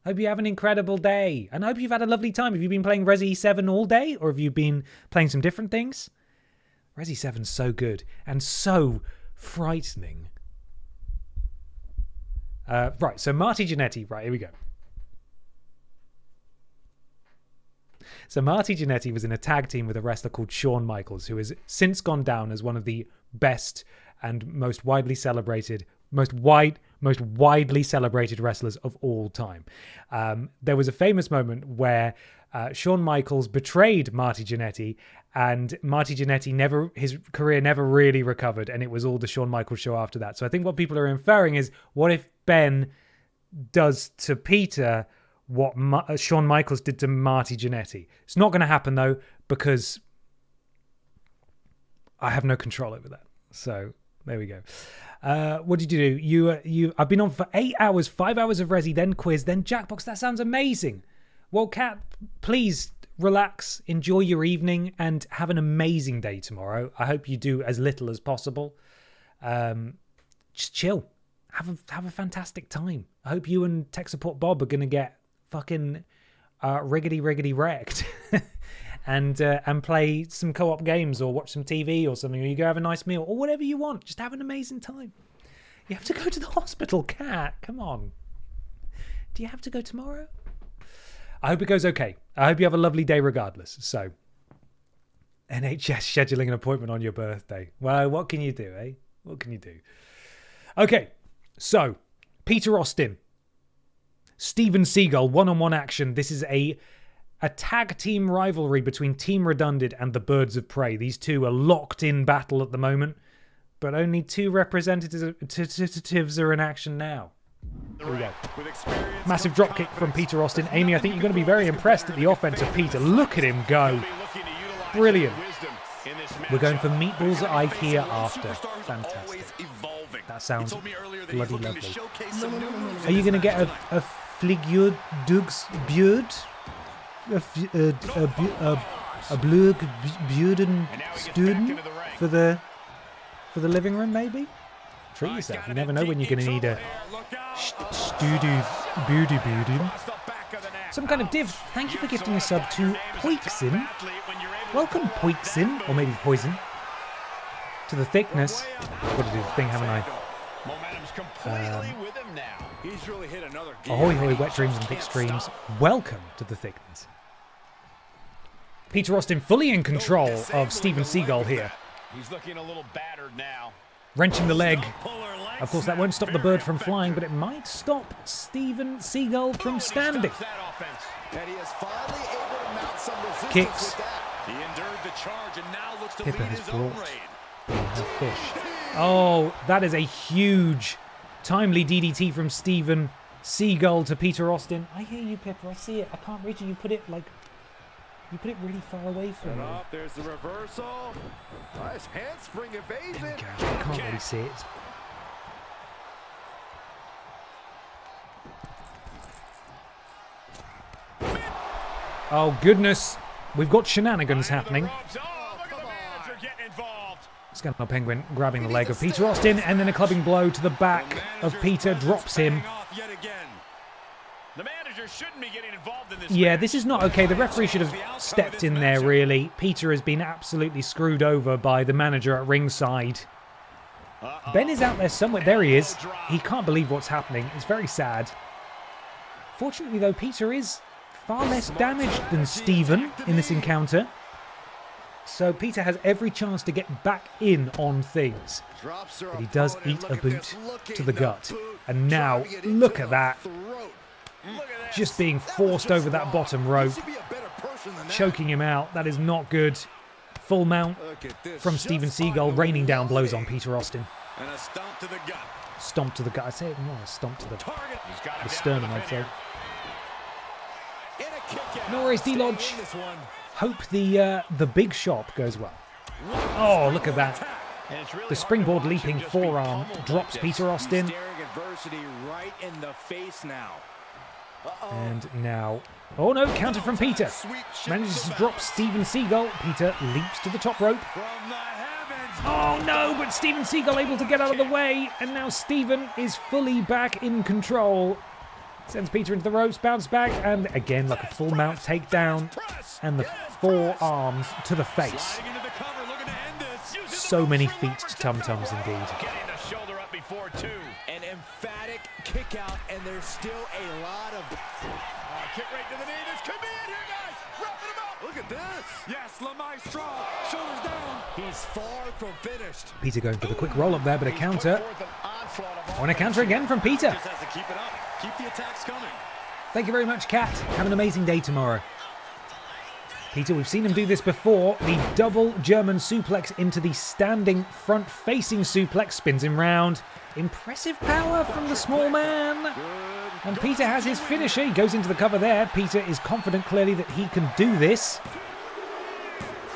Hope you have an incredible day. And I hope you've had a lovely time. Have you been playing Resi 7 all day? Or have you been playing some different things? Resi 7's so good. And so frightening. Right, so Marty Jannetty. Right, here we go. So Marty Jannetty was in a tag team with a wrestler called Shawn Michaels, who has since gone down as one of the best and most widely celebrated wrestlers of all time. There was a famous moment where Shawn Michaels betrayed Marty Jannetty, and Marty Jannetty his career never really recovered, and it was all the Shawn Michaels show after that. So I think what people are inferring is, what if Ben does to Peter what Shawn Michaels did to Marty Jannetty? It's not going to happen, though, because I have no control over that. So there we go. What did you do? I've been on for 8 hours, 5 hours of Resi, then quiz, then Jackbox. That sounds amazing. Well, Kat, please relax, enjoy your evening, and have an amazing day tomorrow. I hope you do as little as possible. Just chill. Have a fantastic time. I hope you and Tech Support Bob are going to get fucking riggedy wrecked and play some co-op games or watch some TV or something, or you go have a nice meal or whatever you want. Just have an amazing time. You have to go to the hospital, Kat. Come on. Do you have to go tomorrow? I hope it goes okay. I hope you have a lovely day regardless. So, NHS scheduling an appointment on your birthday. Well, what can you do, eh? What can you do? Okay, so Peter Austin, Steven Seagull, one-on-one action. This is a tag team rivalry between Team Redundant and the Birds of Prey. These two are locked in battle at the moment, but only two representatives are in action now. Here we go. Massive dropkick from Peter Austin. Amy, I think you're going to be very impressed at the offense of Peter. Look at him go. Brilliant. We're going for meatballs at IKEA after. Fantastic. That sounds bloody lovely. Are you going to get a Fligurdugsbjörd? A blue Buden student for the living room, maybe? Treat yourself. You never know when you're going to need a Buden. Some kind of div. Thank you for gifting a sub to Poixin. Welcome, Poixin, or maybe Poison, to the thickness. I've got to do the thing, haven't I? Ahoy, hoy, wet dreams and thick streams. Welcome to the thickness. Peter Austin fully in control of Steven Seagal here. He's looking a little battered now. Wrenching the leg. Of course, that won't stop the bird from flying, but it might stop Steven Seagal from standing. Kicks. He endured the charge and now looks to Pippa lead has his own brought raid. her fish. Oh, that is a huge, timely DDT from Steven Seagal to Peter Austin. I hear you, Pippa. I see it. I can't reach it. You put it really far away from me. There's the reversal. Nice handspring evasion. I can't really see it. Oh, goodness. We've got shenanigans happening. Scandal Penguin grabbing the leg of Peter Austin, and then a clubbing blow to the back of Peter drops him. Yeah, this is not okay. The referee should have stepped in there, really. Peter has been absolutely screwed over by the manager at ringside. Ben is out there somewhere. There he is. He can't believe what's happening. It's very sad. Fortunately, though, Peter is far less damaged than Steven in this encounter. So Peter has every chance to get back in on things. But he does eat a boot to the gut. And now, look at that. Just being forced over that bottom rope. Choking him out. That is not good. Full mount from Steven Seagal, raining down blows on Peter Austin. And a stomp to the gut. Stomp to the gut. I'd say more a stomp to the sternum, I'd say. No worries, D-Lodge. Hope the big shop goes well. Oh, look at that. The springboard leaping forearm drops Peter Austin. And now... Oh no, counter from Peter. Manages to drop Steven Seagal. Peter leaps to the top rope. Oh no, but Steven Seagal able to get out of the way. And now Steven is fully back in control. Sends Peter into the ropes, bounce back, and again, like a full mount takedown. And the forearms to the face. So many feet to tum-tums indeed. Getting the shoulder up before two. An emphatic kick out, and there's still a lot of... kick right to the knee. This could be it here, guys. Wrapping him up. Look at this. Yes, La Maestro. Shoulders down. He's far from finished. Peter going for the quick roll up there, but a counter. On a counter again from Peter. Just has to keep it up. Keep the attacks coming. Thank you very much, Kat. Have an amazing day tomorrow. Peter, we've seen him do this before. The double German suplex into the standing front-facing suplex. Spins him round. Impressive power from the small man. And Peter has his finisher. He goes into the cover there. Peter is confident clearly that he can do this.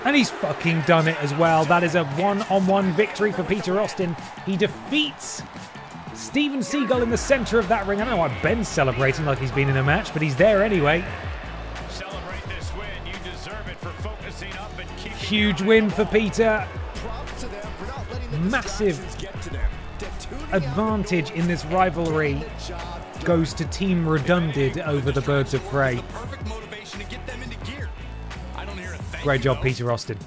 And he's fucking done it as well. That is a one-on-one victory for Peter Austin. He defeats Steven Seagal in the center of that ring. I don't know why Ben's celebrating like he's been in a match, but he's there anyway. Celebrate this win. You deserve it for focusing up and keeping. Huge win for Peter. Massive advantage in this rivalry goes to Team Redundant over the Birds of Prey. Great job, Peter Austin.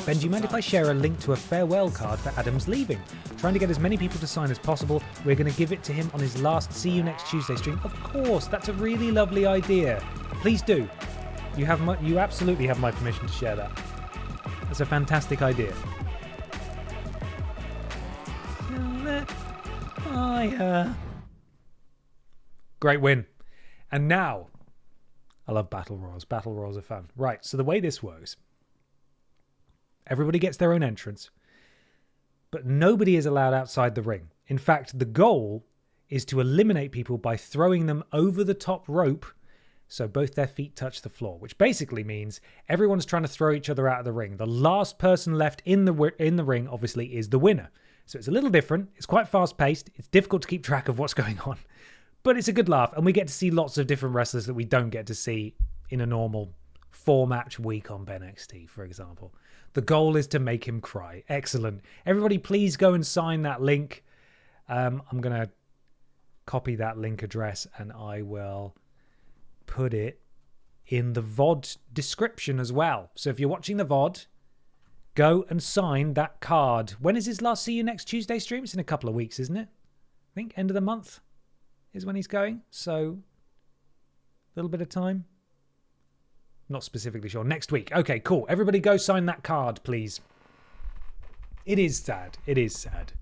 Ben, do you mind if I share a link to a farewell card for Adam's leaving? Trying to get as many people to sign as possible. We're going to give it to him on his last See You Next Tuesday stream. Of course, that's a really lovely idea. Please do. You absolutely have my permission to share that. That's a fantastic idea. Great win. And now, I love Battle Royals. Battle Royals are fun. Right, so the way this works, everybody gets their own entrance, but nobody is allowed outside the ring. In fact, the goal is to eliminate people by throwing them over the top rope so both their feet touch the floor, which basically means everyone's trying to throw each other out of the ring. The last person left in the ring, obviously, is the winner. So it's a little different. It's quite fast-paced. It's difficult to keep track of what's going on. But it's a good laugh, and we get to see lots of different wrestlers that we don't get to see in a normal 4-match week on BENXT, for example. The goal is to make him cry. Excellent. Everybody, please go and sign that link. I'm going to copy that link address and I will put it in the VOD description as well. So if you're watching the VOD, go and sign that card. When is his last See You Next Tuesday stream? It's in a couple of weeks, isn't it? I think end of the month is when he's going. So a little bit of time. Not specifically sure. Next week. Okay, cool. Everybody go sign that card, please. It is sad. It is sad.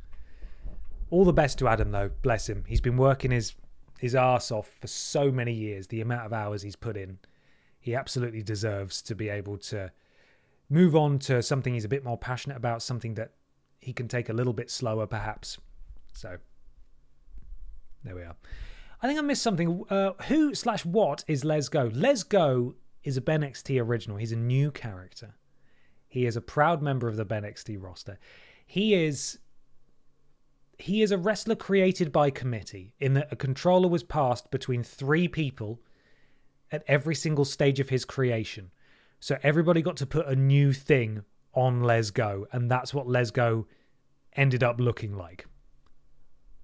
All the best to Adam, though. Bless him. He's been working his arse off for so many years. The amount of hours he's put in. He absolutely deserves to be able to move on to something he's a bit more passionate about, something that he can take a little bit slower, perhaps. So, there we are. I think I missed something. Who/what is Les Go? Les Go is a BENXT original. He's a new character. He is a proud member of the BENXT roster. He is a wrestler created by committee, in that a controller was passed between 3 people at every single stage of his creation. So everybody got to put a new thing on Les Go, and that's what Les Go ended up looking like.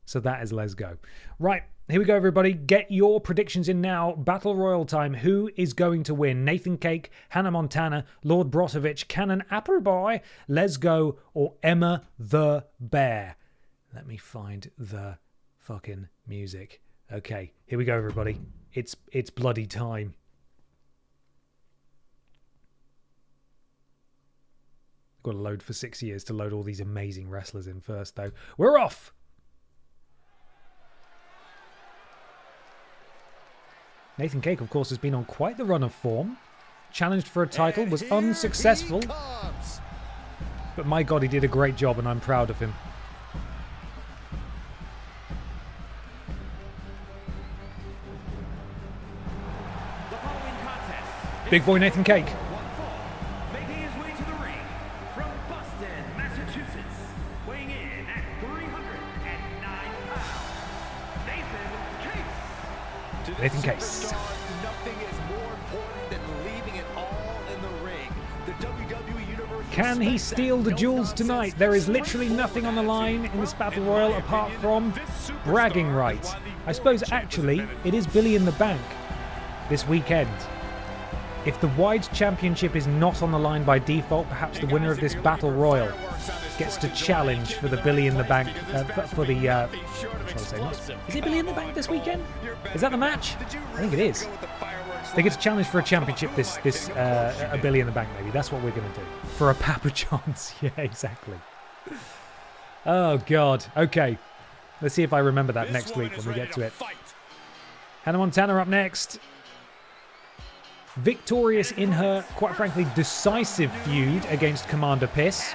So that is Les Go. Right, here we go, everybody. Get your predictions in now. Battle Royal time. Who is going to win? Nathan Cake, Hannah Montana, Lord Brotovich, Cannon Appleboy, Les Go, or Emma the Bear? Let me find the fucking music. Okay, here we go, everybody. It's bloody time. Got to load for 6 years to load all these amazing wrestlers in first, though. We're off! Nathan Cake, of course, has been on quite the run of form. Challenged for a title, was unsuccessful. But my God, he did a great job, and I'm proud of him. Big boy Nathan Cake. Making his way to the ring from Boston, Massachusetts, weighing in at 309 pounds, Nathan Case. Nothing is more important than leaving it all in the ring. The WWE Universe. Can he steal the jewels tonight? There is literally nothing on the line in this Battle Royal apart from bragging rights. I suppose actually it is Billy in the Bank this weekend. If the Wide Championship is not on the line by default, perhaps the winner of this Battle Royal gets to challenge for the Billy in the Bank, is it Billy in the Bank this weekend? Is that the match? I think it is. They get to challenge for a championship a Billy in the Bank, maybe. That's what we're going to do. For a Papa John's. Yeah, exactly. Oh, God. Okay. Let's see if I remember that next week when we get to it. Hannah Montana up next. Victorious in her, quite frankly, decisive feud against Commander PIS.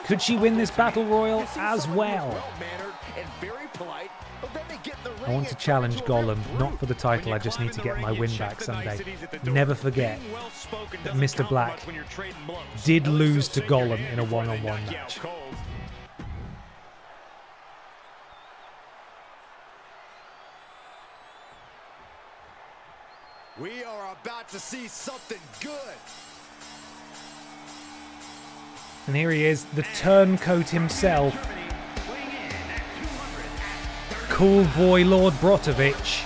Could she win this Battle Royal as well? I want to challenge Gollum, not for the title, I just need to get my win back someday. Never forget that Mr. Black did lose to Gollum in a one-on-one match. We are about to see something good. And here he is, the turncoat himself. Cool boy Lord Brotovich.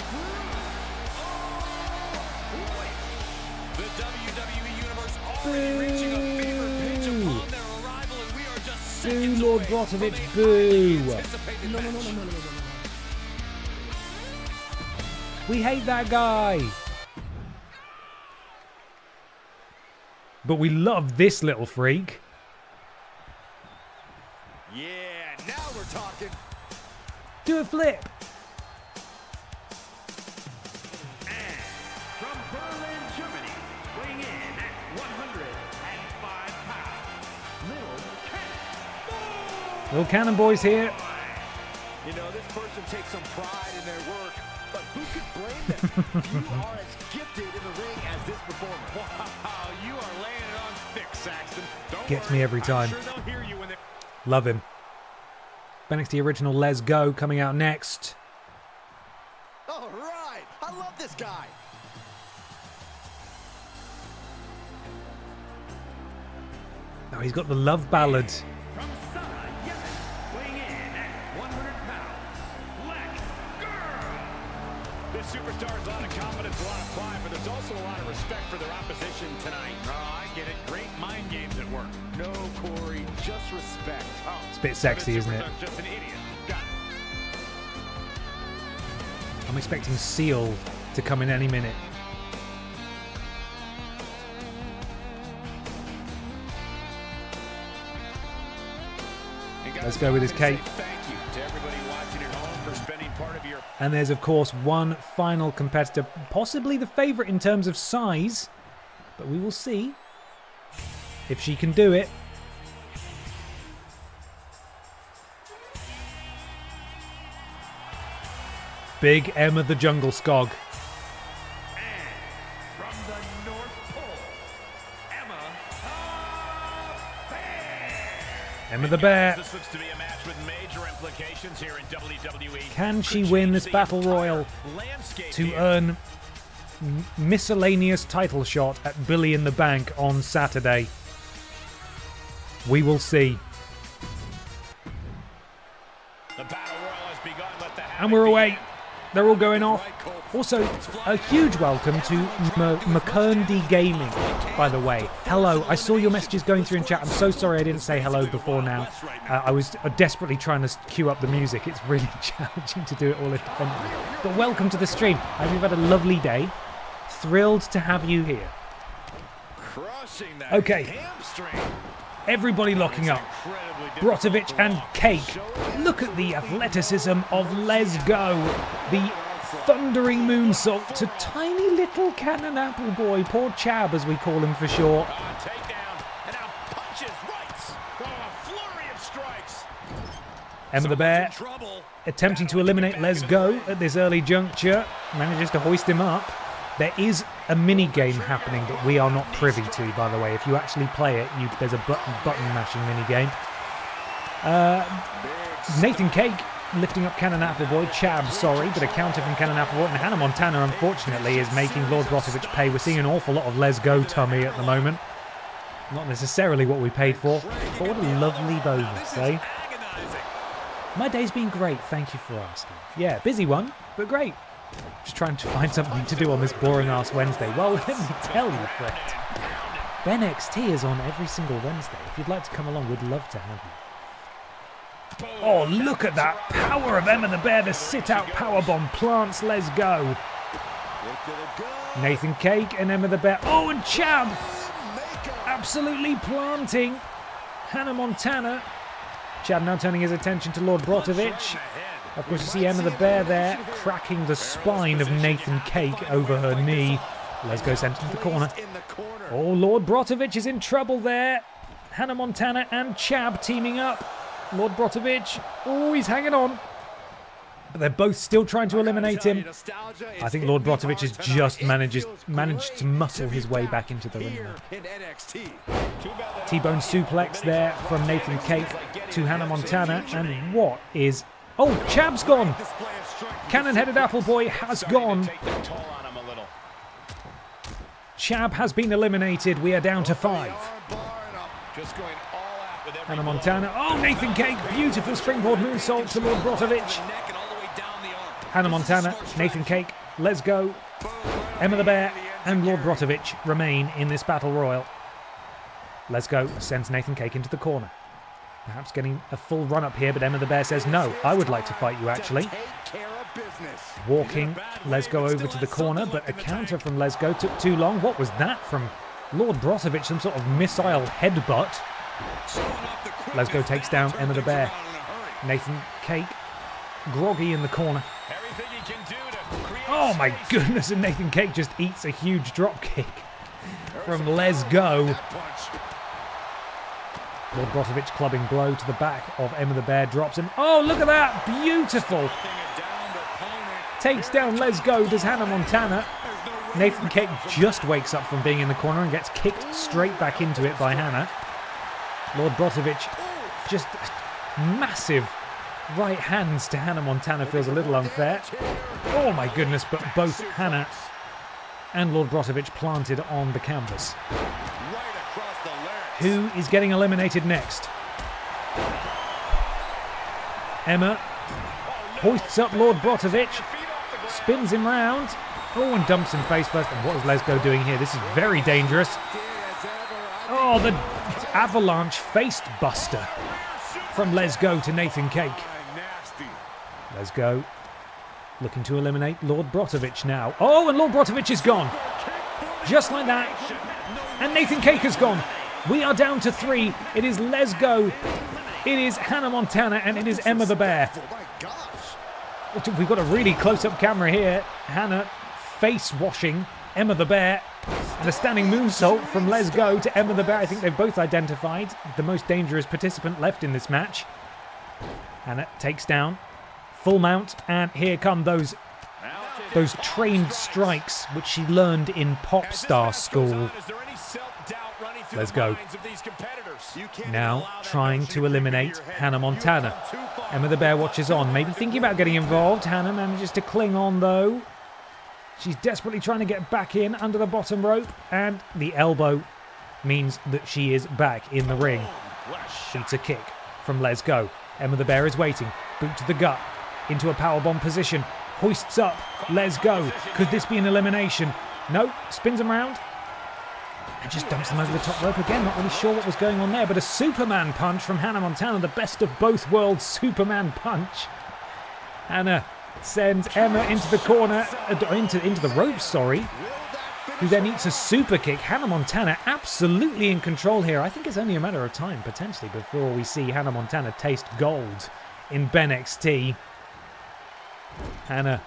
The WWE Universe already reaching a fever pitch upon their arrival, and we are just seconds Boo, Lord away Brotovich, from a boo. highly anticipated match. We hate that guy. But we love this little freak. Yeah, now we're talking. Do a flip. And from Berlin, Germany, weighing in at 105 pounds, Little Cannon Boy's here. You know, this person takes some pride in their work, but who could blame them? You are as gifted in the ring as this performer. Wow, you are laying it on thick, Saxton. Don't Gets worry, me every time. I'm sure they'll hear you when they... Love him. BENXT original Les Go coming out next. All right, I love this guy. Oh, he's got the love ballad. From Sana, Yemen, weighing in at 100 pounds, Lex Girl. This superstar has a lot of confidence, a lot of pride, but there's also a lot of respect for their opposition tonight. Oh, I get it. Great mind games at work. No, Corey, just respect. Oh, It's a bit sexy, isn't it? Just an idiot. Got it. I'm expecting Seal to come in any minute. Let's go with his cape. Thank you to everybody watching at home for spending part of your... And there's, of course, one final competitor, possibly the favourite in terms of size, but we will see if she can do it. Big Emma the Jungle Skog. And from the North Pole, Emma the Bear. Emma the Bear. This looks to be a match with major implications here in WWE. Can she win this battle royal to earn miscellaneous title shot at Billy in the Bank on Saturday? We will see. The battle royal has begun. Let the And we're away. They're all going off. Also, a huge welcome to McKerndy Gaming, by the way. Hello. I saw your messages going through in chat. I'm so sorry I didn't say hello before now. I was desperately trying to cue up the music. It's really challenging to do it all independently. But welcome to the stream. I hope you've had a lovely day. Thrilled to have you here. Crushing that Okay. hamstring. Everybody locking up. Brotovich and Cake. Look at the athleticism of Les Go. The thundering moonsault to tiny little Cannon Apple Boy. Poor Chab, as we call him for short. Takedown. And now punches rights. Oh, a flurry of strikes. Emma the Bear attempting to eliminate Les Go at this early juncture. Manages to hoist him up. There is a mini-game happening that we are not privy to, by the way. If you actually play it, there's a button-mashing mini-game. Nathan Cake lifting up Cannon Appleboy. Chab, sorry, but a counter from Cannon Appleboy. And Hannah Montana, unfortunately, is making Lord Brotovich pay. We're seeing an awful lot of Les Go tummy at the moment. Not necessarily what we paid for, but what a lovely bonus, eh? My day's been great, thank you for asking. Yeah, busy one, but great. Just trying to find something to do on this boring-ass Wednesday. Well, let me tell you, Fred. BENXT is on every single Wednesday. If you'd like to come along, we'd love to have you. Oh, look at that power of Emma the Bear. The sit-out powerbomb plants. Let's go. Nathan Cake and Emma the Bear. Oh, and Chab absolutely planting Hannah Montana. Chab now turning his attention to Lord Brotovich. Of course, you see Emma the Bear there cracking the spine of Nathan Cake over her knee. Let's go sent into the corner. Oh, Lord Brotovich is in trouble there. Hannah Montana and Chab teaming up. Lord Brotovich, oh, he's hanging on. But they're both still trying to eliminate him. I think Lord Brotovich has just managed to muscle his way back into the ring. T-bone suplex there from Nathan Cake to Hannah Montana. And what is... Oh, Chab's gone. Cannon-headed Appleboy has gone. Chab has been eliminated. We are down to 5. Hannah Montana. Oh, Nathan Cake. Beautiful springboard moonsault to Lord Brotovich. Hannah Montana, Nathan Cake. Let's go. Emma the Bear and Lord Brotovich remain in this battle royal. Let's go. Sends Nathan Cake into the corner. Perhaps getting a full run up here, but Emma the Bear says, no, I would like to fight you actually. Walking, Les Go over to the corner, but a counter from Les Go took too long. What was that from Lord Brotovich? Some sort of missile headbutt. Les Go takes down Emma the Bear. Nathan Cake, groggy in the corner. Oh my goodness, and Nathan Cake just eats a huge drop kick from Les Go. Lord Brotovich clubbing blow to the back of Emma the Bear, drops him. Oh, look at that! Beautiful! Takes down Les Go, does Hannah Montana. Nathan Cake just wakes up from being in the corner and gets kicked straight back into it by Hannah. Lord Brotovich, just massive right hands to Hannah Montana feels a little unfair. Oh my goodness, but both Hannah and Lord Brotovich planted on the canvas. Who is getting eliminated next? Emma hoists up Lord Brotovich, spins him round, oh, and dumps him face first. And what is Lesgo doing here? This is very dangerous. Oh, the avalanche face buster from Lesgo to Nathan Cake. Lesgo looking to eliminate Lord Brotovich now. Oh, and Lord Brotovich is gone. Just like that. And Nathan Cake has gone. We are down to 3. It is Lesgo, it is Hannah Montana, and it is Emma the Bear. We've got a really close-up camera here. Hannah face washing Emma the Bear. And a standing moonsault from Lesgo to Emma the Bear. I think they've both identified the most dangerous participant left in this match. Hannah takes down. Full mount. And here come those trained strikes which she learned in pop star school. Let's go. Now trying to eliminate Hannah Montana. Emma the Bear watches on, maybe thinking about getting involved. Hannah manages to cling on though. She's desperately trying to get back in under the bottom rope, and the elbow means that she is back in the ring. Shoots a kick from Lesgo. Emma the Bear is waiting. Boot to the gut. Into a powerbomb position. Hoists up. Lesgo. Could this be an elimination? No. Spins him around. And just dumps them over the top rope again. Not really sure what was going on there, but a Superman punch from Hannah Montana. The best of both worlds Superman punch. Hannah sends Emma into the corner, into the ropes, sorry, who then eats a super kick. Hannah Montana absolutely in control here. I think it's only a matter of time, potentially, before we see Hannah Montana taste gold in BENXT. Hannah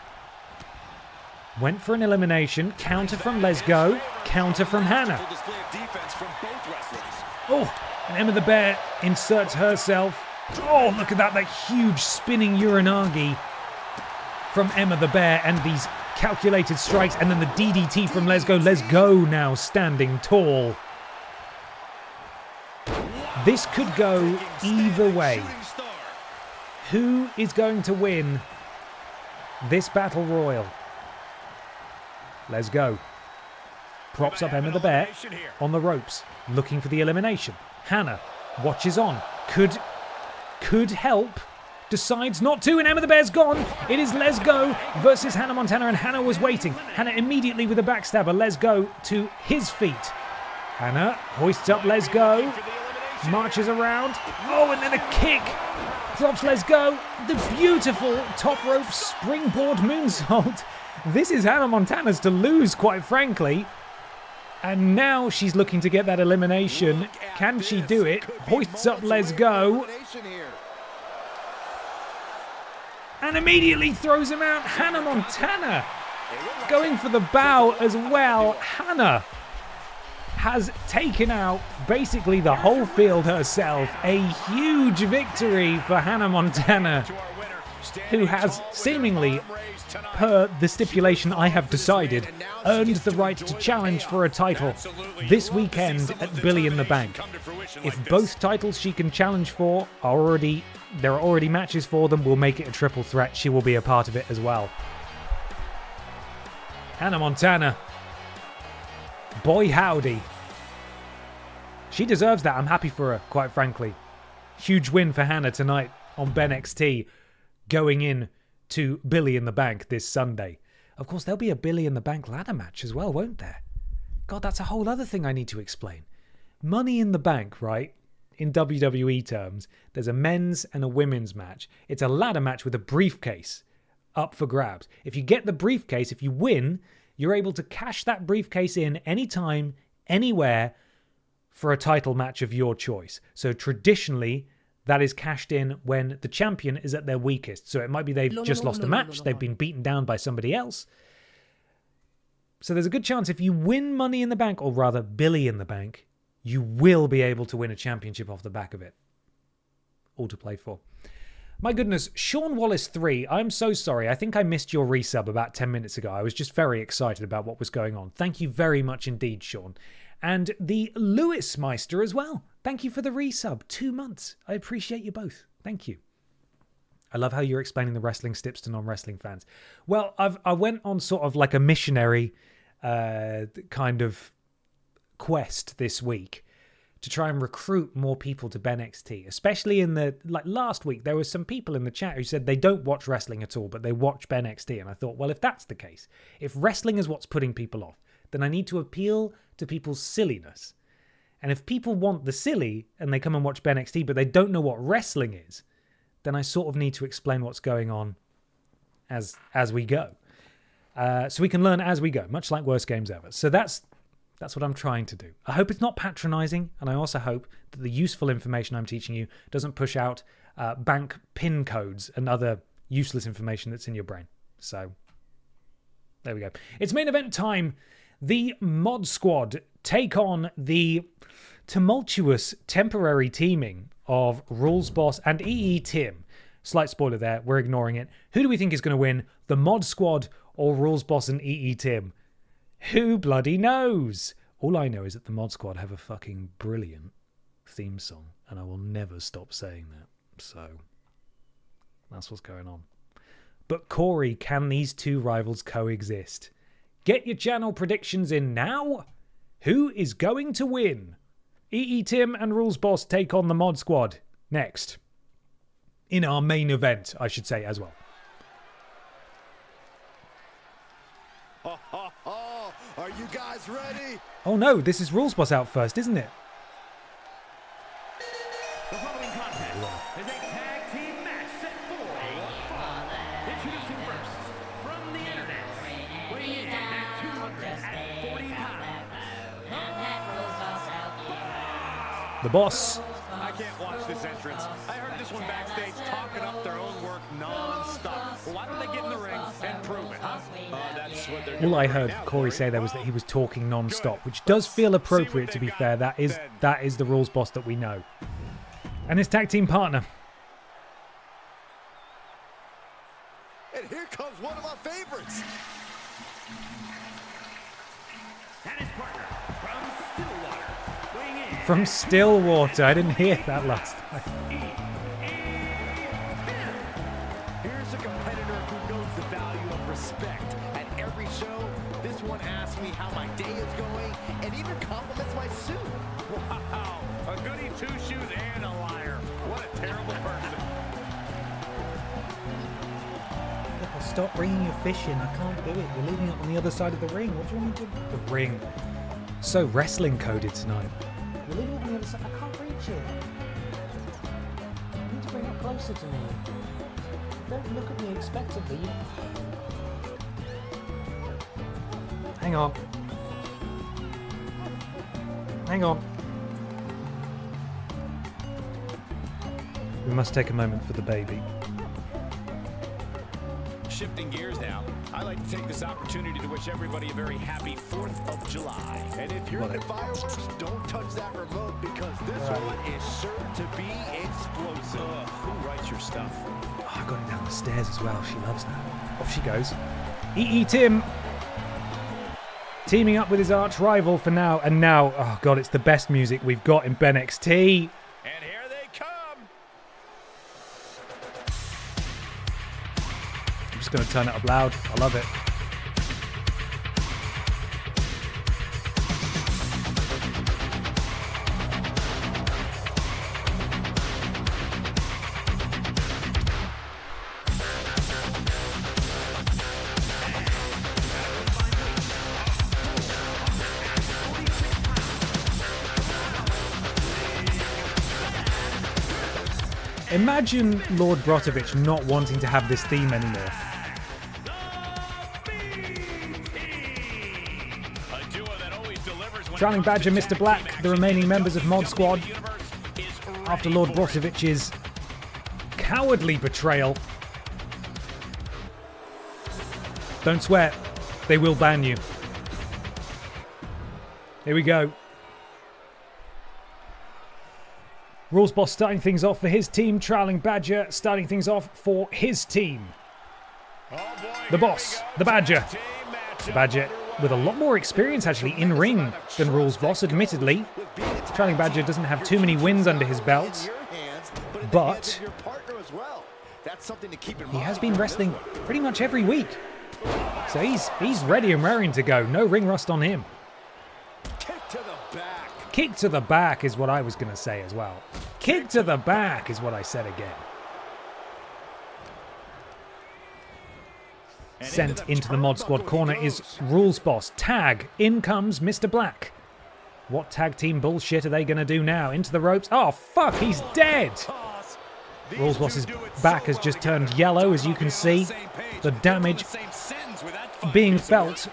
went for an elimination. Counter from Lesgo. Counter from Hannah. Oh, and Emma the Bear inserts herself. Oh, look at that huge spinning Uranagi from Emma the Bear, and these calculated strikes, and then the DDT from Lesgo. Lesgo now standing tall. This could go either way. Who is going to win this battle royal? Lesgo props up Emma the Bear on the ropes, looking for the elimination. Hannah watches on. Could help. Decides not to, and Emma the Bear's gone. It is Lesgo versus Hannah Montana, and Hannah was waiting. Hannah immediately with a backstabber. Lesgo to his feet. Hannah hoists up Lesgo. Marches around. Oh, and then a kick. Drops Lesgo. The beautiful top rope springboard moonsault. This is Hannah Montana's to lose, quite frankly. And now she's looking to get that elimination. Can she do it? Hoists up Lesgo. And immediately throws him out. Hannah Montana going for the bow as well. Hannah has taken out basically the whole field herself. A huge victory for Hannah Montana, who has seemingly, per the stipulation I have decided, earned the right to challenge for a title this weekend at Billy in the Bank. If both titles she can challenge for there are already matches for them, we'll make it a triple threat. She will be a part of it as well. Hannah Montana. Boy howdy. She deserves that. I'm happy for her, quite frankly. Huge win for Hannah tonight on BENXT, going in to Billy in the Bank this Sunday. Of course, there'll be a Billy in the Bank ladder match as well, won't there? God, that's a whole other thing I need to explain. Money in the Bank, right? In WWE terms, there's a men's and a women's match. It's a ladder match with a briefcase up for grabs. If you get the briefcase, if you win, you're able to cash that briefcase in anytime, anywhere, for a title match of your choice. So traditionally, that is cashed in when the champion is at their weakest. So it might be they've just lost a match, they've been beaten down by somebody else. So there's a good chance if you win Money in the Bank, or rather Billy in the Bank, you will be able to win a championship off the back of it. All to play for. My goodness, Sean Wallace 3, I'm so sorry. I think I missed your resub about 10 minutes ago. I was just very excited about what was going on. Thank you very much indeed, Sean. And the Lewis Meister as well. Thank you for the resub. 2 months. I appreciate you both. Thank you. I love how you're explaining the wrestling steps to non-wrestling fans. Well, I went on sort of like a missionary kind of quest this week to try and recruit more people to BENXT, especially in the, like last week, there was some people in the chat who said they don't watch wrestling at all, but they watch BENXT. And I thought, well, if that's the case, if wrestling is what's putting people off, then I need to appeal to people's silliness. And if people want the silly and they come and watch BENXT, but they don't know what wrestling is, then I sort of need to explain what's going on as we go. So we can learn as we go, much like Worst Games Ever. So that's what I'm trying to do. I hope it's not patronizing, and I also hope that the useful information I'm teaching you doesn't push out bank PIN codes and other useless information that's in your brain. So there we go. It's main event time. The Mod Squad take on the tumultuous temporary teaming of Rules Boss and EE Tim. Slight spoiler there, we're ignoring it. Who do we think is going to win? The Mod Squad or Rules Boss and EE Tim? Who bloody knows? All I know is that the Mod Squad have a fucking brilliant theme song, and I will never stop saying that. So that's what's going on. But Corey, can these two rivals coexist? Get your channel predictions in now. Who is going to win? EE Tim and Rules Boss take on the Mod Squad next. In our main event, I should say, as well. Are you guys ready? Oh no, this is Rules Boss out first, isn't it? The following contest is a tag team match set for introducing first from the internet, weighing in at 240 pounds. The Boss. I can't watch this entrance. I heard this one backstage talking up their own work non-stop. Well, why don't they get in the ring and prove it, huh? That's what they're doing. All I heard Corey say there was that he was talking non-stop, which does feel appropriate, to be fair. That is the Rules Boss that we know. And his tag team partner. And here comes one of my favorites. And his partner from Stillwater, weighing in. From Stillwater. I didn't hear that last time. Here's a competitor who knows the value of respect. At every show, this one asks me how my day is going and even compliments my suit. Wow, a goody two-shoes and a liar. What a terrible person. Stop bringing your fish in. I can't do it. You're leaving it on the other side of the ring. What do you want me to do? The ring. So wrestling coded tonight. You're leaving it on the other side. I can't reach it. You need to bring it closer to me. Don't look at me expectantly. Hang on. Hang on. We must take a moment for the baby. Shifting gears now, I'd like to take this opportunity to wish everybody a very happy 4th of July. And if you're into fireworks, don't touch that remote because this one is sure to be explosive. Who writes your stuff? Oh, I got it down the stairs as well. She loves that. Off she goes. EE Tim. Teaming up with his arch rival for now. And now, oh god, it's the best music we've got in BENXT. And here they come. I'm just going to turn it up loud. I love it. Imagine Lord Brotovich not wanting to have this theme anymore. Trailing Badger, Mr. Black, the remaining members of Mod Squad, after Lord Brotovich's cowardly betrayal. Don't swear, they will ban you. Here we go. Rules Boss starting things off for his team. Trailing Badger starting things off for his team. The Boss, the Badger. The Badger with a lot more experience actually in ring than Rules Boss, admittedly. Trailing Badger doesn't have too many wins under his belt, but That's something to keep in mind. He has been wrestling pretty much every week. So he's ready and raring to go. No ring rust on him. Kick to the back. Kick to the back is what I was going to say as well. Kick to the back is what I said again. Sent into the Mod Squad corner is Rules Boss. Tag. In comes Mr. Black. What tag team bullshit are they going to do now? Into the ropes. Oh, fuck, he's dead. Rules Boss's back has just turned yellow, as you can see. The damage being felt.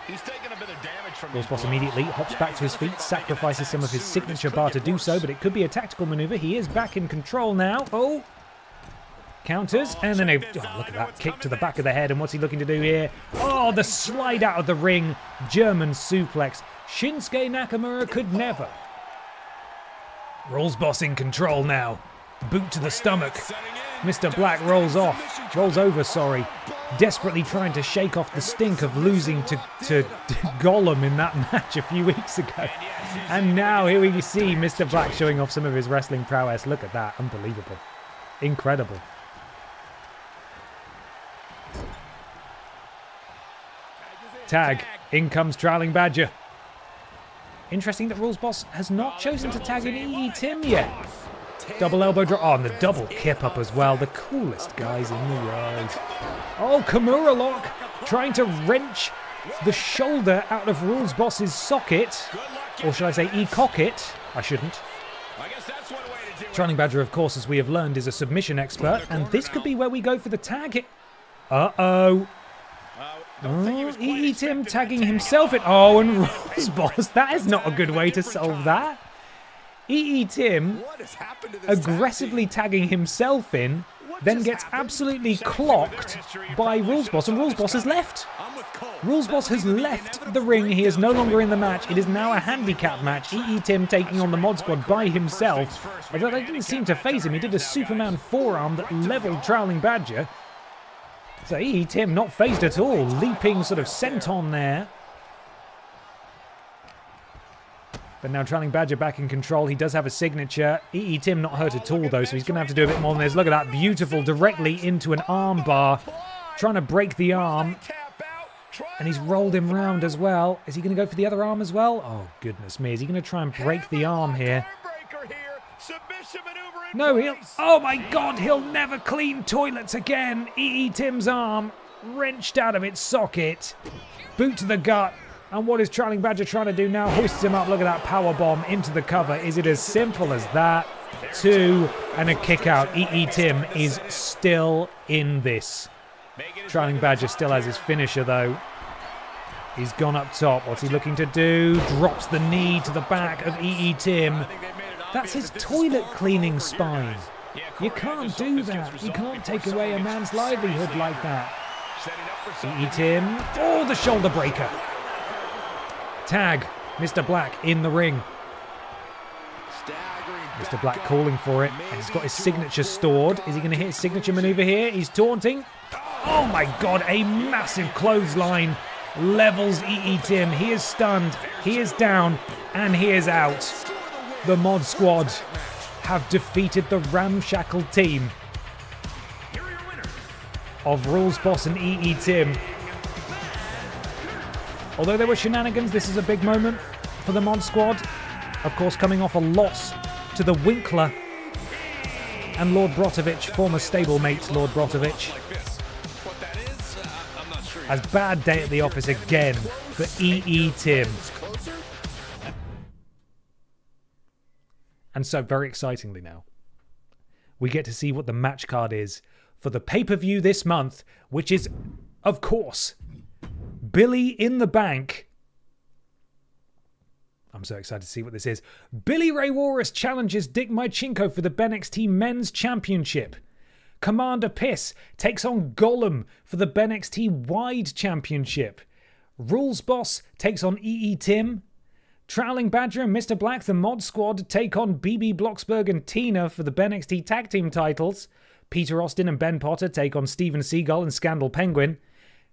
Rules Boss immediately hops back to his feet, sacrifices some of his signature bar to do so, but it could be a tactical maneuver. He is back in control now. Oh. Counters, and then look at that kick to the back of the head, and what's he looking to do here? Oh, the slide out of the ring. German suplex. Shinsuke Nakamura could never. Rules Boss in control now. Boot to the stomach. Mr. Black rolls over, desperately trying to shake off the stink of losing to Gollum in that match a few weeks ago. And now here we see Mr. Black showing off some of his wrestling prowess. Look at that, unbelievable. Incredible. Tag, in comes Trailing Badger. Interesting that Rules Boss has not chosen to tag in EE Tim yet. Double elbow drop. Oh, and the double kip up as well. The coolest guys in the world. Oh, Kimura lock. Trying to wrench the shoulder out of Rules Boss's socket. Or should I say e-cock it? I shouldn't. Trailing Badger, of course, as we have learned, is a submission expert. And this could be where we go for the tag. Uh-oh. Oh, EE Tim tagging himself in. Oh, and Rules Boss. That is not a good way to solve that. EE Tim aggressively tagging himself in, then gets absolutely clocked by Rules Boss, and Rules Boss has left. Rules Boss has left the ring. He is no longer in the match. It is now a handicap match. EE Tim taking on the Mod Squad by himself. Although they didn't seem to phase him. He did a Superman forearm that leveled Trailing Badger. So EE Tim not phased at all. Leaping sort of senton there. But now Trailing Badger back in control. He does have a signature. EE Tim not hurt at all, though, so he's going to have to do a bit more than this. Look at that. Beautiful. Directly into an arm bar. Trying to break the arm. And he's rolled him round as well. Is he going to go for the other arm as well? Oh, goodness me. Is he going to try and break the arm here? No, he'll... Oh, my God. He'll never clean toilets again. EE Tim's arm wrenched out of its socket. Boot to the gut. And what is Trailing Badger trying to do now? Hoists him up. Look at that power bomb into the cover. Is it as simple as that? 2 and a kick out. EE Tim is still in this. Trailing Badger still has his finisher, though. He's gone up top. What's he looking to do? Drops the knee to the back of EE Tim. That's his toilet cleaning spine. You can't do that. You can't take away a man's livelihood like that. EE Tim. Oh, the shoulder breaker. Tag, Mr. Black in the ring. Mr. Black calling for it, and he's got his signature stored. Is he going to hit his signature maneuver here? He's taunting. Oh my God, a massive clothesline levels EE Tim. He is stunned, he is down, and he is out. The Mod Squad have defeated the ramshackle team of Rules Boss and EE Tim. Although there were shenanigans, this is a big moment for the Mod Squad. Of course, coming off a loss to the Winkler and Lord Brotovich, former stablemate Lord Brotovich. As bad day at the office again for EE Tim. And so, very excitingly now, we get to see what the match card is for the pay-per-view this month, which is, of course, Billy in the Bank. I'm so excited to see what this is. Billy Ray Walrus challenges Dick Mychinko for the BENXT Men's Championship. Commander Piss takes on Gollum for the BENXT Wide Championship. Rules Boss takes on EE Tim. Trailing Badger and Mr. Black, the Mod Squad, take on BB Blocksberg and Tina for the BENXT Tag Team titles. Peter Austin and Ben Potter take on Steven Seagal and Scandal Penguin.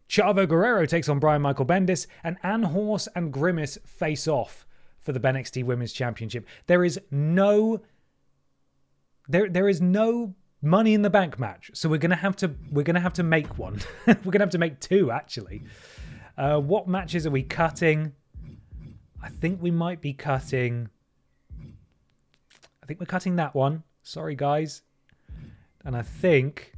Chavo Guerrero takes on Brian Michael Bendis, and Ann Horse and Grimace face off for the BENXT Women's Championship. There is no Money in the Bank match. So we're gonna have to make one. We're gonna have to make two actually. What matches are we cutting? I think we might be cutting. I think we're cutting that one. Sorry, guys. And I think.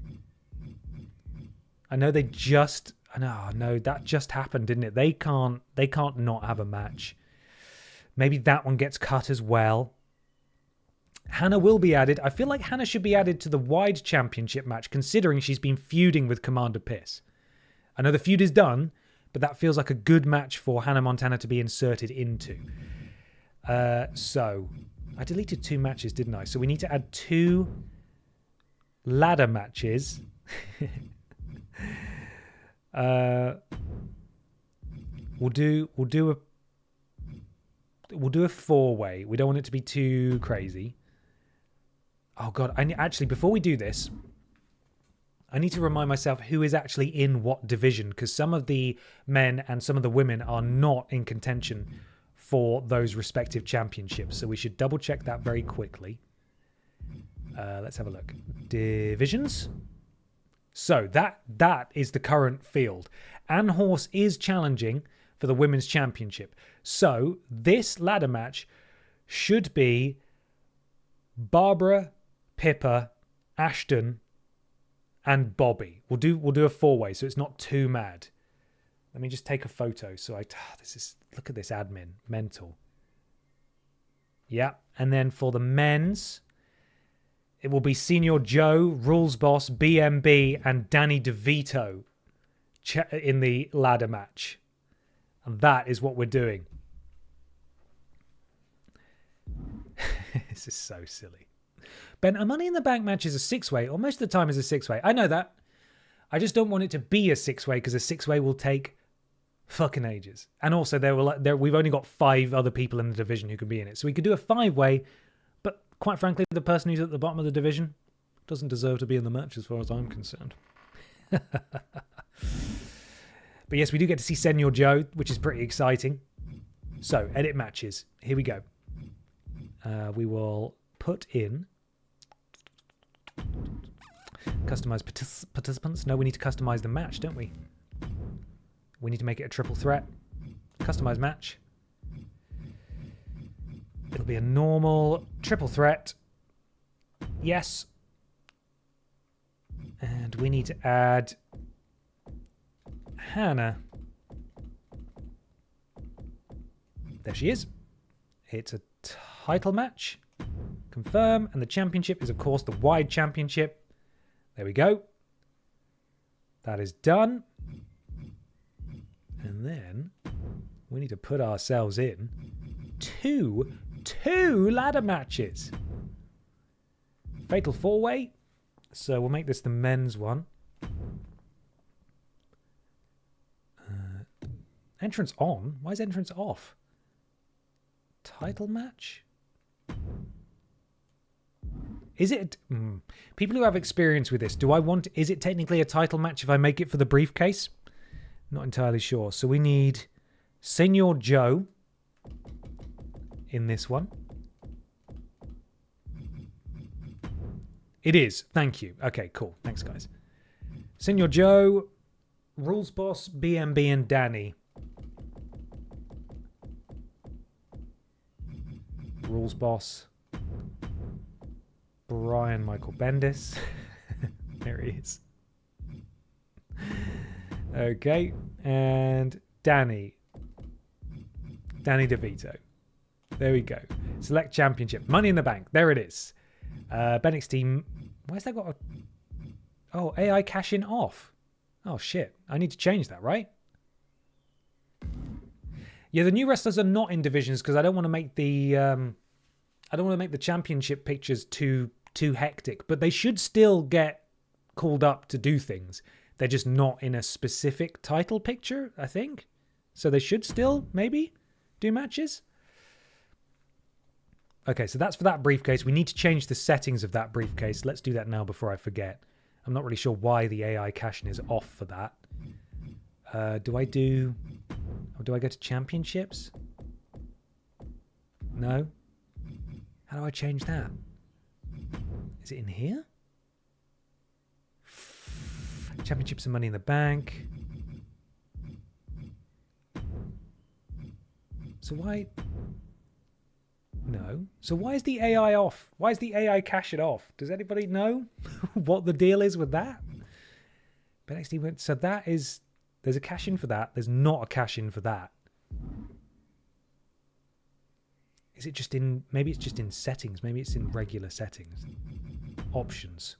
I know they just. No, that just happened, didn't it? They can't not have a match. Maybe that one gets cut as well. Hannah will be added. I feel like Hannah should be added to the Wide Championship match, considering she's been feuding with Commander PIS. I know the feud is done, but that feels like a good match for Hannah Montana to be inserted into. So, I deleted 2 matches, didn't I? So we need to add 2 ladder matches. We'll do a 4-way. We don't want it to be too crazy. Oh god, actually before we do this, I need to remind myself who is actually in what division, because some of the men and some of the women are not in contention for those respective championships. So we should double check that very quickly. Let's have a look. Divisions. So that is the current field. Anne Horse is challenging for the Women's Championship. So this ladder match should be Barbara, Pippa, Ashton, and Bobby. We'll do a 4-way, so it's not too mad. Let me just take a photo. So look at this admin, mental. Yeah, and then for the men's, it will be Senior Joe, Rules Boss, BMB, and Danny DeVito in the ladder match. And that is what we're doing. This is so silly. Ben, a Money in the Bank match is a 6-way, or most of the time is a 6-way. I know that. I just don't want it to be a 6-way, because a 6-way will take fucking ages. And also, we've only got 5 other people in the division who can be in it. So we could do a 5-way, but quite frankly, the person who's at the bottom of the division doesn't deserve to be in the match as far as I'm concerned. But yes, we do get to see Senior Joe, which is pretty exciting. So, edit matches. Here we go. We will put in customize participants. No, we need to customize the match, don't we? We need to make it a triple threat. Customize match. It'll be a normal triple threat. Yes. And we need to add Hannah. There she is. It's a title match. Confirm. And the championship is, of course, the Wide Championship. There we go. That is done. And then we need to put ourselves in two ladder matches. Fatal 4-way. So we'll make this the men's one. Entrance on? Why is entrance off? Title match? Is it... People who have experience with this, is it technically a title match if I make it for the briefcase? Not entirely sure. So we need Senior Joe in this one. It is. Thank you. Okay, cool. Thanks, guys. Senior Joe, Rules Boss, BMB, and Danny. Rules Boss. Brian Michael Bendis. There he is. Okay. And Danny DeVito. There we go. Select Championship. Money in the Bank. There it is. BENXT. Why has that got a... Oh, AI cash-in off. Oh, shit. I need to change that, right? Yeah, the new wrestlers are not in divisions because I don't want to make the... I don't want to make the championship pictures too hectic, but they should still get called up to do things. They're just not in a specific title picture, I think. So they should still, maybe, do matches. Okay, so that's for that briefcase. We need to change the settings of that briefcase. Let's do that now before I forget. I'm not really sure why the AI cash-in is off for that. Do I go to championships? No? How do I change that? Is it in here? Championships and Money in the Bank. So why... No. So why is the AI off? Why is the AI cash it off? Does anybody know what the deal is with that? BENXT went... So that is... There's a cash in for that. There's not a cash in for that. Is it just in... Maybe it's just in settings. Maybe it's in regular settings. Options.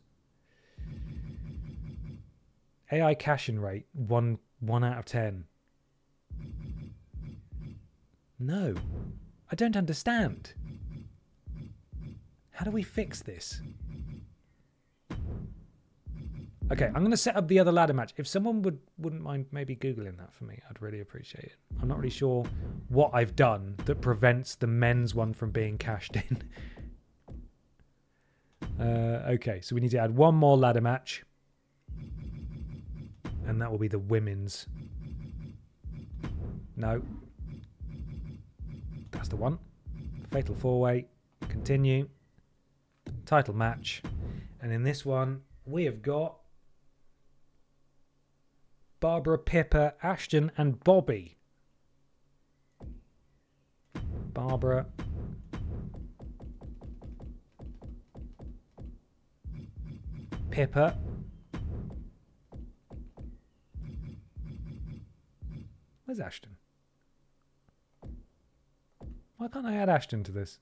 AI cash-in rate, 1 out of 10. No. I don't understand. How do we fix this? Okay, I'm going to set up the other ladder match. If someone wouldn't mind maybe Googling that for me, I'd really appreciate it. I'm not really sure what I've done that prevents the men's one from being cashed in. Okay, so we need to add one more ladder match. And that will be the women's. No. That's the one. Fatal 4-way. Continue. Title match. And in this one, we have got Barbara, Pippa, Ashton, and Bobby. Barbara. Pippa. Where's Ashton? Why can't I add Ashton to this?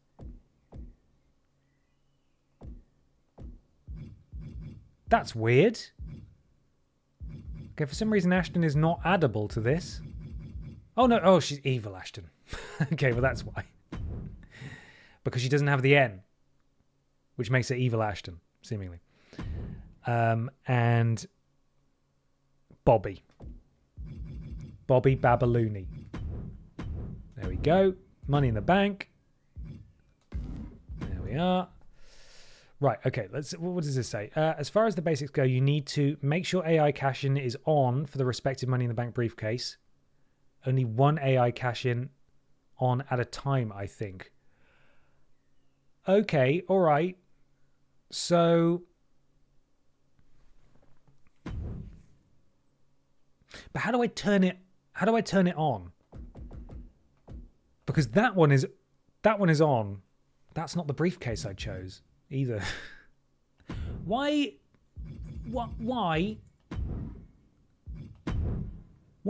That's weird. Okay, for some reason Ashton is not addable to this. Oh no, oh, she's evil Ashton. Okay, well that's why. Because she doesn't have the N. Which makes her evil Ashton, seemingly. And Bobby. Bobby Babalooni. There we go. Money in the Bank. There we are. Right, okay, what does this say? As far as the basics go, you need to make sure AI cash-in is on for the respective Money in the Bank briefcase. Only one AI cash-in on at a time, I think. Okay, all right. So... But how do I turn it on? Because that one is on. That's not the briefcase I chose either. Why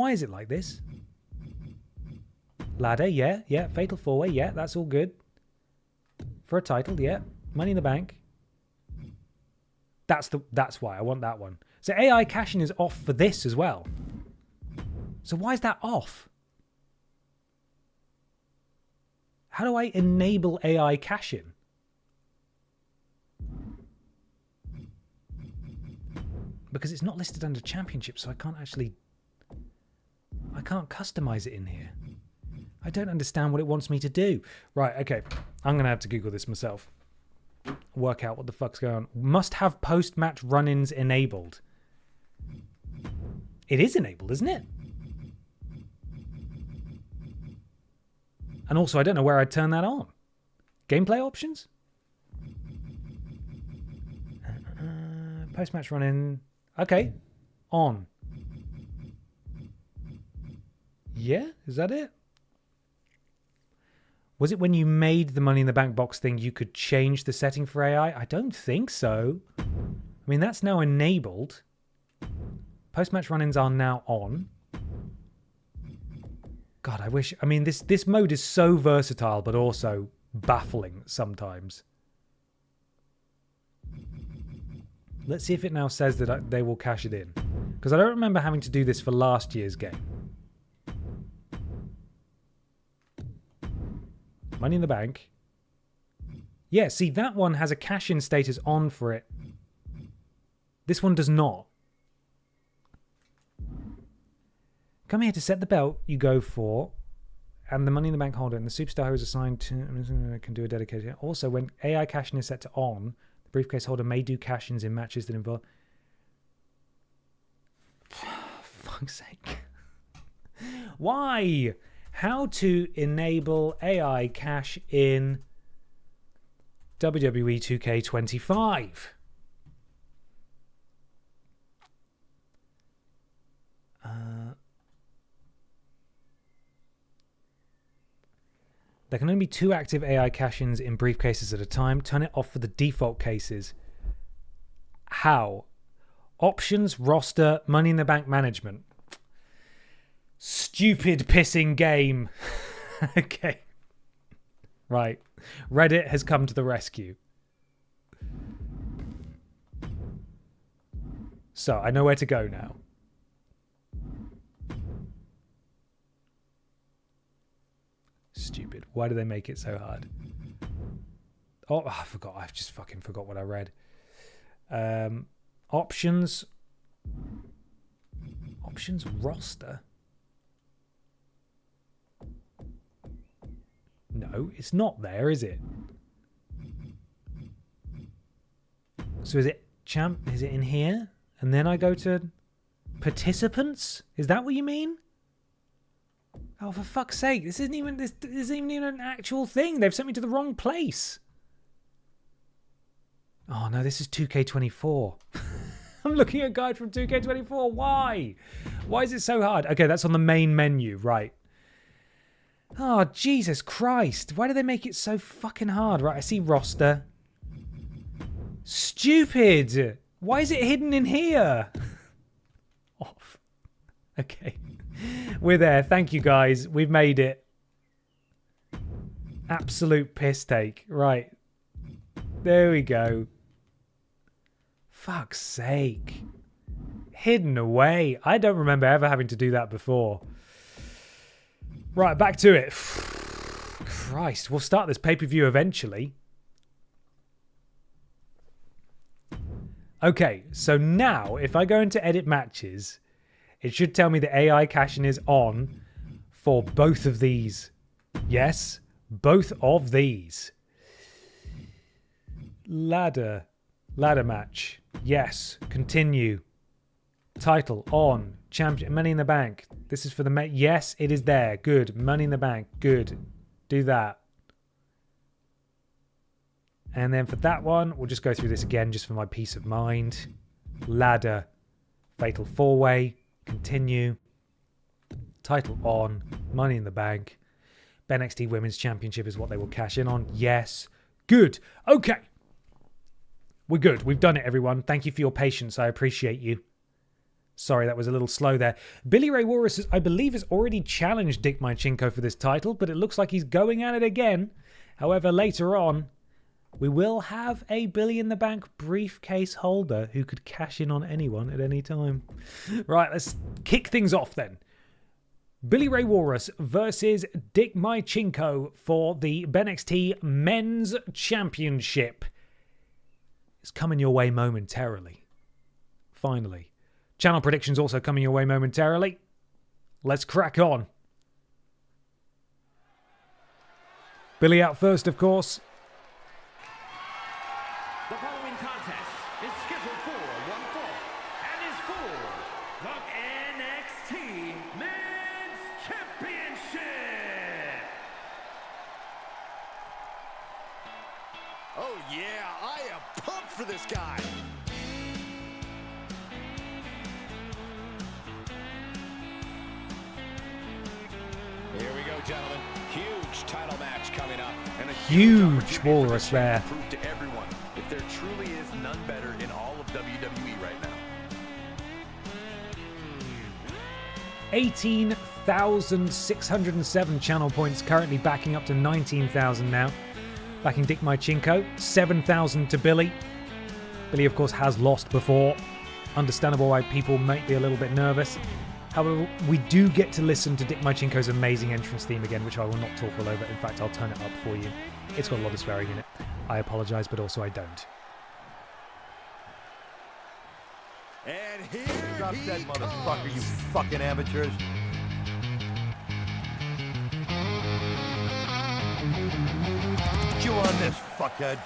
is it like this? Ladder, yeah. Fatal 4-way, yeah, that's all good. For a title, yeah. Money in the Bank. That's why I want that one. So AI cashing is off for this as well. So why is that off? How do I enable AI cash-in? Because it's not listed under Championship, so I can't customize it in here. I don't understand what it wants me to do. Right, okay. I'm going to have to Google this myself. Work out what the fuck's going on. Must have post-match run-ins enabled. It is enabled, isn't it? And also, I don't know where I'd turn that on. Gameplay options? Post-match run-in. Okay. On. Yeah? Is that it? Was it when you made the Money in the Bank box thing you could change the setting for AI? I don't think so. I mean, that's now enabled. Post-match run-ins are now on. God, I wish... I mean, this mode is so versatile, but also baffling sometimes. Let's see if it now says that they will cash it in. Because I don't remember having to do this for last year's game. Money in the Bank. Yeah, see, that one has a cash-in status on for it. This one does not. Come here to set the belt you go for, and the Money in the Bank holder and the superstar who is assigned to can do a dedicated. Also, when AI cash-in is set to on, the briefcase holder may do cash-ins in matches that involve... Fuck's sake. Why? How to enable AI cash in WWE 2K25. There can only be 2 active AI cash-ins in briefcases at a time. Turn it off for the default cases. How? Options, roster, Money in the Bank management. Stupid pissing game. Okay. Right. Reddit has come to the rescue. So, I know where to go now. Stupid. Why do they make it so hard? Oh, I forgot. I've just fucking forgot what I read. Options. Options roster. No, it's not there, is it? So is it champ? Is it in here? And then I go to participants? Is that what you mean? Oh, for fuck's sake! This isn't even an actual thing. They've sent me to the wrong place. Oh no, this is 2K24. I'm looking at a guide from 2K24. Why? Why is it so hard? Okay, that's on the main menu, right? Oh, Jesus Christ. Why do they make it so fucking hard? Right, I see roster. Stupid. Why is it hidden in here? Off. Okay. We're there. Thank you, guys. We've made it. Absolute piss take. Right. There we go. Fuck's sake. Hidden away. I don't remember ever having to do that before. Right, back to it. Christ, we'll start this pay-per-view eventually. Okay, so now if I go into edit matches, it should tell me the AI caching is on for both of these. Yes, both of these. Ladder match. Yes, continue. Title on. Champion. Money in the Bank. This is for the... Yes, it is there. Good. Money in the Bank. Good. Do that. And then for that one, we'll just go through this again just for my peace of mind. Ladder. Fatal 4-way. Continue. Title on. Money in the Bank. BENXT Women's Championship is what they will cash in on. Yes. Good. Okay. We're good. We've done it, everyone. Thank you for your patience. I appreciate you. Sorry, that was a little slow there. Billy Ray Walrus, I believe, has already challenged Dick Mychenko for this title, but it looks like he's going at it again. However, later on, we will have a Billy in the Bank briefcase holder who could cash in on anyone at any time. Right, let's kick things off then. Billy Ray Walrus versus Dick Mychenko for the BENXT Men's Championship. It's coming your way momentarily. Finally. Channel predictions also coming your way momentarily. Let's crack on. Billy out first, of course. The following contest is scheduled for one fall and is for the NXT Men's Championship. Oh yeah, I am pumped for this guy. Here we go, gentlemen. Huge title match coming up. And a huge Walrus there. Prove to everyone if there truly is none better in all of WWE right now. 18,607 channel points, currently backing up to 19,000 now. Backing Dick Mychenko, 7,000 to Billy. Billy, of course, has lost before. Understandable why people might be a little bit nervous. However, we do get to listen to Dick Mychenko's amazing entrance theme again, which I will not talk all over. In fact, I'll turn it up for you. It's got a lot of swearing in it. I apologize, but also I don't. And here Drop that motherfucker, you fucking amateurs. Chew on this, fuckhead.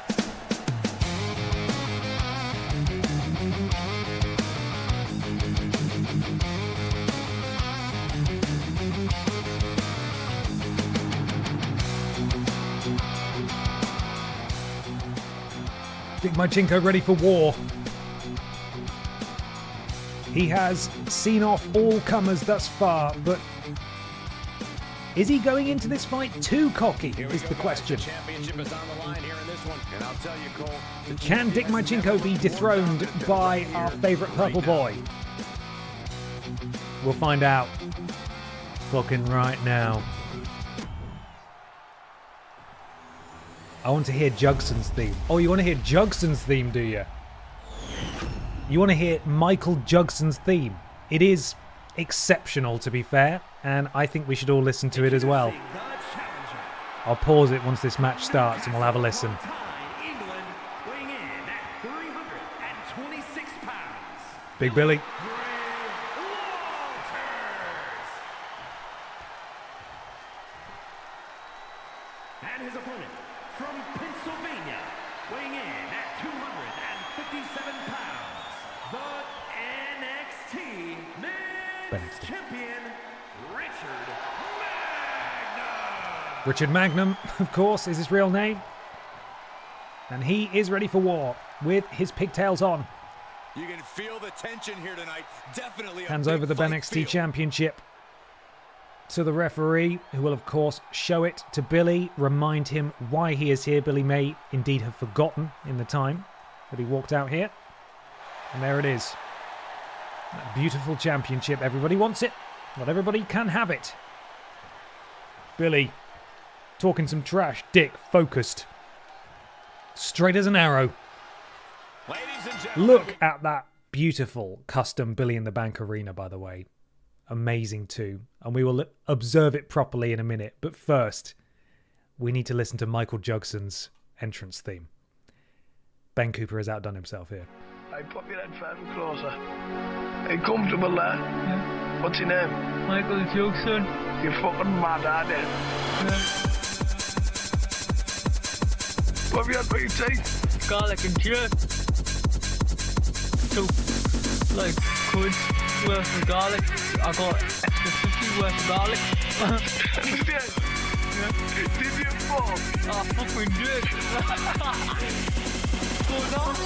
Dick Mychenko ready for war. He has seen off all comers thus far, but Is he going into this fight too cocky, is the question. Can Dick Machinko be dethroned by our favourite purple boy? We'll find out fucking right now. I want to hear Jugson's theme. Oh, you want to hear Jugson's theme, do you? You want to hear Michael Jugson's theme? It is exceptional, to be fair, and I think we should all listen to it as well. I'll pause it once this match starts and we'll have a listen. Big Billy. And his opponent from Pennsylvania, weighing in at 257 pounds, the NXT Men's Champion, Richard Magnum. Richard Magnum, of course, is his real name. And he is ready for war with his pigtails on. You can feel the tension here tonight. Definitely hands over the BENXT Championship to the referee, who will of course show it to Billy, remind him why he is here. Billy may indeed have forgotten in the time that he walked out here. And there it is. That beautiful championship. Everybody wants it. Not everybody can have it. Billy talking some trash. Dick focused. Straight as an arrow. Look at that beautiful custom Billy in the Bank arena, by the way. Amazing too. And we will observe it properly in a minute. But first, we need to listen to Michael Jugson's entrance theme. Ben Cooper has outdone himself here. Hey, pop your head further closer. Are you comfortable there? Yeah. What's your name? Michael Jugson. You're fucking mad, aren't you? Yeah. What have you had for your teeth? Garlic and chili. So, like, quid worth of garlic. I got extra 50 worth of garlic. Did you? Yeah. Did you fall? I fucking did. Go nuts.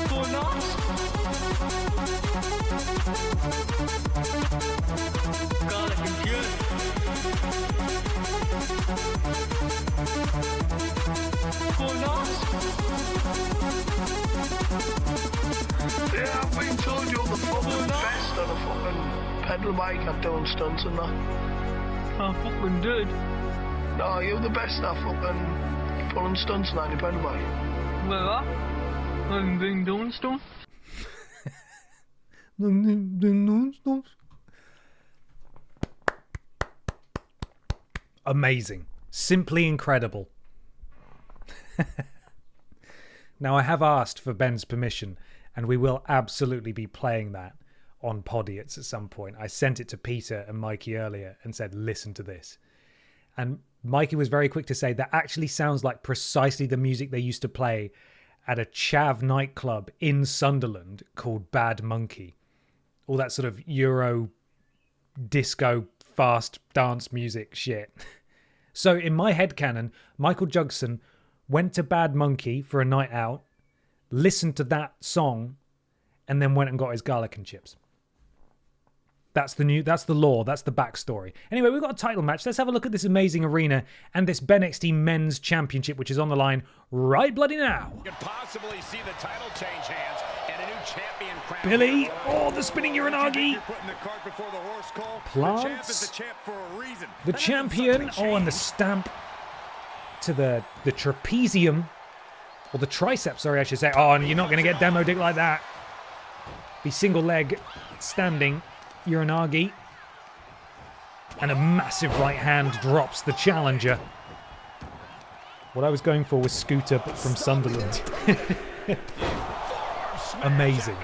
Go nuts. Garlic and chili. Go nuts. Yeah, I've been told you're the fucking best on a fucking pedal bike at doing stunts and that. I fucking did. No, you're the best at fucking pulling stunts on your pedal bike. Well, I haven't been doing stunts. Amazing. Simply incredible. Now, I have asked for Ben's permission, and we will absolutely be playing that on Podiots at some point. I sent it to Peter and Mikey earlier and said, listen to this. And Mikey was very quick to say that actually sounds like precisely the music they used to play at a chav nightclub in Sunderland called Bad Monkey. All that sort of Euro disco fast dance music shit. So in my headcanon, Michael Jugson went to Bad Monkey for a night out, listened to that song, and then went and got his garlic and chips. That's the lore, that's the backstory. Anyway, we've got a title match. Let's have a look at this amazing arena and this BENXT Men's Championship, which is on the line right bloody now. You could possibly see the title change hands and a new champion crown. Billy, oh, the spinning Uranagi. Plants. The champ is the champ for a reason. The champion, oh, and the stamp to the trapezium, or the tricep, sorry, I should say. Oh, and you're not going to get demo dick like that. The single leg standing Uranagi, and a massive right hand drops the challenger. What I was going for was Scooter, but from Sunderland. Amazing.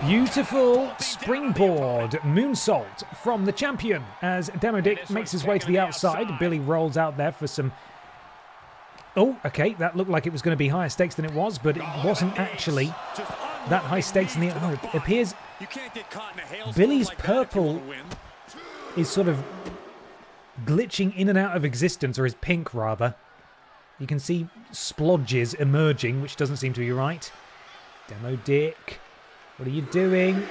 Beautiful springboard moonsault from the champion as Demo Dick makes his way to the outside. Billy rolls out there for some... Oh, okay, that looked like it was going to be higher stakes than it was, but it wasn't actually that high stakes in the... Oh, it appears Billy's purple is sort of glitching in and out of existence, or his pink, rather. You can see splodges emerging, which doesn't seem to be right. Demo Dick What are you doing?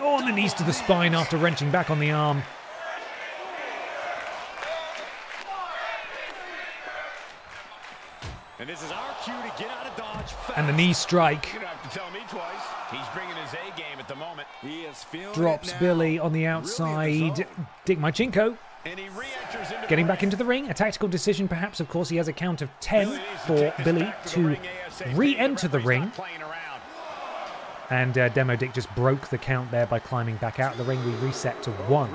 Oh, on the knees to the spine after wrenching back on the arm. And this is our cue to get out of dodge fast. And the knee strike. You don't have to tell me twice. He's bringing his A game at the moment. He is feeling Drops Billy on the outside. Dick Mychenko getting back into the ring. A tactical decision, perhaps. Of course, he has a count of 10 for Billy to re-enter the ring. And Demo Dick just broke the count there by climbing back out of the ring. We reset to 1.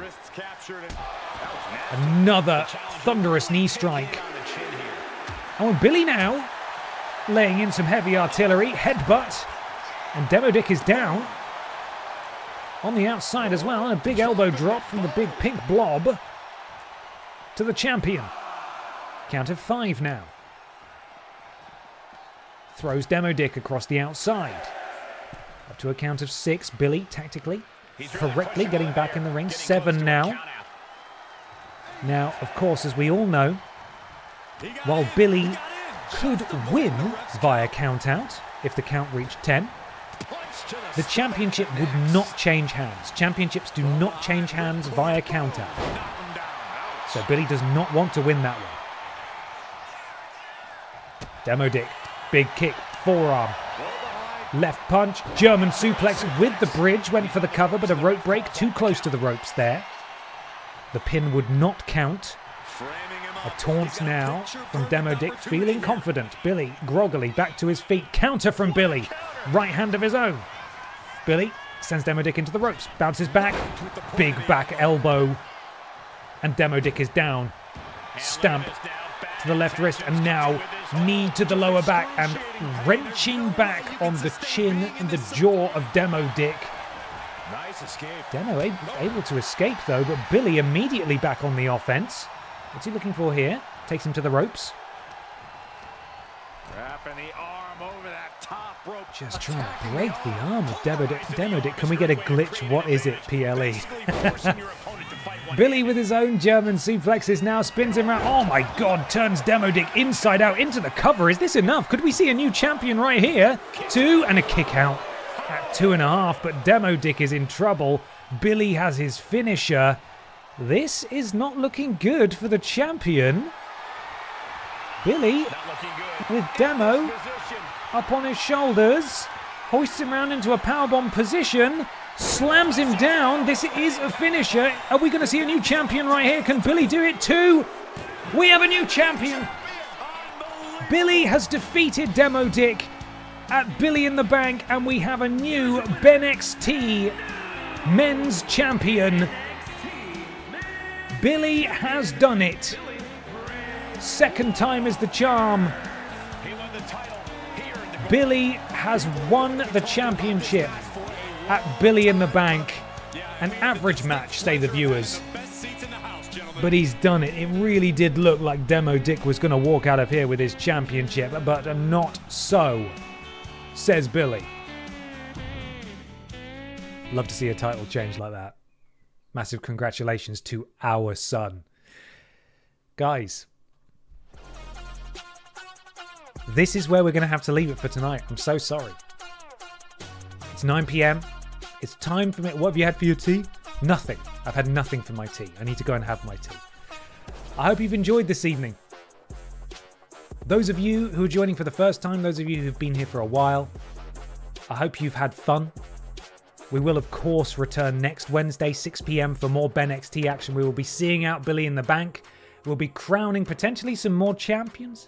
Another thunderous knee strike. Oh, and Billy now laying in some heavy artillery. Headbutt. And Demo Dick is down. On the outside as well. And a big elbow drop from the big pink blob to the champion. Count of 5 now. Throws Demo Dick across the outside. Up to a count of 6. Billy tactically, correctly getting back in the ring. 7 now. Now, of course, as we all know, while Billy could win via count-out if the count reached 10, the championship would not change hands. Championships do not change hands via count-out. So Billy does not want to win that one. Demo Dick, big kick, forearm. Left punch, German suplex with the bridge. Went for the cover, but a rope break too close to the ropes there. The pin would not count. A taunt now from Demo Dick, feeling confident. Billy, groggily, back to his feet. Counter from Billy. Right hand of his own. Billy sends Demo Dick into the ropes. Bounces back. Big back elbow. And Demo Dick is down. Stamp to the left wrist. And now knee to the lower back. And wrenching back on the chin and the jaw of Demo Dick. Nice escape. Demo able to escape though, but Billy immediately back on the offense. What's he looking for here? Takes him to the ropes. Wrapping the arm over that top rope. Just trying to break the arm of Demo Dick. Can we get a glitch? What is it, PLE? Billy with his own German suplexes now spins him around. Oh my God, turns Demo Dick inside out into the cover. Is this enough? Could we see a new champion right here? 2 and a kick out at 2.5, but Demo Dick is in trouble. Billy has his finisher. This is not looking good for the champion. Billy with Demo up on his shoulders, hoists him round into a powerbomb position, slams him down. This is a finisher. Are we going to see a new champion right here? Can Billy do it too? We have a new champion. Billy has defeated Demo Dick at Billy in the Bank, and we have a new BENXT men's champion. Billy has done it. Second time is the charm. Billy has won the championship at Billy in the Bank. An average match, say the viewers. But he's done it. It really did look like Demo Dick was going to walk out of here with his championship, but not so, says Billy. Love to see a title change like that. Massive congratulations to our son. Guys, this is where we're going to have to leave it for tonight. I'm so sorry. It's 9 p.m. It's time for me. What have you had for your tea? Nothing. I've had nothing for my tea. I need to go and have my tea. I hope you've enjoyed this evening. Those of you who are joining for the first time, those of you who've been here for a while, I hope you've had fun. We will, of course, return next Wednesday, 6 p.m. for more BENXT action. We will be seeing out Billy in the Bank. We'll be crowning potentially some more champions.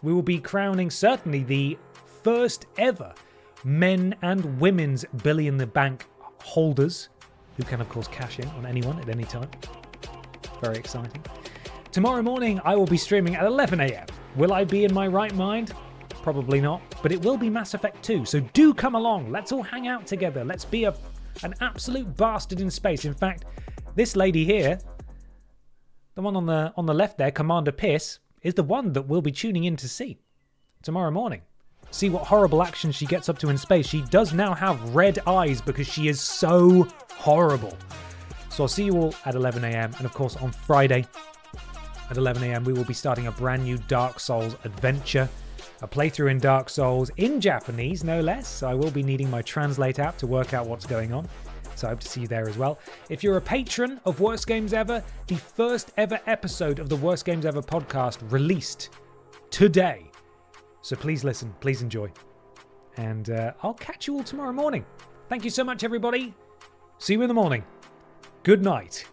We will be crowning certainly the first ever men and women's Billy in the Bank holders, who can, of course, cash in on anyone at any time. Very exciting. Tomorrow morning, I will be streaming at 11 a.m. Will I be in my right mind? Probably not, but it will be Mass Effect 2, so do come along. Let's all hang out together. Let's be an absolute bastard in space. In fact, this lady here, the one on the left there, Commander PIS, is the one that we'll be tuning in to see tomorrow morning. See what horrible action she gets up to in space. She does now have red eyes because she is so horrible. So I'll see you all at 11 a.m. And of course on Friday at 11 a.m. we will be starting a brand new Dark Souls adventure. a playthrough in Dark Souls in Japanese, no less. So I will be needing my Translate app to work out what's going on. So I hope to see you there as well. If you're a patron of Worst Games Ever, the first ever episode of the Worst Games Ever podcast released today. So please listen, please enjoy. And I'll catch you all tomorrow morning. Thank you so much, everybody. See you in the morning. Good night.